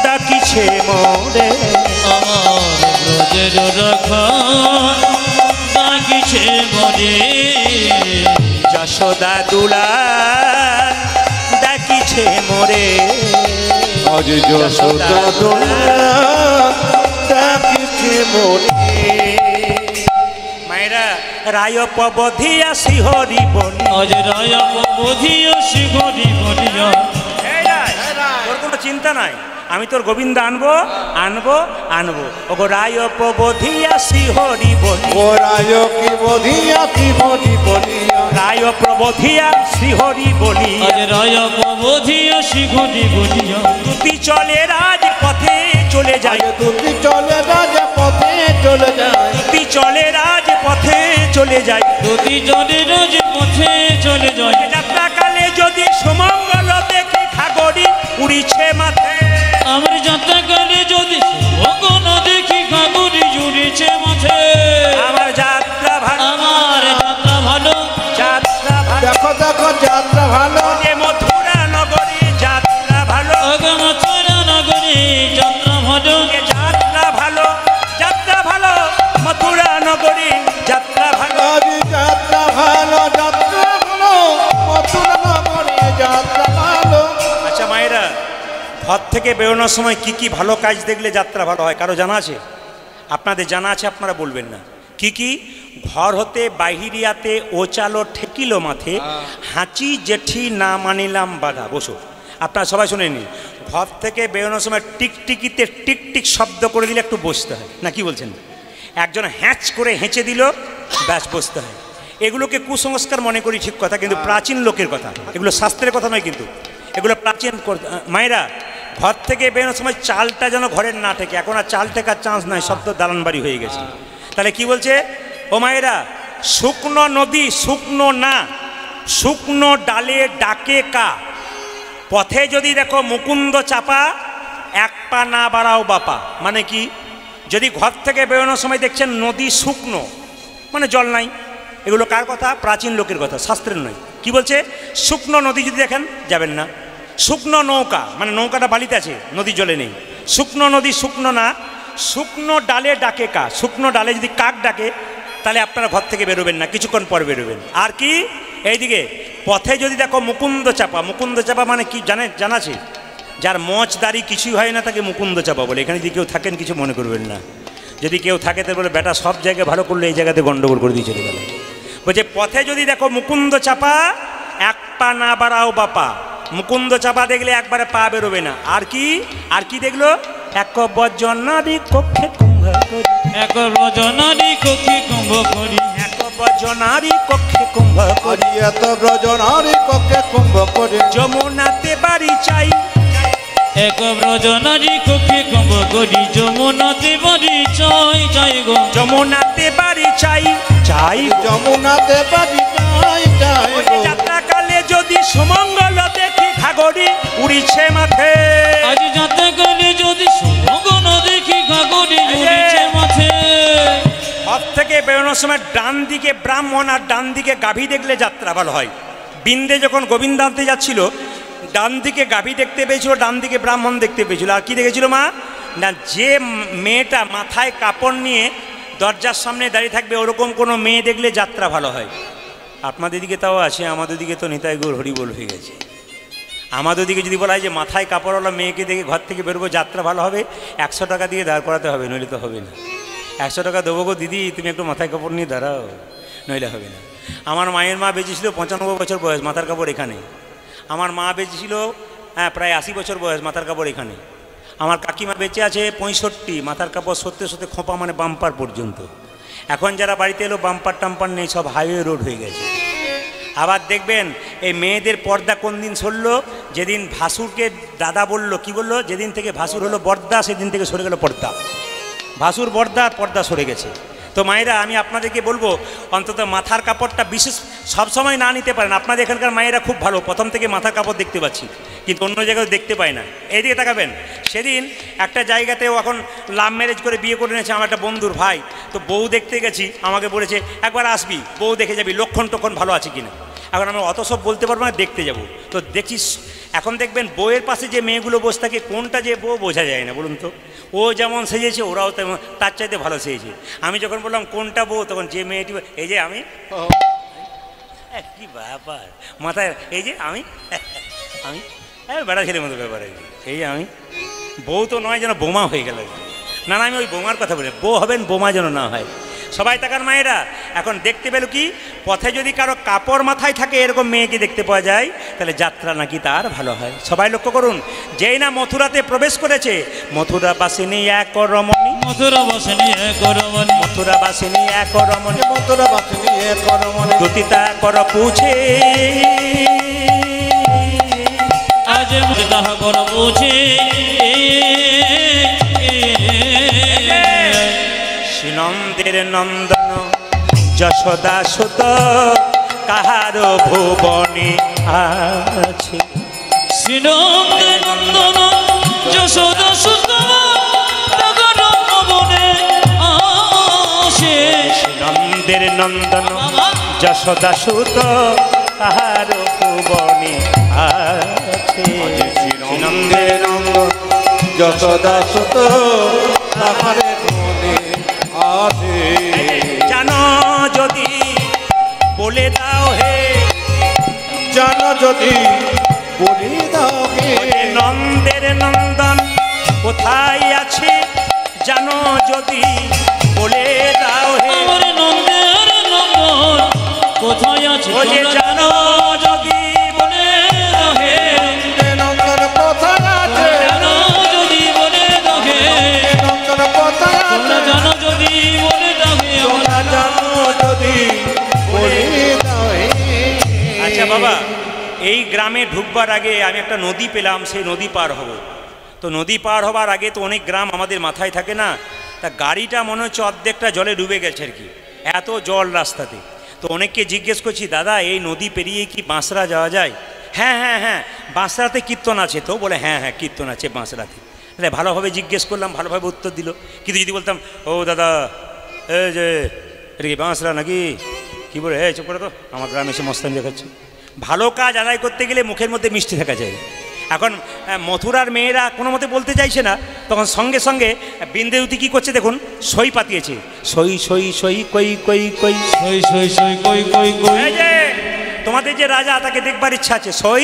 Speaker 1: ডাকিছে মোরে,
Speaker 2: আমার ব্রজের রাখাল ডাকিছে মোরে,
Speaker 1: যশোদা দুলাল ডাকিছে মোরে,
Speaker 3: আজ যশোদা দুলাল ডাকিছে মোরে।
Speaker 1: মায়েরা, রায় পবধিয়া শিহরি বলি,
Speaker 2: আজ রায় বধিয়া শিহরি বলিয়া।
Speaker 1: তোর কোনো চিন্তা নাই, আমি তোর গোবিন্দ আনবো আনবো আনবো। ওগো রায় প্রবোধিয়া শ্রীহরি বলি,
Speaker 3: ও রায় কি বধিয়া কি বলি বলিয়া,
Speaker 1: রায় প্রবোধিয়া শ্রীহরি বলি।
Speaker 2: আজ রায় বধিয়া শিহরি বলিয়া।
Speaker 1: তুতি চলে রাজ পথে চলে যায়,
Speaker 3: তুই চলে রাজ পথে চলে যায়,
Speaker 1: তুতি চলে রাজ পথে চলে যায়।
Speaker 2: তুতি চলে রাজ পথে চলে যায়।
Speaker 1: যাত্রাকালে যদি সুমঙ্গল দেখে খাগরি উড়িছে মাথে,
Speaker 2: আমার যাত্রাকালে যদি সুমঙ্গল দেখি খাগরি উড়িছে মাথে।
Speaker 1: আমার যাত্রা ভালো,
Speaker 2: আমার যাত্রা ভালো,
Speaker 1: যাত্রা ভালো।
Speaker 3: দেখো দেখো যাত্রা ভালো,
Speaker 1: যে মথুরা নগরী যাত্রা ভালো,
Speaker 2: মথুরা নগরী যাত্রা ভালো,
Speaker 1: যাত্রা ভালো, যাত্রা ভালো, মথুরা নগরী যাত্রা ভালো।
Speaker 3: আজ যাত্রা ভালো, যাত্রা ভালো, মথুরা নগরে যাত্রা ভালো।
Speaker 1: ঘর থেকে বেরোনোর সময় কি কি ভালো কাজ দেখলে যাত্রা ভালো হয় কারো জানা আছে? আপনাদের জানা আছে, আপনারা বলবেন না। কি কি? ঘর হতে বাহিরিয়াতে ওচালো ঠেকিলো মাথে, হাঁচি জেঠি না মানিলাম বাধা। বসো, আপনারা সবাই শুনে নিন। ঘর থেকে বেরোনোর সময় টিকটিকিতে টিকটিক শব্দ করে দিলে একটু বসতে হয় না, কি বলছেন? একজন হ্যাঁচ করে হেঁচে দিল, ব্যাস বসতে হয়। এগুলোকে কুসংস্কার মনে করি, ঠিক কথা, কিন্তু প্রাচীন লোকের কথা, এগুলো শাস্ত্রের কথা নয়, কিন্তু এগুলো প্রাচীন। মায়েরা, ঘর থেকে বেরোনোর সময় চালটা যেন ঘরের না ঠেকে। এখন আর চাল টেকার চান্স নাই, সব তো দালান বাড়ি হয়ে গেছে। তাহলে কি বলছে? ও মায়েরা, শুকনো নদী শুকনো না, শুকনো ডালে ডাকে কা, পথে যদি দেখো মুকুন্দ চাপা, এক পা না বাড়াও বাপা। মানে কি? যদি ঘর থেকে বেরোনোর সময় দেখছেন নদী শুকনো, মানে জল নাই, এগুলো কার কথা? প্রাচীন লোকের কথা, শাস্ত্রের নয়। কি বলছে? শুকনো নদী যদি দেখেন যাবেন না। শুকনো নৌকা, মানে নৌকাটা বালিতে আছে, নদী জলে নেই। শুকনো নদী শুকনো না, শুকনো ডালে ডাকে কা, শুকনো ডালে যদি কাক ডাকে তাহলে আপনারা ঘর থেকে বেরোবেন না, কিছুক্ষণ পর বেরোবেন। আর কি? এইদিকে পথে যদি দেখো মুকুন্দ চাপা, মুকুন্দ চাপা মানে কি জানা আছে? যার মচ দাড়ি কিছুই হয় না তাকে মুকুন্দ চাপা বলে। এখানে যদি কেউ থাকেন কিছু মনে করবেন না, যদি কেউ থাকে তাহলে বলে বেটা সব জায়গায় ভালো করলে এই জায়গাতে গন্ডগোল করে দিয়ে চলে গেল। বলছে পথে যদি দেখো মুকুন্দ চাপা, এক পা না বাড়াও বাপা। মুকুন্দ চাপা দেখলে একবারে পা বেরোবে না। আর কি? আর কি দেখলো? এক বজনারি কক্ষে কুম্ভ করি,
Speaker 2: এক রজনারি কক্ষে কুম্ভ করি,
Speaker 1: এক বজনারি কক্ষে কুম্ভ করি,
Speaker 3: এত ব্রজনারি কক্ষে কুম্ভ করি,
Speaker 1: যমুনাতে বাড়ি চাই,
Speaker 2: এক ব্রজনারি কক্ষে কুম্ভ করি, যমুনাতে বাড়ি চাই চাই গো,
Speaker 1: যমুনাতে বাড়ি চাই চাই,
Speaker 3: যমুনাতে বাড়ি চাই চাই গো।
Speaker 1: যাত্রাকালে যদি সুমঙ্গল দেখি ঘাগরি উড়িছে মাঠে,
Speaker 2: আজ যাতে গেলে যদি সুমঙ্গল দেখি ঘাগরি উড়িছে মাঠে।
Speaker 1: ঘর থেকে বেরোনোর সময় ডান দিকে ব্রাহ্মণ আর ডান দিকে গাভী দেখলে যাত্রা ভালো হয়। বিন্দে যখন গোবিন্দ আনতে যাচ্ছিল, ডান দিকে গাভী দেখতে পেয়েছিল, ডান দিকে ব্রাহ্মণ দেখতে পেয়েছিল। আর কি দেখেছিল মা? না, যে মেয়েটা মাথায় কাপড় নিয়ে দরজার সামনে দাঁড়িয়ে থাকবে ওরকম কোনো মেয়ে দেখলে যাত্রা ভালো হয়। আপনাদের দিকে তাও আছে, আমাদের দিকে তো নিতাই গৌর হরিবোল হয়ে গেছে। আমাদের দিকে যদি বলা হয় যে মাথায় কাপড়ওয়ালা মেয়েকে দেখে ঘর থেকে বেরোবো, যাত্রা ভালো হবে, 100 টাকা দিয়ে দাঁড় করাতে হবে, নইলে তো হবে না। 100 টাকা দেবো গো দিদি, তুমি একটু মাথায় কাপড় নিয়ে দাঁড়াও, নইলে হবে না। আমার মায়ের মা বেঁচেছিল 95 বছর বয়স, মাথার কাপড় এখানে। আমার মা বেঁচেছিল প্রায় 80 বছর বয়স, মাথার কাপড় এখানে। আমার কাকিমা বেঁচে আছে 65, মাথার কাপড় সত্যি সত্যি খোঁপা, মানে বাম্পার পর্যন্ত। এখন যারা বাড়িতে এলো বাম্পার টাম্পার নেই, সব হাইওয়ে রোড হয়ে গেছে। আবার দেখবেন এই মেয়েদের পর্দা কোন দিন সরলো? যেদিন ভাসুরকে দাদা বললো, কি বললো? যেদিন থেকে ভাসুর হলো বর্দা, সেদিন থেকে সরে গেল পর্দা। ভাসুর বর্দা আর পর্দা সরে গেছে। তো মায়েরা, আমি আপনাদেরকে বলবো অন্তত মাথার কাপড়টা বিশেষ সবসময় না নিতে পারেন। আপনাদের এখানকার মায়েরা খুব ভালো, প্রথম থেকে মাথার কাপড় দেখতে পাচ্ছি, কিন্তু অন্য জায়গায় দেখতে পাই না। এইদিকে তাকাবেন, সেদিন একটা জায়গাতেও এখন লাভ ম্যারেজ করে বিয়ে করে নিয়েছে আমার একটা বন্ধুর ভাই। তো বউ দেখতে গেছি, আমাকে বলেছে একবার আসবি, বউ দেখে যাবি, লক্ষণ টক্ষণ ভালো আছে কিনা। এখন আমি অত সব বলতে পারবো না, দেখতে যাব। তো দেখছিস এখন দেখবেন বউয়ের পাশে যে মেয়েগুলো বসে থাকে, কোনটা যে বউ বোঝা যায় না, বলুন তো। ও যেমন সেজেছে ওরাও তেমন, তার চাইতে ভালো সেজেছে। আমি যখন বললাম কোনটা বউ, তখন যে মেয়েটি, এই যে আমি, কি ব্যাপার মাথায়, এই যে আমি আমি বেড়া ছেলের মতো ব্যাপার, এই যে আমি বউ তো নয়, যেন বোমা হয়ে গেল। না না, আমি ওই বোমার কথা বলি, বউ হবেন, বোমা যেন না হয়। সবাই তাকান মায়েরা, এখন দেখতে পেল কি? পথে যদি কারো কাপড় মাথায় থাকে এরকম মেয়েকে দেখতে পাওয়া যায়, তাহলে যাত্রা নাকি তার ভালো হয়। সবাই লক্ষ্য করুন, যেই না মথুরাতে প্রবেশ করেছে, মথুরা বাসিনী এক রমণী,
Speaker 2: মথুরা বাসিনী এক রমণী,
Speaker 1: মথুরা বাসিনী এক রমণী,
Speaker 3: মথুরা বাসিনী এক রমণী,
Speaker 1: দুতিতা কর পুছে,
Speaker 2: আজ মুদিতা কর পুছে,
Speaker 1: শ্রীনন্দের নন্দন যশোদা সুত কাহার ভুবনে আছে,
Speaker 2: শ্রীনন্দের নন্দন যশোদা সুত কাহার ভুবনে আছে,
Speaker 1: শ্রীনন্দের নন্দন যশোদা সুত কাহার ভুবনে আছে,
Speaker 3: শ্রীনন্দের নন্দন যশোদা সুত তাহার ভুবনে আছে।
Speaker 1: জানো যদি বলে দাও হে,
Speaker 3: জানো যদি বলি দাও হে,
Speaker 1: নন্দের নন্দন কোথায় আছে জানো যদি বলে দাও হে
Speaker 2: আমার নন্দের নন্দন কোথায় আছে
Speaker 1: ও যে জানো যদি বলে দাও হে
Speaker 3: নন্দন কোথায় আছে
Speaker 2: জানো যদি বলে দাও হে
Speaker 3: নন্দন কোথায়
Speaker 2: তোমরা
Speaker 3: আছে
Speaker 2: জানো যদি বলে দাও হে
Speaker 3: তোমরা জানো যদি বলে দাও হে।
Speaker 1: আচ্ছা বাবা, এই গ্রামে ঢুকবার আগে আমি একটা নদী পেলাম, সেই নদী পার হব। তো নদী পার হবার আগে তো অনেক গ্রাম আমাদের মাথায় থাকে না, তা গাড়িটা মনে হচ্ছে অর্ধেকটা জলে ডুবে গেছে আর কি, এত জল রাস্তাতে। তো অনেককে জিজ্ঞেস করছি, দাদা এই নদী পেরিয়ে কি বাঁশরা যাওয়া যায়? হ্যাঁ হ্যাঁ হ্যাঁ, বাঁশরাতে কীর্তন আছে তো? বলে হ্যাঁ হ্যাঁ কীর্তন আছে বাঁশরাতে। তাহলে ভালোভাবে জিজ্ঞেস করলাম, ভালোভাবে উত্তর দিল। কিন্তু যদি বলতাম ও দাদা এই যে এটা কি বাঁশরা নাকি, কী বলে হ্যাঁ চুপ করে তো, আমার গ্রামে এসে মস্তানি দেখাচ্ছে। ভালো কাজ আদায় করতে গেলে মুখের মধ্যে মিষ্টি থাকা যায়। এখন মথুরার মেয়েরা কোনো মতে বলতে চাইছে না, তখন সঙ্গে সঙ্গে বিন্দেউতি কী করছে দেখুন, সই পাতিয়েছে, সই সই সই কই কই কই।
Speaker 2: সই সই সই কই কই কই।
Speaker 1: এই যে তোমাদের যে রাজা, তাকে দেখবার ইচ্ছা আছে, সই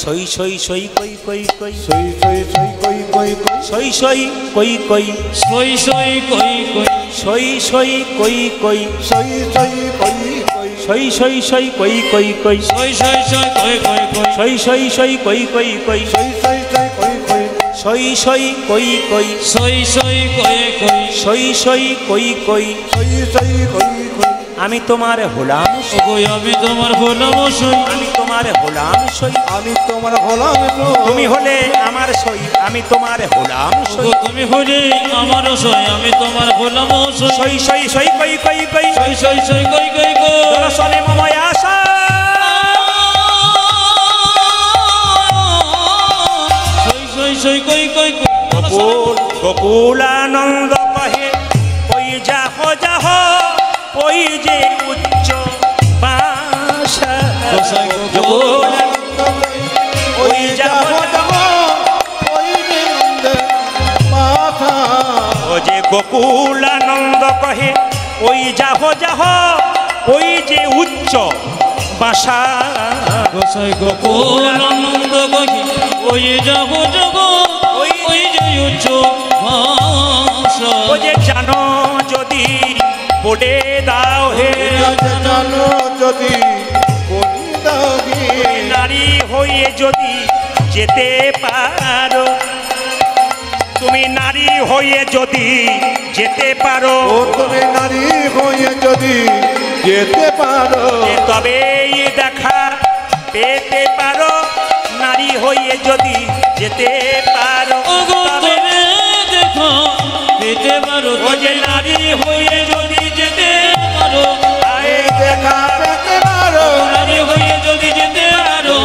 Speaker 1: সই সই সই কই কই কই,
Speaker 3: সই সই সই কই কই কই,
Speaker 1: সই সই কই কই,
Speaker 2: সই সই কই কই,
Speaker 1: সই সই কই কই,
Speaker 3: সই সই কই কই,
Speaker 1: সই সই সই কই কই কই,
Speaker 2: সই সই সই কই কই কই,
Speaker 1: সই সই সই কই কই কই,
Speaker 3: সই সই সই কই কই,
Speaker 1: সই সই কই কই,
Speaker 2: সই সই কই কই,
Speaker 1: সই সই কই কই।
Speaker 3: সই সই কই কই।
Speaker 1: আমি তোমার হলাম সই,
Speaker 2: ওগো আমি তোমার হলাম সই,
Speaker 1: আমি তোমার হলাম সই,
Speaker 3: আমি তোমার হলাম
Speaker 1: তুমি হলে আমার সই, আমি তোমার হলাম সই।
Speaker 2: ওগো তুমি হলে আমার সই, আমি তোমার হলাম সই,
Speaker 1: সই সই সই কই কই কই,
Speaker 2: সই সই সই কই কই কই।
Speaker 1: দর্শনে মম আশা।
Speaker 2: সই সই সই কই কই কই।
Speaker 1: গোকুল গোকুলানন্দ কহে ওই যাহ যাহ, ওই যে উচ্চ বাসা।
Speaker 2: গোসাই
Speaker 1: গোকুলানন্দ ওই যাহ যাহ,
Speaker 3: ওই যে নন্দে মাথা।
Speaker 1: ও যে গোকুলানন্দ কহে ওই যাহ যাহ, ওই যে উচ্চ বাসা।
Speaker 2: গোসাই গোকুল আনন্দ কহি ওই জগ জগ ওই যে উচ্চ ভাষা।
Speaker 1: ও যে জানো যদি বলে দাও হে
Speaker 3: জানো যদি বলি দাও হে।
Speaker 1: নারী হয়ে যদি যেতে পারো, তুমি নারী হয়ে যদি যেতে পারো,
Speaker 3: ও তুমি নারী হয়ে যদি যেতে পারো,
Speaker 1: তবেই দেখা পেতে পারো। নারী হয়ে যদি যেতে পারো,
Speaker 2: ওগো
Speaker 1: তবে
Speaker 2: তবে দেখো পেতে পারো।
Speaker 1: ও যে নারী হয়ে যদি যেতে
Speaker 2: পারো
Speaker 1: আয়ে
Speaker 3: দেখা পেতে পারো,
Speaker 2: নারী হয়ে যদি যেতে পারো,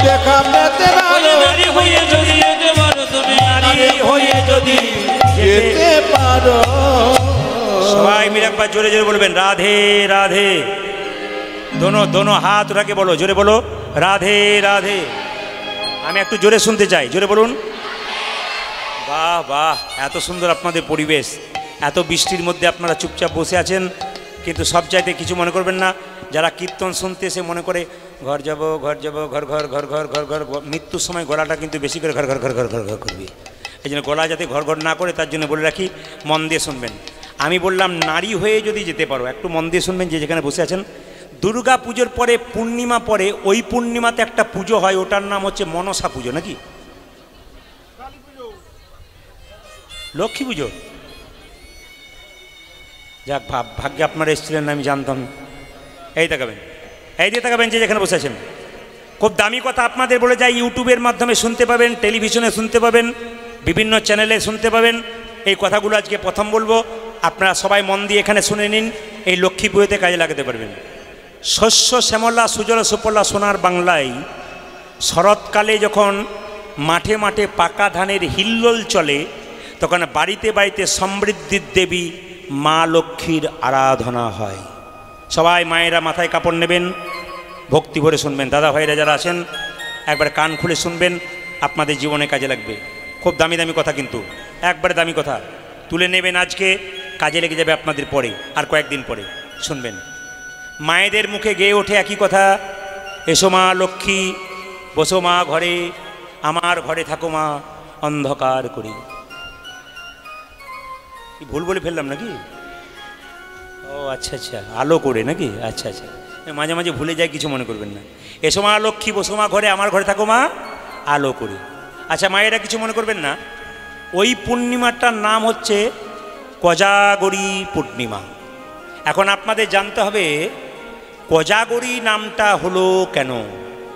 Speaker 3: দেখা পেতে
Speaker 2: ওই
Speaker 3: পারো,
Speaker 2: নারী হয়ে যদি যেতে পারো, তুমি
Speaker 1: নারী হয়ে যদি যেতে।
Speaker 3: যেতে পারো।
Speaker 1: সবাই মিলে একবার জোরে জোরে বলবেন রাধে রাধে। দোনো হাত রাখে বলো, জোরে বলো রাধে রাধে। আমি একটু জোরে শুনতে চাই, জোরে বলুন। বাহ বাহ, এত সুন্দর আপনাদের পরিবেশ, এত বৃষ্টির মধ্যে আপনারা চুপচাপ বসে আছেন, কিন্তু সব চাইতে কিছু মনে করবেন না। যারা কীর্তন শুনতে এসে মনে করে ঘর যাব ঘর যাব, ঘর ঘর ঘর ঘর ঘর ঘর, মৃত্যুর সময় গলাটা কিন্তু বেশি করে ঘর ঘর ঘর ঘর ঘর ঘর করবি। এই জন্য গলা যাতে ঘর ঘর না করে, তার জন্য বলে রাখি মন দিয়ে শুনবেন। আমি বললাম নারী হয়ে যদি যেতে পারো, একটু মন দিয়ে শুনবেন যে যেখানে বসে আছেন। দুর্গা পুজোর পরে পূর্ণিমা পরে, ওই পূর্ণিমাতে একটা পুজো হয়, ওটার নাম হচ্ছে মনসা পুজো, নাকি লক্ষ্মী পুজো? যাক, ভাগ্যে আপনারা এসেছিলেন না, আমি জানতাম। এই তাকাবেন, এই দিয়ে তাকাবেন যে যেখানে বসে আছেন। খুব দামি কথা আপনাদের বলে যাই, ইউটিউবের মাধ্যমে শুনতে পাবেন, টেলিভিশনে শুনতে পাবেন, বিভিন্ন চ্যানেলে শুনতে পাবেন। এই কথাগুলো আজকে প্রথম বলবো, আপনারা সবাই মন দিয়ে এখানে শুনে নিন, এই লক্ষ্মী পুজোতে কাজে লাগাতে পারবেন। শস্য শ্যামলা সুজল সুফলা সোনার বাংলায় শরৎকালে যখন মাঠে মাঠে পাকা ধানের হিল্লোল চলে, তখন বাড়িতে বাড়িতে সমৃদ্ধির দেবী মা লক্ষ্মীর আরাধনা হয়। সবাই মায়েরা মাথায় কাপড় নেবেন, ভক্তি ভরে শুনবেন। দাদা ভাইরা যারা আছেন একবার কান খুলে শুনবেন, আপনাদের জীবনে কাজে লাগবে। খুব দামি দামি কথা, কিন্তু একবারে দামি কথা তুলে নেবেন, আজকে কাজে লেগে যাবে আপনাদের পরে, আর কয়েকদিন পরে শুনবেন। মায়েদের মুখে গেয়ে ওঠে একই কথা, এসো মা লক্ষ্মী, বসো মা ঘরে, আমার ঘরে থাকো মা অন্ধকার করি। কি ভুল বলে ফেললাম নাকি? ও আচ্ছা আচ্ছা, আলো করে নাকি? আচ্ছা আচ্ছা, মাঝে মাঝে ভুলে যায়, কিছু মনে করবেন না। এসো মা লক্ষ্মী, বসো মা ঘরে, আমার ঘরে থাকো মা আলো করে। আচ্ছা মায়েরা কিছু মনে করবেন না, ওই পূর্ণিমাটার নাম হচ্ছে কোজাগরী পূর্ণিমা। এখন আপনাদের জানতে হবে কোজাগরী নামটা হলো কেন।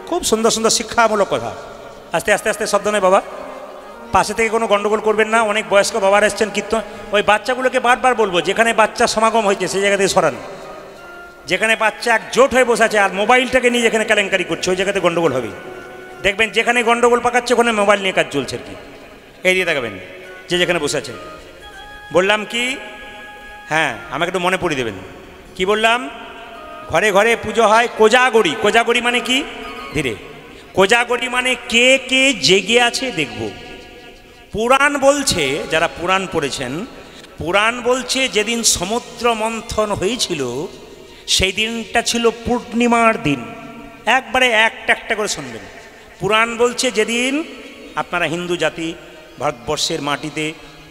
Speaker 1: খুব সুন্দর সুন্দর শিক্ষামূলক কথা। আস্তে আস্তে আস্তে শব্দ নয় বাবা, পাশে থেকে কোনো গণ্ডগোল করবেন না। অনেক বয়স্ক বাবারা এসছেন কীর্তন, ওই বাচ্চাগুলোকে বারবার বলবো, যেখানে বাচ্চা সমাগম হয়েছে সেই জায়গা থেকে সরান। যেখানে বাচ্চা একজোট হয়ে বসে আছে আর মোবাইলটাকে নিয়ে যেখানে কেলেঙ্কারি করছে ওই জায়গাতে গণ্ডগোল হবে। দেখবেন যেখানে গণ্ডগোল পাকাচ্ছে ওখানে মোবাইল নিয়ে কাজ চলছে আর কি। এই দিয়ে দেখাবেন যে যেখানে বসে আছেন। বললাম কি, হ্যাঁ আমাকে একটু মনে পড়িয়ে দেবেন কি বললাম। ঘরে ঘরে পুজো হয় কোজাগরী। কোজাগরী মানে কি? ধীরে, কোজাগরী মানে কে কে জেগে আছে দেখব। পুরাণ বলছে, যারা পুরাণ পড়েছেন, পুরাণ বলছে যেদিন সমুদ্র মন্থন হয়েছিল সেই দিনটা ছিল পূর্ণিমার দিন। একবারে একটা একটা করে শুনবেন। পুরাণ বলছে যেদিন আপনারা হিন্দু জাতি, ভারতবর্ষের মাটিতে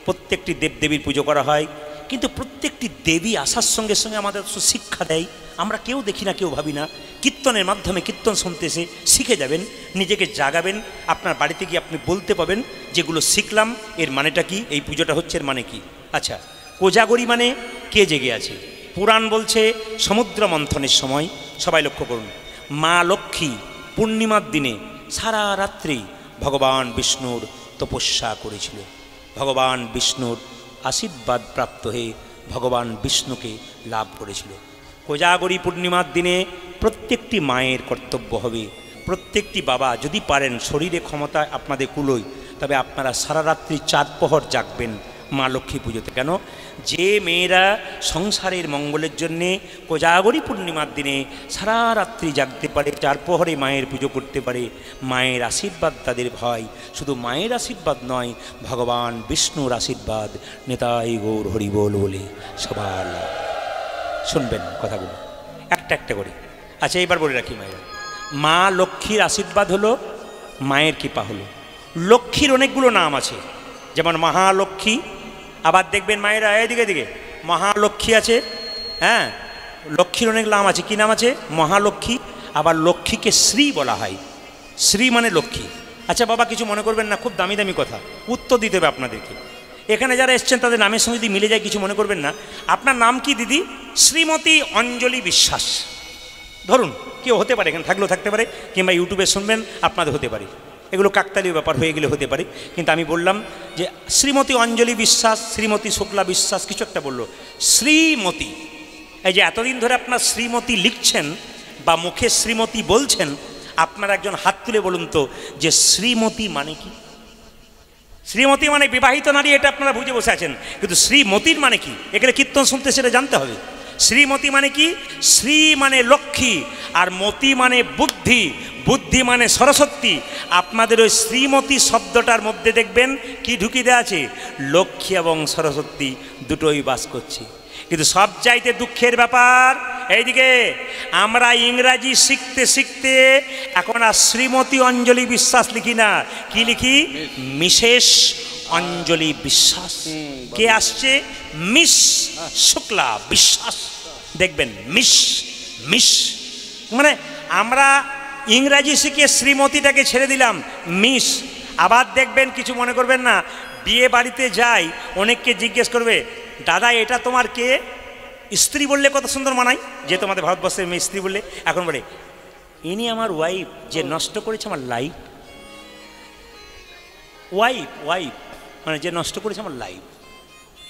Speaker 1: প্রত্যেকটি দেবদেবীর পুজো করা হয়, কিন্তু প্রত্যেকটি দেবী আসার সঙ্গে সঙ্গে আমাদের শিক্ষা দেয়। আমরা কেউ দেখি না, কেউ ভাবি না। কীর্তনের মাধ্যমে কীর্তন শুনতে এসে শিখে যাবেন, নিজেকে জাগাবেন। আপনার বাড়িতে গিয়ে আপনি বলতে পাবেন যেগুলো শিখলাম এর মানেটা কি, এই পুজোটা হচ্ছে এর মানে কি। আচ্ছা, কোজাগরী মানে কে জেগে আছে। পুরাণ বলছে সমুদ্র মন্থনের সময়, সবাই লক্ষ্য করুন, মা লক্ষ্মী পূর্ণিমার দিনে সারা রাত্রি ভগবান বিষ্ণুর তপস্যা করেছিল। ভগবান বিষ্ণুর আশীর্বাদ প্রাপ্ত হয়ে ভগবান বিষ্ণুকে লাভ করেছিল। কোজাগরী পূর্ণিমার দিনে প্রত্যেকটি মায়ের কর্তব্য হবে, প্রত্যেকটি বাবা যদি পারেন, শরীরে ক্ষমতা আপনাদের কুলোয়, তবে আপনারা সারা রাত্রি 4 প্রহর জাগবেন মা লক্ষ্মী পুজোতে। কেন? যে মেয়েরা সংসারের মঙ্গলের জন্যে কোজাগরী পূর্ণিমার দিনে সারা রাত্রি জাগতে পারে, 4 প্রহরে মায়ের পুজো করতে পারে, মায়ের আশীর্বাদ তাদের হয়। শুধু মায়ের আশীর্বাদ নয়, ভগবান বিষ্ণুর আশীর্বাদ। নেতাই গৌর হরিবোল বলে সবার শুনবেন কথাগুলো একটা একটা করে। আচ্ছা এবার বলে রাখি, মায়েরা, মা লক্ষ্মীর আশীর্বাদ হলো, মায়ের কৃপা হলো। লক্ষ্মীর অনেকগুলো নাম আছে, যেমন মহালক্ষ্মী। আবার দেখবেন মায়েরা এদিকে দিকে মহালক্ষ্মী আছে, হ্যাঁ লক্ষ্মীর অনেক নাম আছে। কী নাম আছে? মহালক্ষ্মী। আবার লক্ষ্মীকে শ্রী বলা হয়, শ্রী মানে লক্ষ্মী। আচ্ছা বাবা কিছু মনে করবেন না, খুব দামি দামি কথা, উত্তর দিতে হবে আপনাদেরকে। এখানে যারা এসছেন তাদের নামের সঙ্গে যদি মিলে যায় কিছু মনে করবেন না। আপনার নাম কি দিদি? শ্রীমতী অঞ্জলি বিশ্বাস। ধরুন কেউ হতে পারে, এখানে থাকলেও থাকতে পারে, কিংবা ইউটিউবে শুনবেন আপনাদের হতে পারে, এগুলো কাকতালীয় ব্যাপার হয়ে গেলে হতে পারে। কিন্তু আমি বললাম যে শ্রীমতী অঞ্জলি বিশ্বাস, শ্রীমতী শুক্লা বিশ্বাস, কিছু একটা বললো শ্রীমতী। এই যে এতদিন ধরে আপনার শ্রীমতী লিখছেন বা মুখে শ্রীমতী বলছেন, আপনারা একজন হাত তুলে বলুন তো যে শ্রীমতী মানে কি? শ্রীমতী মানে বিবাহিত নারী, এটা আপনারা বুঝে বসে আছেন, কিন্তু শ্রীমতীর মানে কি? এখানে কীর্তন শুনতে সেটা জানতে হবে। শ্রীমতী মানে কি? শ্রী মানে লক্ষ্মী, আর মতি মানে বুদ্ধি, বুদ্ধি মানে সরস্বতী। আপনাদের ওই শ্রীমতী শব্দটার মধ্যে দেখবেন কি ঢুকিয়ে দেওয়া আছে? লক্ষ্মী এবং সরস্বতী দুটোই বাস করছে। কিন্তু সবচাইতে দুঃখের ব্যাপার, এইদিকে আমরা ইংরাজি শিখতে শিখতে এখন আর শ্রীমতী অঞ্জলি বিশ্বাস লিখি না, কি লিখি? মিসেস অঞ্জলি বিশ্বাস। কে আসছে? মিস শুক্লা বিশ্বাস। দেখবেন মিস মিস মানে আমরা ইংরাজি শিখে শ্রীমতীটাকে ছেড়ে দিলাম, মিস। আবার দেখবেন, কিছু মনে করবেন না, বিয়ে বাড়িতে যাই, অনেককে জিজ্ঞেস করবে, দাদা এটা তোমার কে? স্ত্রী বললে কত সুন্দর মানায়, যে তোমাদের ভারতবর্ষের মেয়ে স্ত্রী বললে। এখন বলে ইনি আমার ওয়াইফ, যে নষ্ট করেছে আমার লাইফ। ওয়াইফ ওয়াইফ মানে যে নষ্ট করেছে আমার লাইফ।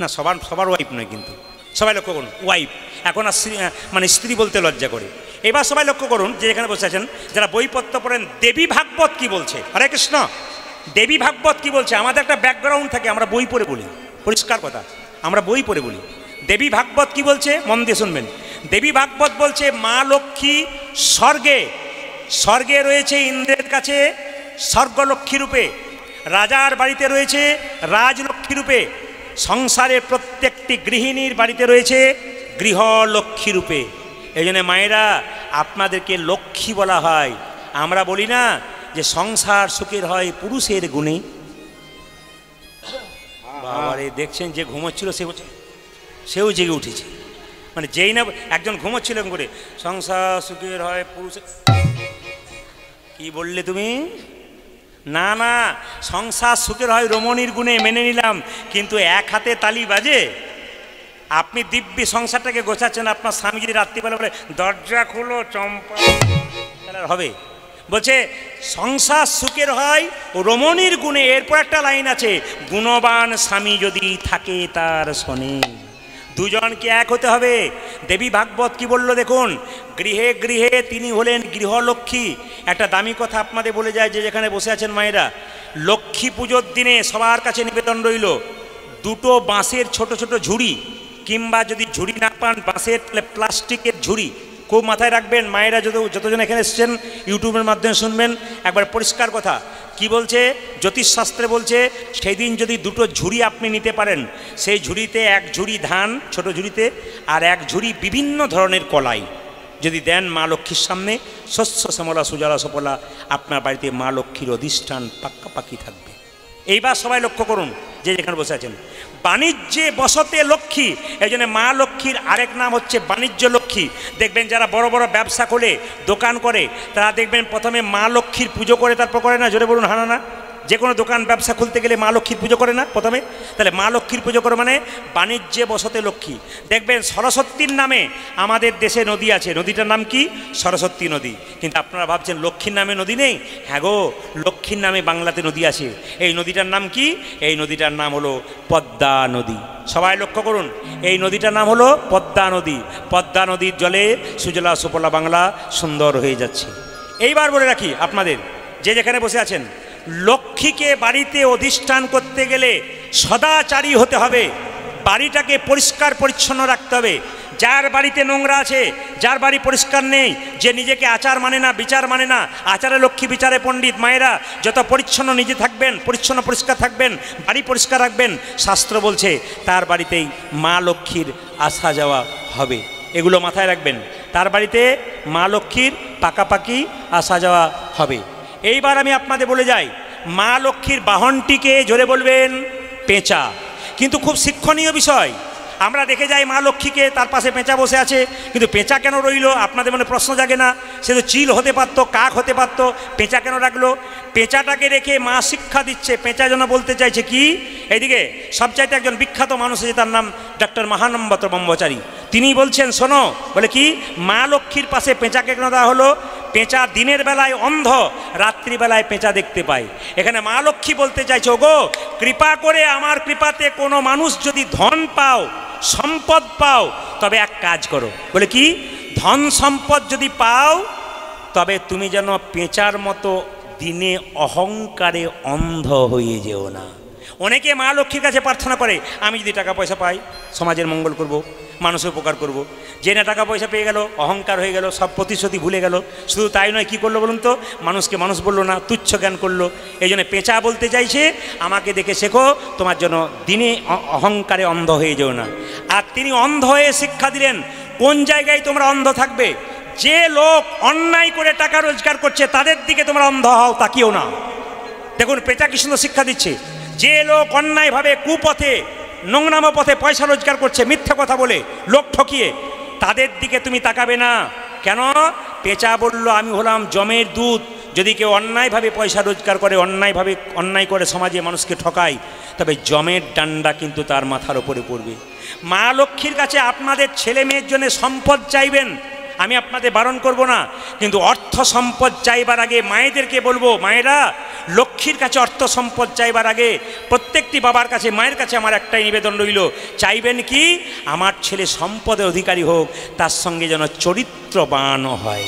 Speaker 1: না, সবার ওয়াইফ নয়, কিন্তু সবাই লক্ষ্য করুন ওয়াইফ। এখন আর মানে স্ত্রী বলতে লজ্জা করে। এবার সবাই লক্ষ্য করুন যে এখানে বসে আছেন যারা বইপত্র পড়েন, দেবী ভাগবত কি বলছে? হরে কৃষ্ণ। দেবী ভাগবত কি বলছে? আমাদের একটা ব্যাকগ্রাউন্ড থাকে, আমরা বই পড়ে বলি, পরিষ্কার কথা, আমরা বই পড়ে বলি। দেবী ভাগবত কি বলছে? মন দিয়ে শুনবেন। দেবী ভাগবত বলছে মা লক্ষ্মী স্বর্গে, স্বর্গে রয়েছে ইন্দ্রের কাছে স্বর্গলক্ষ্মী রূপে, রাজার বাড়িতে রয়েছে রাজলক্ষ্মী রূপে, সংসারের প্রত্যেকটি গৃহিণীর বাড়িতে রয়েছে গৃহলক্ষ্মী রূপে। এই জন্য মায়েরা আপনাদেরকে লক্ষ্মী বলা হয়। আমরা বলি না যে সংসার সুখের হয় পুরুষের গুণে, বাবারে দেখছেন যে ঘুমোচ্ছিল সেও জেগে উঠেছে। মানে যেই না একজন ঘুমোচ্ছিল করে সংসার সুখের হয় পুরুষ, কি বললে তুমি? না না, সংসার সুখের হয় রমণীর গুণে মেনে নিলাম, কিন্তু এক হাতে তালি বাজে। আপনি দিব্যি সংসারটাকে গোছাচ্ছেন, আপনার স্বামী যদি রাত্রিবেলা বলে দরজা খুলো চম্পা, তাহলে হবে? বলছে সংসার সুখের হয় ও রমণীর গুণে। এরপর একটা লাইন আছে, গুণবান স্বামী যদি থাকে তার শোনে। দুজনকে এক হতে হবে। দেবী ভাগবত কি বলল দেখুন, গৃহে গৃহে তিনি হলেন গৃহলক্ষ্মী। একটা দামি কথা আপনাদের বলে যায়, যে যেখানে বসে আছেন মায়েরা, লক্ষ্মী পুজোর দিনে সবার কাছে নিবেদন রইল, দুটো বাঁশের ছোট ছোট ঝুড়ি, কিংবা যদি ঝুড়ি না পান বাঁশের তাহলে প্লাস্টিকের ঝুড়ি, খুব মাথায় রাখবেন মায়েরা। যতজন এখানে এসছেন ইউটিউবের মাধ্যমে শুনবেন, একবার পরিষ্কার কথা কি বলছে, জ্যোতিষশাস্ত্রে বলছে সেই দিন যদি দুটো ঝুড়ি আপনি নিতে পারেন, সেই ঝুড়িতে এক ঝুড়ি ধান ছোট ঝুড়িতে, আর এক ঝুড়ি বিভিন্ন ধরনের কলাই যদি দেন মা লক্ষ্মীর সামনে, শস্য শ্যামলা সুজলা সফলা, আপনার বাড়িতে মা লক্ষ্মীর অধিষ্ঠান পাক্কাপাকি থাকবে। এইবার সবাই লক্ষ্য করুন যে যেখানে বসে আছেন, বাণিজ্যে বসতে লক্ষ্মী। এই জন্য মা লক্ষ্মীর আরেক নাম হচ্ছে বাণিজ্য লক্ষ্মী। দেখবেন যারা বড় বড় ব্যবসা করে দোকান করে, তারা দেখবেন প্রথমে মা লক্ষ্মীর পুজো করে, তারপর করে না? জোরে বলুন হানা না। যে কোনো দোকান ব্যবসা খুলতে গেলে মা লক্ষ্মীর পুজো করে না প্রথমে? তাহলে মা লক্ষ্মীর পুজো করে মানে বাণিজ্যে বসতে লক্ষ্মী। দেখবেন সরস্বতীর নামে আমাদের দেশে নদী আছে, নদীটার নাম কি? সরস্বতী নদী। কিন্তু আপনারা ভাবছেন লক্ষ্মীর নামে নদী নেই? হ্যাঁ গো, লক্ষ্মীর নামে বাংলাতে নদী আছে। এই নদীটার নাম কি? এই নদীটার নাম হলো পদ্মা নদী। সবাই লক্ষ্য করুন, এই নদীটার নাম হলো পদ্মা নদী। পদ্মা নদীর জলে সুজলা সুফলা বাংলা সুন্দর হয়ে যাচ্ছে। এইবার বলে রাখি আপনাদের, যে যেখানে বসে আছেন, লক্ষ্মীকে বাড়িতে অধিষ্ঠান করতে গেলে সদাচারী হতে হবে, বাড়িটাকে পরিষ্কার পরিচ্ছন্ন রাখতে হবে। যার বাড়িতে নোংরা আছে, যার বাড়ি পরিষ্কার নেই, যে নিজেকে আচার মানে না, বিচার মানে না, আচারে লক্ষ্মী বিচারে পণ্ডিত, মায়েরা যত পরিচ্ছন্ন নিজে থাকবেন, পরিচ্ছন্ন পরিষ্কার থাকবেন, বাড়ি পরিষ্কার রাখবেন, শাস্ত্র বলছে তার বাড়িতেই মা লক্ষ্মীর আসা যাওয়া হবে। এগুলো মাথায় রাখবেন, তার বাড়িতে মা লক্ষ্মীর পাকাপাকি আসা যাওয়া হবে। এইবার আমি আপনাদের বলে যাই, মা লক্ষ্মীর বাহনটিকে জোরে বলবেন পেঁচা। কিন্তু খুব শিক্ষণীয় বিষয়, আমরা দেখে যাই মা লক্ষ্মীকে, তার পাশে পেঁচা বসে আছে, কিন্তু পেঁচা কেন রইল? আপনাদের মনে প্রশ্ন জাগে না? সে তো চিল হতে পারতো, কাক হতে পারতো, পেঁচা কেন রাখলো? পেঁচাটাকে রেখে মা শিক্ষা দিচ্ছে। পেঁচা যেন বলতে চাইছে কি, এইদিকে সবচাইতে একজন বিখ্যাত মানুষ আছে, তার নাম ডক্টর মহানম্বত ব্রহ্মচারী। তিনি বলছেন শোনো, বলে কি, মা লক্ষ্মীর পাশে পেঁচাকে কেন দেওয়া হলো? পেঁচা দিনের বেলায় অন্ধ, রাত্রিবেলায় পেঁচা দেখতে পায়। এখানে মা লক্ষ্মী বলতে চাইছে, ওগো কৃপা করে আমার কৃপাতে কোনো মানুষ যদি ধন পাও, সম্পদ পাও, তবে এক কাজ করো। বলে কি, ধন সম্পদ যদি পাও, তবে তুমি যেন পেঁচার মতো দিনে অহংকারে অন্ধ হয়ে যেও না। অনেকে মা লক্ষ্মীর কাছে প্রার্থনা করে, আমি যদি টাকা পয়সা পাই সমাজের মঙ্গল করব, মানুষের উপকার করব। যে না টাকা পয়সা পেয়ে গেল, অহংকার হয়ে গেল, সব প্রতিশ্রুতি ভুলে গেল। শুধু তাই নয়, কি করলো বলুন তো, মানুষকে মানুষ বললো না, তুচ্ছ জ্ঞান করলো। এই জন্য পেঁচা বলতে চাইছে, আমাকে দেখে শেখো, তোমার জন্য দিনে অহংকারে অন্ধ হয়ে যেও না। আর তিনি অন্ধ হয়ে শিক্ষা দিলেন, কোন জায়গায় তোমরা অন্ধ থাকবে? যে লোক অন্যায় করে টাকা রোজগার করছে তাদের দিকে তোমরা অন্ধ হও, তাকিও না। দেখুন পেঁচা কি সুন্দর শিক্ষা দিচ্ছে। যে লোক অন্যায়ভাবে কুপথে নোংরাম পথে পয়সা রোজগার করছে, মিথ্যা কথা বলে, লোক ঠকিয়ে, তাদের দিকে তুমি তাকাবে না। কেন? পেঁচা বলল, আমি হলাম জমের দুধ। যদি কেউ অন্যায়ভাবে পয়সা রোজগার করে, অন্যায় করে সমাজে মানুষকে ঠকায়, তবে জমের ডান্ডা কিন্তু তার মাথার ওপরে পড়বে। মা লক্ষ্মীর কাছে আপনাদের ছেলে মেয়ের জন্য সম্পদ চাইবেন, আমি আপনাদের বারণ করব না, কিন্তু অর্থ সম্পদ চাইবার আগে মায়েদেরকে বলবো, মায়েরা লক্ষ্মীর কাছে অর্থ সম্পদ চাইবার আগে প্রত্যেকটি বাবার কাছে, মায়ের কাছে আমার একটাই নিবেদন রইল, চাইবেন কি, আমার ছেলে সম্পদের অধিকারী হোক, তার সঙ্গে যেন চরিত্রবান হয়।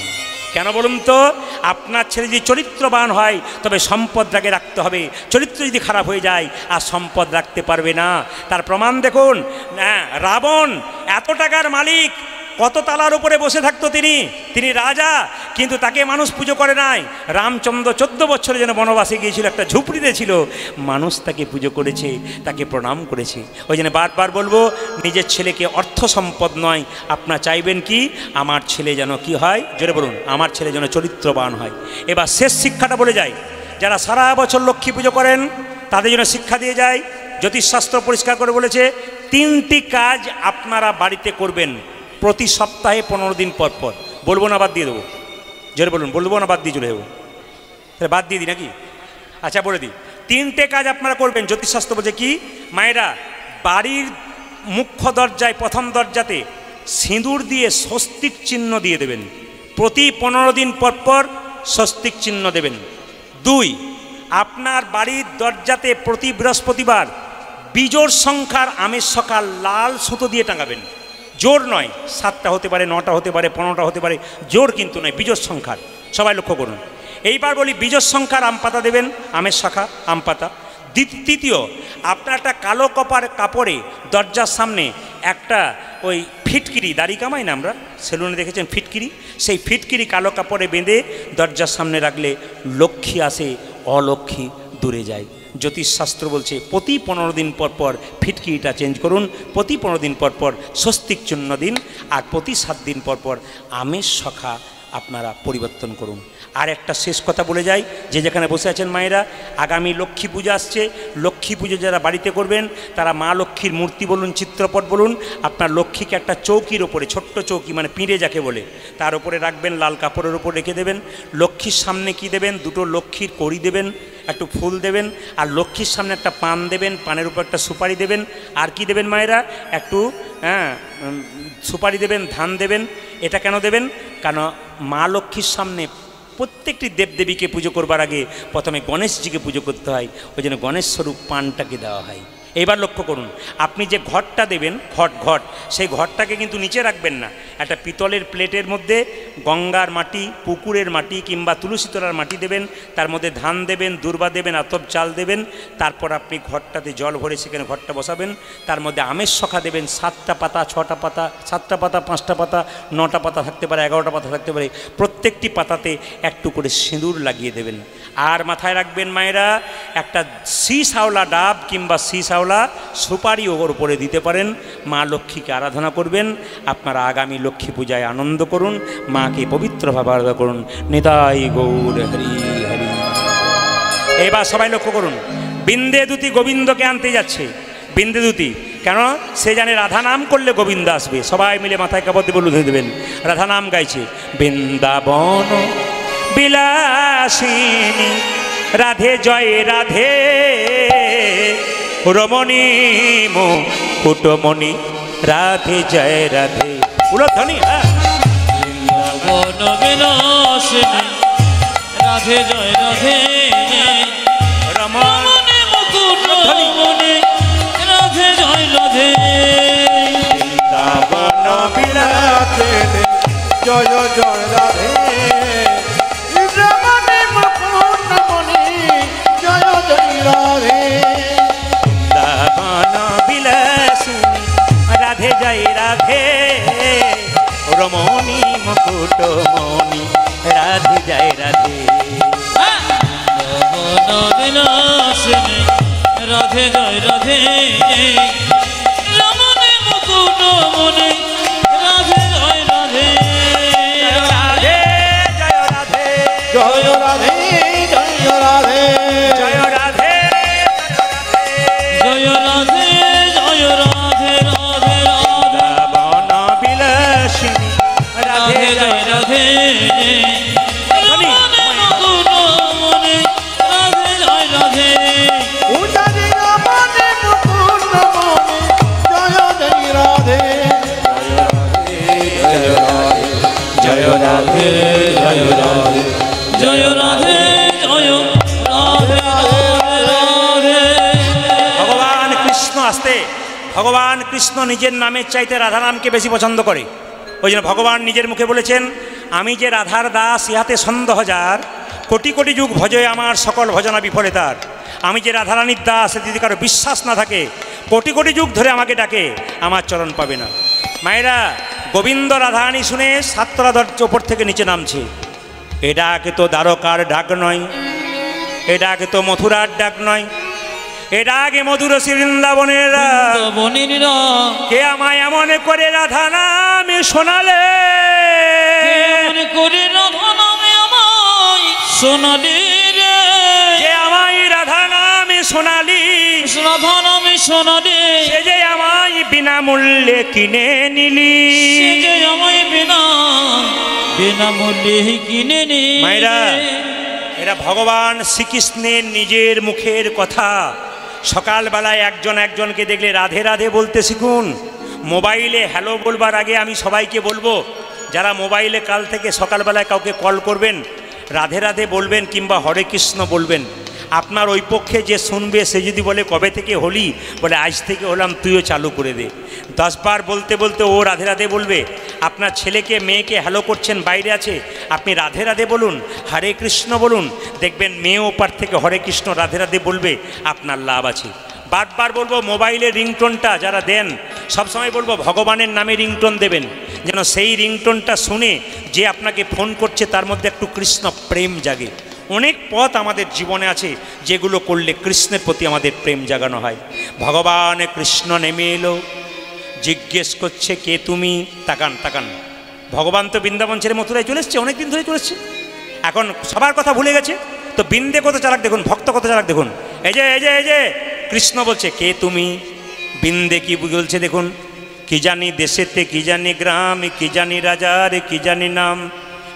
Speaker 1: কেন বলুন তো? আপনার ছেলে যদি চরিত্রবান হয়, তবে সম্পদটাকে রাখতে হবে। চরিত্র যদি খারাপ হয়ে যায়, আর সম্পদ রাখতে পারবে না। তার প্রমাণ দেখুন, রাবণ এত টাকার মালিক, কত তালার উপরে বসে থাকতো তিনি রাজা, কিন্তু তাকে মানুষ পুজো করে নাই। রামচন্দ্র 14 বছরের জন্য বনবাসে গিয়েছিল, একটা ঝুপড়িতে ছিল, মানুষ তাকে পুজো করেছে, তাকে প্রণাম করেছে। ওই জন্য বারবার বলবো, নিজের ছেলেকে অর্থ সম্পদ নয়, আপনার চাইবেন কি, আমার ছেলে যেন কি হয়, জোরে বলুন, আমার ছেলে যেন চরিত্রবান হয়। এবার শেষ শিক্ষাটা বলে যায়, যারা সারা বছর লক্ষ্মী পুজো করেন তাদের জন্য শিক্ষা দিয়ে যায়, জ্যোতিষশাস্ত্র পরিষ্কার করে বলেছে 3টি কাজ আপনারা বাড়িতে করবেন প্রতি সপ্তাহে 15 দিন পর পর। বলবো না বাদ দিয়ে দেবো? জোরে বলুন, বলবো না বাদ দিয়ে চলে যাবো? তাহলে বাদ দিয়ে দিই নাকি? আচ্ছা বলে দিই, 3টে কাজ আপনারা করবেন। জ্যোতিষশাস্ত্র বলছে কি, মায়েরা বাড়ির মুখ্য দরজায় প্রথম দরজাতে সিঁদুর দিয়ে স্বস্তিক চিহ্ন দিয়ে দেবেন। প্রতি 15 দিন পর পর স্বস্তিক চিহ্ন দেবেন। 2, আপনার বাড়ির দরজাতে প্রতি বৃহস্পতিবার বিজোড় সংখ্যার আমের সকাল লাল সুতো দিয়ে টাঙাবেন। জোর নয়, 7টা হতে পারে, 9টা হতে পারে, 15টা হতে পারে, জোর কিন্তু নয়, বিজোড় সংখ্যার। সবাই লক্ষ্য করুন। এইবার বলি, বিজোড় সংখ্যার আম পাতা দেবেন, আমের শাখা আম পাতা। তৃতীয়, আপনার একটা কালো কাপড়ে দরজার সামনে একটা ওই ফিটকিরি, দাড়ি কামাই না আমরা সেলুনে দেখেছেন ফিটকিরি, সেই ফিটকিরি কালো কাপড়ে বেঁধে দরজার সামনে রাখলে লক্ষ্মী আসে, অলক্ষ্মী দূরে যায়। জ্যোতিষশাস্ত্র বলছে প্রতি 15 দিন পর পর ফিটকিরিটা চেঞ্জ করুন, প্রতি 15 দিন পর পর স্বস্তিক চিহ্ন দিন, আর প্রতি 7 দিন পর পর আমের শাখা আপনারা পরিবর্তন করুন। আর একটা শেষ কথা বলে যাই, যে যেখানে বসে আছেন মায়েরা, আগামী লক্ষ্মী পূজা আসছে। লক্ষ্মী পুজো যারা বাড়িতে করবেন তারা মা লক্ষ্মীর মূর্তি বলুন, চিত্রপট বলুন, আপনার লক্ষ্মীকে একটা চৌকির ওপরে, ছোট্ট চৌকি মানে পিঁড়ে যাকে বলে, তার উপরে রাখবেন, লাল কাপড়ের ওপর রেখে দেবেন। লক্ষ্মীর সামনে কি দেবেন? 2টো লক্ষ্মীর কড়ি দেবেন, একটু ফুল দেবেন, আর লক্ষ্মীর সামনে একটা পান দেবেন, পানের উপর একটা সুপারি দেবেন। আর কি দেবেন মায়েরা? একটু সুপারি দেবেন, ধান দেবেন। এটা কেন দেবেন? কারণ মা লক্ষ্মীর সামনে প্রত্যেকটি দেবদেবীকে পুজো করবার আগে প্রথমে গণেশজিকে পুজো করতে হয়, ওই জন্য গণেশ স্বরূপ পানটাকে দেওয়া হয়। এবার লক্ষ্য করুন, আপনি যে ঘটটা দেবেন, ঘট, সেই ঘটটাকে কিন্তু নিচে রাখবেন না, একটা পিতলের প্লেটের মধ্যে গঙ্গার মাটি, পুকুরের মাটি কিংবা তুলসী তলার মাটি দেবেন, তার মধ্যে ধান দেবেন, দূর্বা দেবেন, আতপ চাল দেবেন। তারপর আপনি ঘটটাতে জল ভরে সেখানে ঘটটা বসাবেন, তার মধ্যে আমের শাখা দেবেন, 7টা পাতা, 6টা পাতা, 7টা পাতা, 5টা পাতা, 9টা পাতা থাকতে পারে, 11টা পাতা থাকতে পারে, প্রত্যেকটি পাতাতে একটু করে সিঁদুর লাগিয়ে দেবেন। আর মাথায় রাখবেন মায়েরা, একটা শ্যাওলা ডাব কিংবা শ্যাওলা সুপারি ওর উপরে দিতে পারেন। মা লক্ষ্মীকে আরাধনা করবেন। আপনারা আগামী লক্ষ্মী পূজায় আনন্দ করুন, মাকে পবিত্রভাবে আরাধনা করুন। নিতাই গৌর হরি হরি। এবার সবাই লক্ষ্য করুন, বিন্দেদূতি গোবিন্দকে আনতে যাচ্ছে। বিন্দেদূতি কেন? সে জানে রাধা নাম করলে গোবিন্দ আসবে। সবাই মিলে মাথায় কাপড় দিয়ে বলুন দেবেন, রাধা নাম গাইছে। বৃন্দাবন বিলাসিনী রাধে জয় রাধে, রমণী মুকুটমণি রাধে জয় রাধে। উলধ্বনি।
Speaker 2: বন বিলাসিনী রাধে জয় রাধে, রমণী মুকুটমণি রাধে জয় রাধে।
Speaker 3: বৃন্দাবন বিলাসিনী জয় জয় রাধে, রমণী মুকুটমণি জয় জয় রাধে।
Speaker 1: বৃন্দাবন বিলাসিনী রাধে জয় রাধে, রমণী মুকুটমণি রাধে জয় রাধে।
Speaker 2: বন বিলাসিনী রাধে জয় রাধে, রমণী মুকুটমণি রাধে জয় রাধে।
Speaker 1: রাধে জয় রাধে,
Speaker 3: জয় রাধে জয় রাধে,
Speaker 1: জয় রাধে,
Speaker 2: জয় রাধে জয় রাধে, রাধে রাধে।
Speaker 1: বন বিলাসিনী রাধে
Speaker 2: রাধে জয় রাধে, রমণী মুকুটমণি রাধে জয় রাধে।
Speaker 3: উদারি রমণী মুকুটমণি জয় জয় রাধে,
Speaker 2: জয় রাধে জয় রাধে, জয় রাধে জয় রাধে, রাধে।
Speaker 1: ভগবান কৃষ্ণ আসতে, ভগবান কৃষ্ণ নিজের নামের চাইতে রাধা নামকে বেশি পছন্দ করে। ওই জন্য ভগবান নিজের মুখে বলেছেন, আমি যে রাধার দাস ইহাতে সন্দেহ যার, কোটি কোটি যুগ ভজয় আমার সকল ভজনা বিফলে তার। আমি যে রাধারানীর দাস যদি কারো বিশ্বাস না থাকে, কোটি কোটি যুগ ধরে আমাকে ডাকে, আমার চরণ পাবে না। মায়েরা, গোবিন্দ রাধারানী শুনে সাততলা দরজা ওপর থেকে নিচে নামছে। এ ডাকে তো দ্বারকার ডাক নয়, এ ডাকে তো মথুরার ডাক নয়, এ ডাকে মধুর বৃন্দাবনের।
Speaker 2: বনিরা
Speaker 1: কে আমায় এমন করে রাধা নামে শোনালে,
Speaker 2: কেমন করে রাধা নামে আমায় শোনালি রে,
Speaker 1: কে আমায় রাধা নামে শোনালি,
Speaker 2: রাধা নামে সোনা রে
Speaker 1: সে যে আমায় বিনামূল্যে কিনে নিলি
Speaker 2: সে যে আমায় বিনামূল্যে কিনে নি
Speaker 1: মায়েরা এরা ভগবান শ্রীকৃষ্ণের নিজের মুখের কথা। সকালবেলায় একজনকে দেখলে রাধে রাধে বলতে শিখুন। মোবাইলে হ্যালো বলবার আগে আমি সবাইকে বলবো, যারা মোবাইলে কাল থেকে সকালবেলায় কাউকে কল করবেন রাধে রাধে বলবেন কিংবা হরে কৃষ্ণ বলবেন। আপনার ওই পক্ষে যে শুনবে সে যদি বলে কবে থেকে হলি, বলে আজ থেকে হলাম, তুইও চালু করে দে। 10 বার বলতে বলতে ও রাধে রাধে বলবে। আপনার ছেলেকে মেয়েকে হ্যালো করছেন, বাইরে আছে, আপনি রাধে রাধে বলুন, হরে কৃষ্ণ বলুন, দেখবেন মেয়ে ওপার থেকে হরে কৃষ্ণ রাধে রাধে বলবে, আপনার লাভ আছে। বারবার বলবো মোবাইলের রিংটোনটা যারা দেন সবসময় বলবো ভগবানের নামে রিংটোন দেবেন, যেন সেই রিংটোনটা শুনে যে আপনাকে ফোন করছে তার মধ্যে একটু কৃষ্ণ প্রেম জাগে। অনেক পথ আমাদের জীবনে আছে যেগুলো করলে কৃষ্ণের প্রতি আমাদের প্রেম জাগানো হয়। ভগবান কৃষ্ণ নেমে এলো, জিজ্ঞেস করছে কে তুমি? তাকান তাকান, ভগবান তো বৃন্দাবন ছেড়ে মথুরায় চলে এসছে, অনেকদিন ধরে চলে এসছে, এখন সবার কথা ভুলে গেছে। তো বৃন্দে কত চালাক দেখুন, ভক্ত কত চালাক দেখুন। এই যে কৃষ্ণ বলছে কে তুমি? বৃন্দে কি বলছে দেখুন, কি জানি দেশেতে, কি জানি গ্রাম, কি জানি রাজার, কি জানি নাম,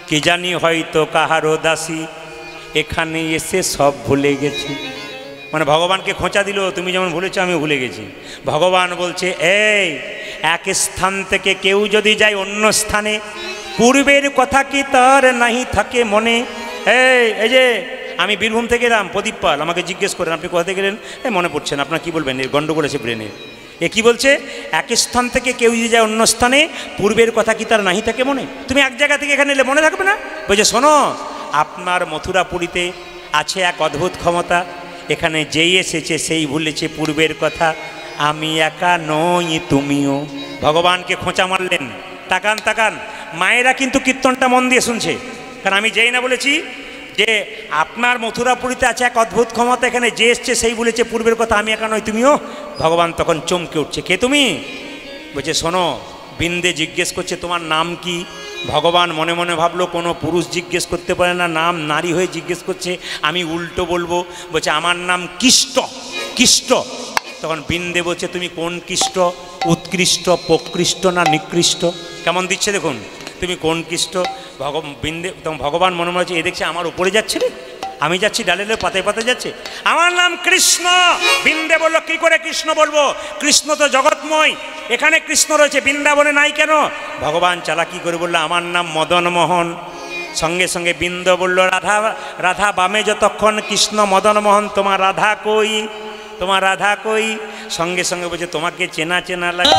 Speaker 1: কি জানি হয়তো কাহারও দাসী, এখানে এসে সব ভুলে গেছি। মানে ভগবানকে খোঁচা দিল, তুমি যেমন ভুলেছো আমি ভুলে গেছি। ভগবান বলছে এই এক স্থান থেকে কেউ যদি যায় অন্য স্থানে, পূর্বের কথা কি তার নাহি থাকে মনে। এই যে আমি বীরভূম থেকে এলাম, প্রদীপ পাল, আমাকে জিজ্ঞেস করেন আপনি কোথা থেকে গেলেন, মনে পড়ছে না, আপনার কী বলবেন, এর গণ্ডগোল আছে ব্রেনে। এ কি বলছে, এক স্থান থেকে কেউ যদি যায় অন্য স্থানে, পূর্বের কথা কি তার নাহি থাকে মনে। তুমি এক জায়গা থেকে এখানে এলে মনে থাকবে না? বলছে শোনো, আপনার মথুরাপুরীতে আছে এক অদ্ভুত ক্ষমতা, এখানে যেই এসেছে সেই ভুলেছে পূর্বের কথা, আমি একা নই তুমিও। ভগবানকে খোঁচা মারলেন। তাকান তাকান, মায়েরা কিন্তু কীর্তনটা মন দিয়ে শুনছে, কারণ আমি যেই না বলেছি যে আপনার মথুরাপুরীতে আছে এক অদ্ভুত ক্ষমতা, এখানে যে এসছে সেই বলেছে পূর্বের কথা, আমি একা নই তুমিও। ভগবান তখন চমকে উঠছে, কে তুমি? বলছে শোনো, বৃন্দে জিজ্ঞেস করছে তোমার নাম কি? ভগবান মনে মনে ভাবলো কোনো পুরুষ জিজ্ঞেস করতে পারে না, নাম নারী হয়ে জিজ্ঞেস করছে, আমি উল্টো বলবো। বলছে আমার নাম কৃষ্ট। কৃষ্ট। তখন বৃন্দে বলছে তুমি কোন কৃষ্ট? উৎকৃষ্ট, প্রকৃষ্ট না নিকৃষ্ট? কেমন দিচ্ছে দেখুন, তুমি কোন কৃষ্ট? বৃন্দে তখন ভগবান মনে মনে হচ্ছে এ দেখছে আমার উপরে যাচ্ছে রে, আমি যাচ্ছি ডালে পাতায় পাতায় যাচ্ছে, আমার নাম কৃষ্ণ। বৃন্দে বলল কি করে কৃষ্ণ বলবো, কৃষ্ণ তো জগৎময়, এখানে কৃষ্ণ রয়েছে, বৃন্দাবনে নাই কেন? ভগবান চালাকি করে বলল আমার নাম মদন মোহন। সঙ্গে সঙ্গে বৃন্দ বলল রাধা রাধা বামে যতক্ষণ, কৃষ্ণ মদন মোহন, তোমার রাধা কই, তোমার রাধা কই? সঙ্গে সঙ্গে বলছে তোমাকে চেনা চেনা লাগে।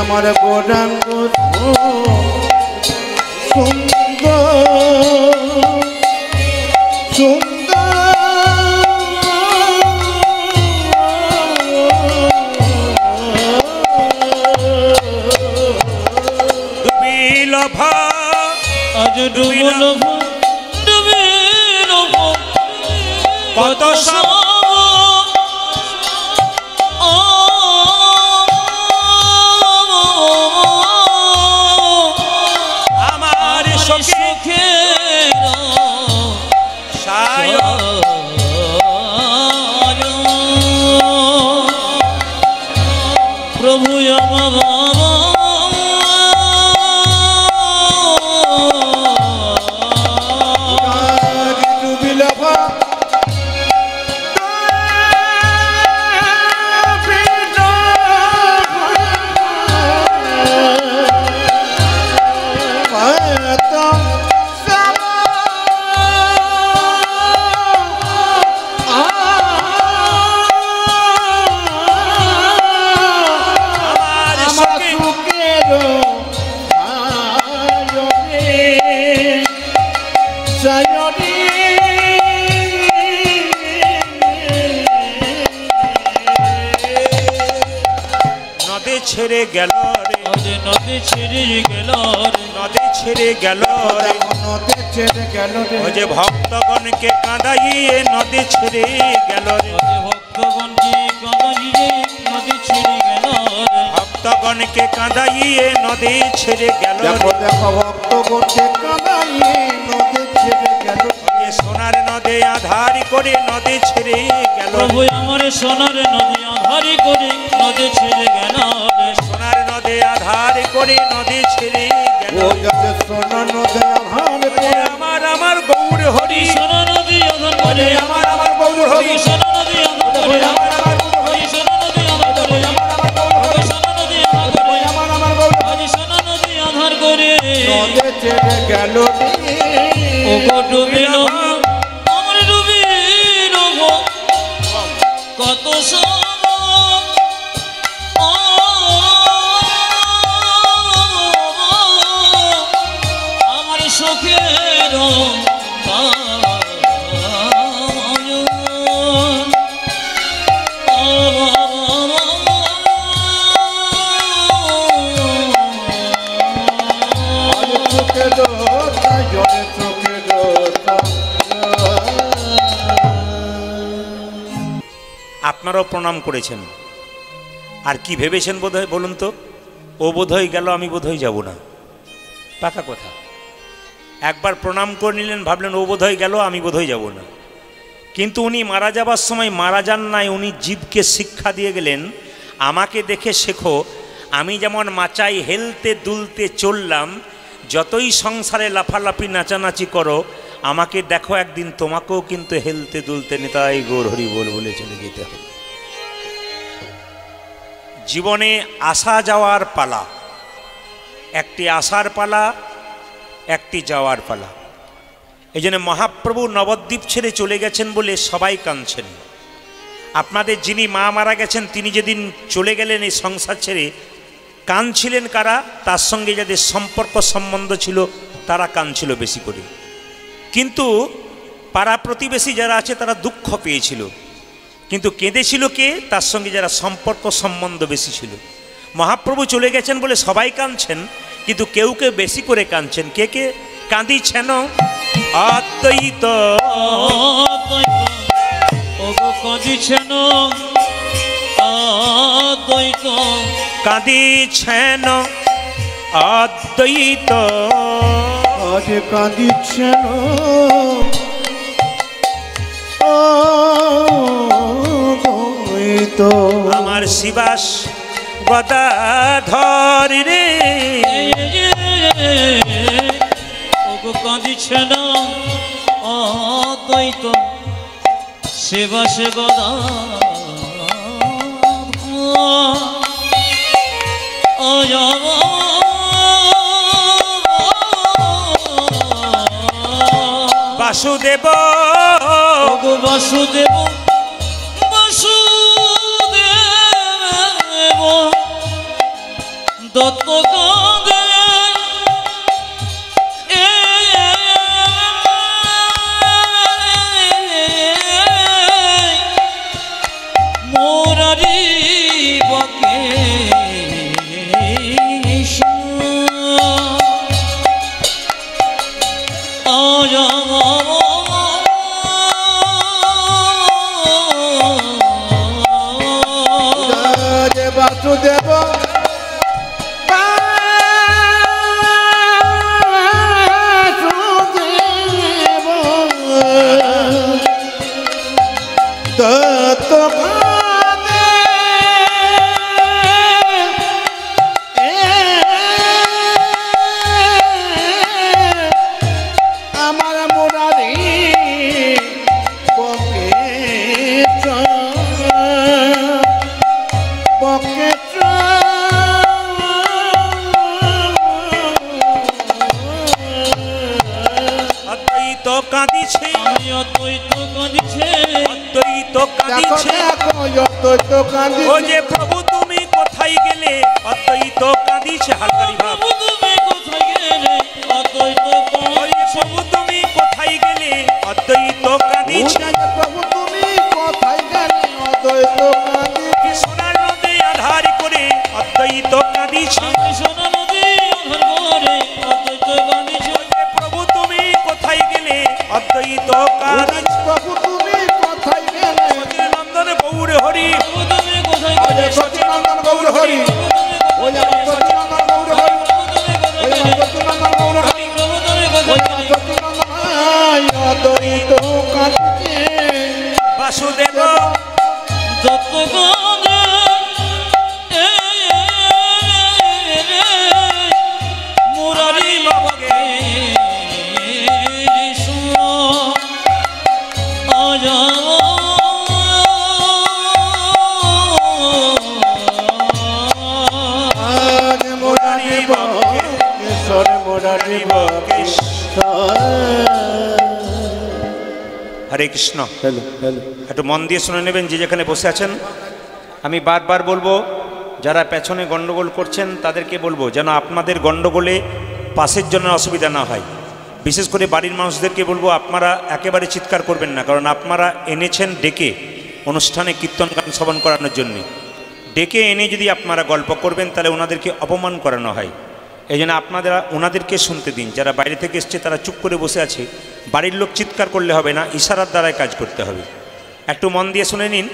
Speaker 3: আমার গোরাঙ্গ সুন্দর সুন্দর
Speaker 1: ডুবিলভ
Speaker 2: আজ ডুবিলভ ডুবিলভ
Speaker 1: কত সব
Speaker 2: প্রভু
Speaker 1: ছেড়ে গেল রে,
Speaker 2: নদী ছেড়ে গেল রে,
Speaker 1: নদী ছেড়ে গেল রে,
Speaker 3: নদী ছেড়ে গেল রে,
Speaker 1: ও যে ভক্তগণকে কাঁদাইয়ে নদী ছেড়ে গেল রে,
Speaker 2: ভক্তগণকে কাঁদাইয়ে নদী ছেড়ে গেল রে,
Speaker 1: ভক্তগণকে কাঁদাইয়ে নদী ছেড়ে গেল
Speaker 3: দেখো
Speaker 1: রে,
Speaker 3: দেখো ভক্তগণকে কাঁদাইয়ে নদী ছেড়ে গেল,
Speaker 1: যে সোনার নদে আধার করে নদী ছেড়ে গেল রে,
Speaker 2: প্রভু আমার সোনার নদী আধারি করে নদী ছেড়ে গেল রে,
Speaker 1: সোনার নদে আধার করে নদী ছেড়ে গেল
Speaker 3: ও
Speaker 1: রে।
Speaker 3: যাতে সোনা নদী আধার করে
Speaker 1: আমার গৌর হরি,
Speaker 2: সোনা নদী আধার করে
Speaker 1: আমার গৌর হরি,
Speaker 2: সোনা নদী আধার করে
Speaker 1: আমার
Speaker 2: সোনা নদী আধার করে সোনা নদী আধার করে আজ সোনা নদী আধার করে
Speaker 3: নদী ছেড়ে গেল রে,
Speaker 2: ও গো ডুবিল আমার ডুবিল গো কত আমার সুখের
Speaker 3: আজ চোখে দোষা জলে চোখে দোষা।
Speaker 1: আপনারাও প্রণাম করেছেন, আর কি ভেবেছেন বোধহয় বলুন তো? ও বোধহয় গেল, আমি বোধহয় যাব না, পাকা কথা। একবার প্রণাম করে নিলেন, ভাবলেন ও বোধহয় গেল, আমি বোধহয় যাব না। কিন্তু উনি মারা যাবার সময় মারা যান নাই, উনি জীবকে শিক্ষা দিয়ে গেলেন, আমাকে দেখে শেখো, আমি যেমন মাচায় হেলতে দুলতে চললাম, যতই সংসারে লাফালাফি নাচানাচি করো, আমাকে দেখো একদিন তোমাকেও কিন্তু হেলতে দুলতে নিতাই গৌর হরি বল বলে চলে যেতে হবে। জীবনে আসা যাওয়ার পালা, একটি আসার পালা, একটি যাওয়ার পালা। এই জন্য মহাপ্রভু নবদ্বীপ ছেড়ে চলে গেছেন বলে সবাই কাঁদছেন। আপনাদের যিনি মা মারা গেছেন, তিনি যেদিন চলে গেলেন এই সংসার ছেড়ে, কাঁদছিলেন কারা? তার সঙ্গে যাদের সম্পর্ক সম্বন্ধ ছিল তারা কাঁদছিল বেশি করে। কিন্তু পাড়া প্রতিবেশী যারা আছে তারা দুঃখ পেয়েছিল, কিন্তু কেঁদেছিল কে? তার সঙ্গে যারা সম্পর্ক সম্বন্ধ বেশি ছিল। মহাপ্রভু চলে গেছেন বলে সবাই কাঁদছেন, কিন্তু কেউ কেউ বেশি করে কাঁদছেন। কে কে কাঁদিছেন? অদ্বৈত
Speaker 2: কাঁদিছেন অদ্বৈত,
Speaker 1: কাঁদিছেন অদ্বৈত,
Speaker 3: আজ কাঁদিছেন অদ্বৈত,
Speaker 1: আমার শিবাস গদাধর রে,
Speaker 2: ওগো কাঁদিছেন অদ্বৈত, সেবা সে গদা
Speaker 1: বাসুদেব
Speaker 2: ওগো বাসুদেব বাসুদেব দত্ত কাঁদে মোরারি বকে
Speaker 3: বাসুদেব বাসুদেব দত্ত কাঁদে আমার মোরারি বকে বকে
Speaker 1: অদ্বৈত কাঁদিছে,
Speaker 2: আমি অদ্বৈত কাঁদিছে,
Speaker 1: অদ্বৈত কাঁদিছে।
Speaker 3: অদ্বৈত কাঁদি
Speaker 1: ও যে প্রভু তুমি কোথায় গেলে? অদ্বৈত কাঁদিছে। হালকারি ভাব।
Speaker 2: প্রভু তুমি কোথায় গেলে? অদ্বৈত
Speaker 1: ওই প্রভু তুমি কোথায় গেলে? অদ্বৈত কাঁদিছে।
Speaker 3: প্রভু তুমি কোথায় গেলে? অদ্বৈত কাঁদি
Speaker 1: সোনার নদে আধার করে অদ্বৈত কাঁদিছে।
Speaker 2: আমি সোনা নদী আধার করে অদ্বৈত
Speaker 1: অদ্বৈত কালী
Speaker 3: প্রভু তুমি কোথায় গেলে
Speaker 1: নন্দন গৌর হরি
Speaker 2: প্রভু তুমি কোথায়
Speaker 3: আরে
Speaker 2: গেলে
Speaker 3: সচিনন্দন গৌর হরি ওই আমার সচিনন্দন গৌর হরি ওই আমার সচিনন্দন গৌর হরি
Speaker 2: প্রভু তুমি
Speaker 3: ওই
Speaker 2: কোথায়
Speaker 3: আমার সচিনন্দন আয় অদ্বৈত কালীকে
Speaker 1: বাসুদেব
Speaker 2: যত গানে মুরারি বাবাকে
Speaker 3: আজ মোরারি বকেশ্বর মোরারি বকেশ্বর
Speaker 1: হরে কৃষ্ণ।
Speaker 3: হ্যালো হ্যালো
Speaker 1: একটু মন দিয়ে শুনে নেবেন যে যেখানে বসে আছেন। আমি বারবার বলবো যারা পেছনে গন্ডগোল করছেন তাদেরকে বলবো যেন আপনাদের গন্ডগোলে পাশের জন্য অসুবিধা না হয়। বিশেষ করে বাড়ির মানুষদেরকে বলবো আপনারা একেবারে চিৎকার করবেন না, কারণ আপনারা এনেছেন ডেকে অনুষ্ঠানে কীর্তন গান শ্রবণ করানোর জন্যে। ডেকে এনে যদি আপনারা গল্প করবেন তাহলে ওনাদেরকে অপমান করানো হয়। এই জন্য আপনারা ওনাদেরকে শুনতে দিন। যারা বাইরে থেকে এসছে তারা চুপ করে বসে আছে, বাড়ির লোক চিৎকার করলে হবে না, ইশারার দ্বারাই কাজ করতে হবে। একটু মন দিয়ে শুনে নিন।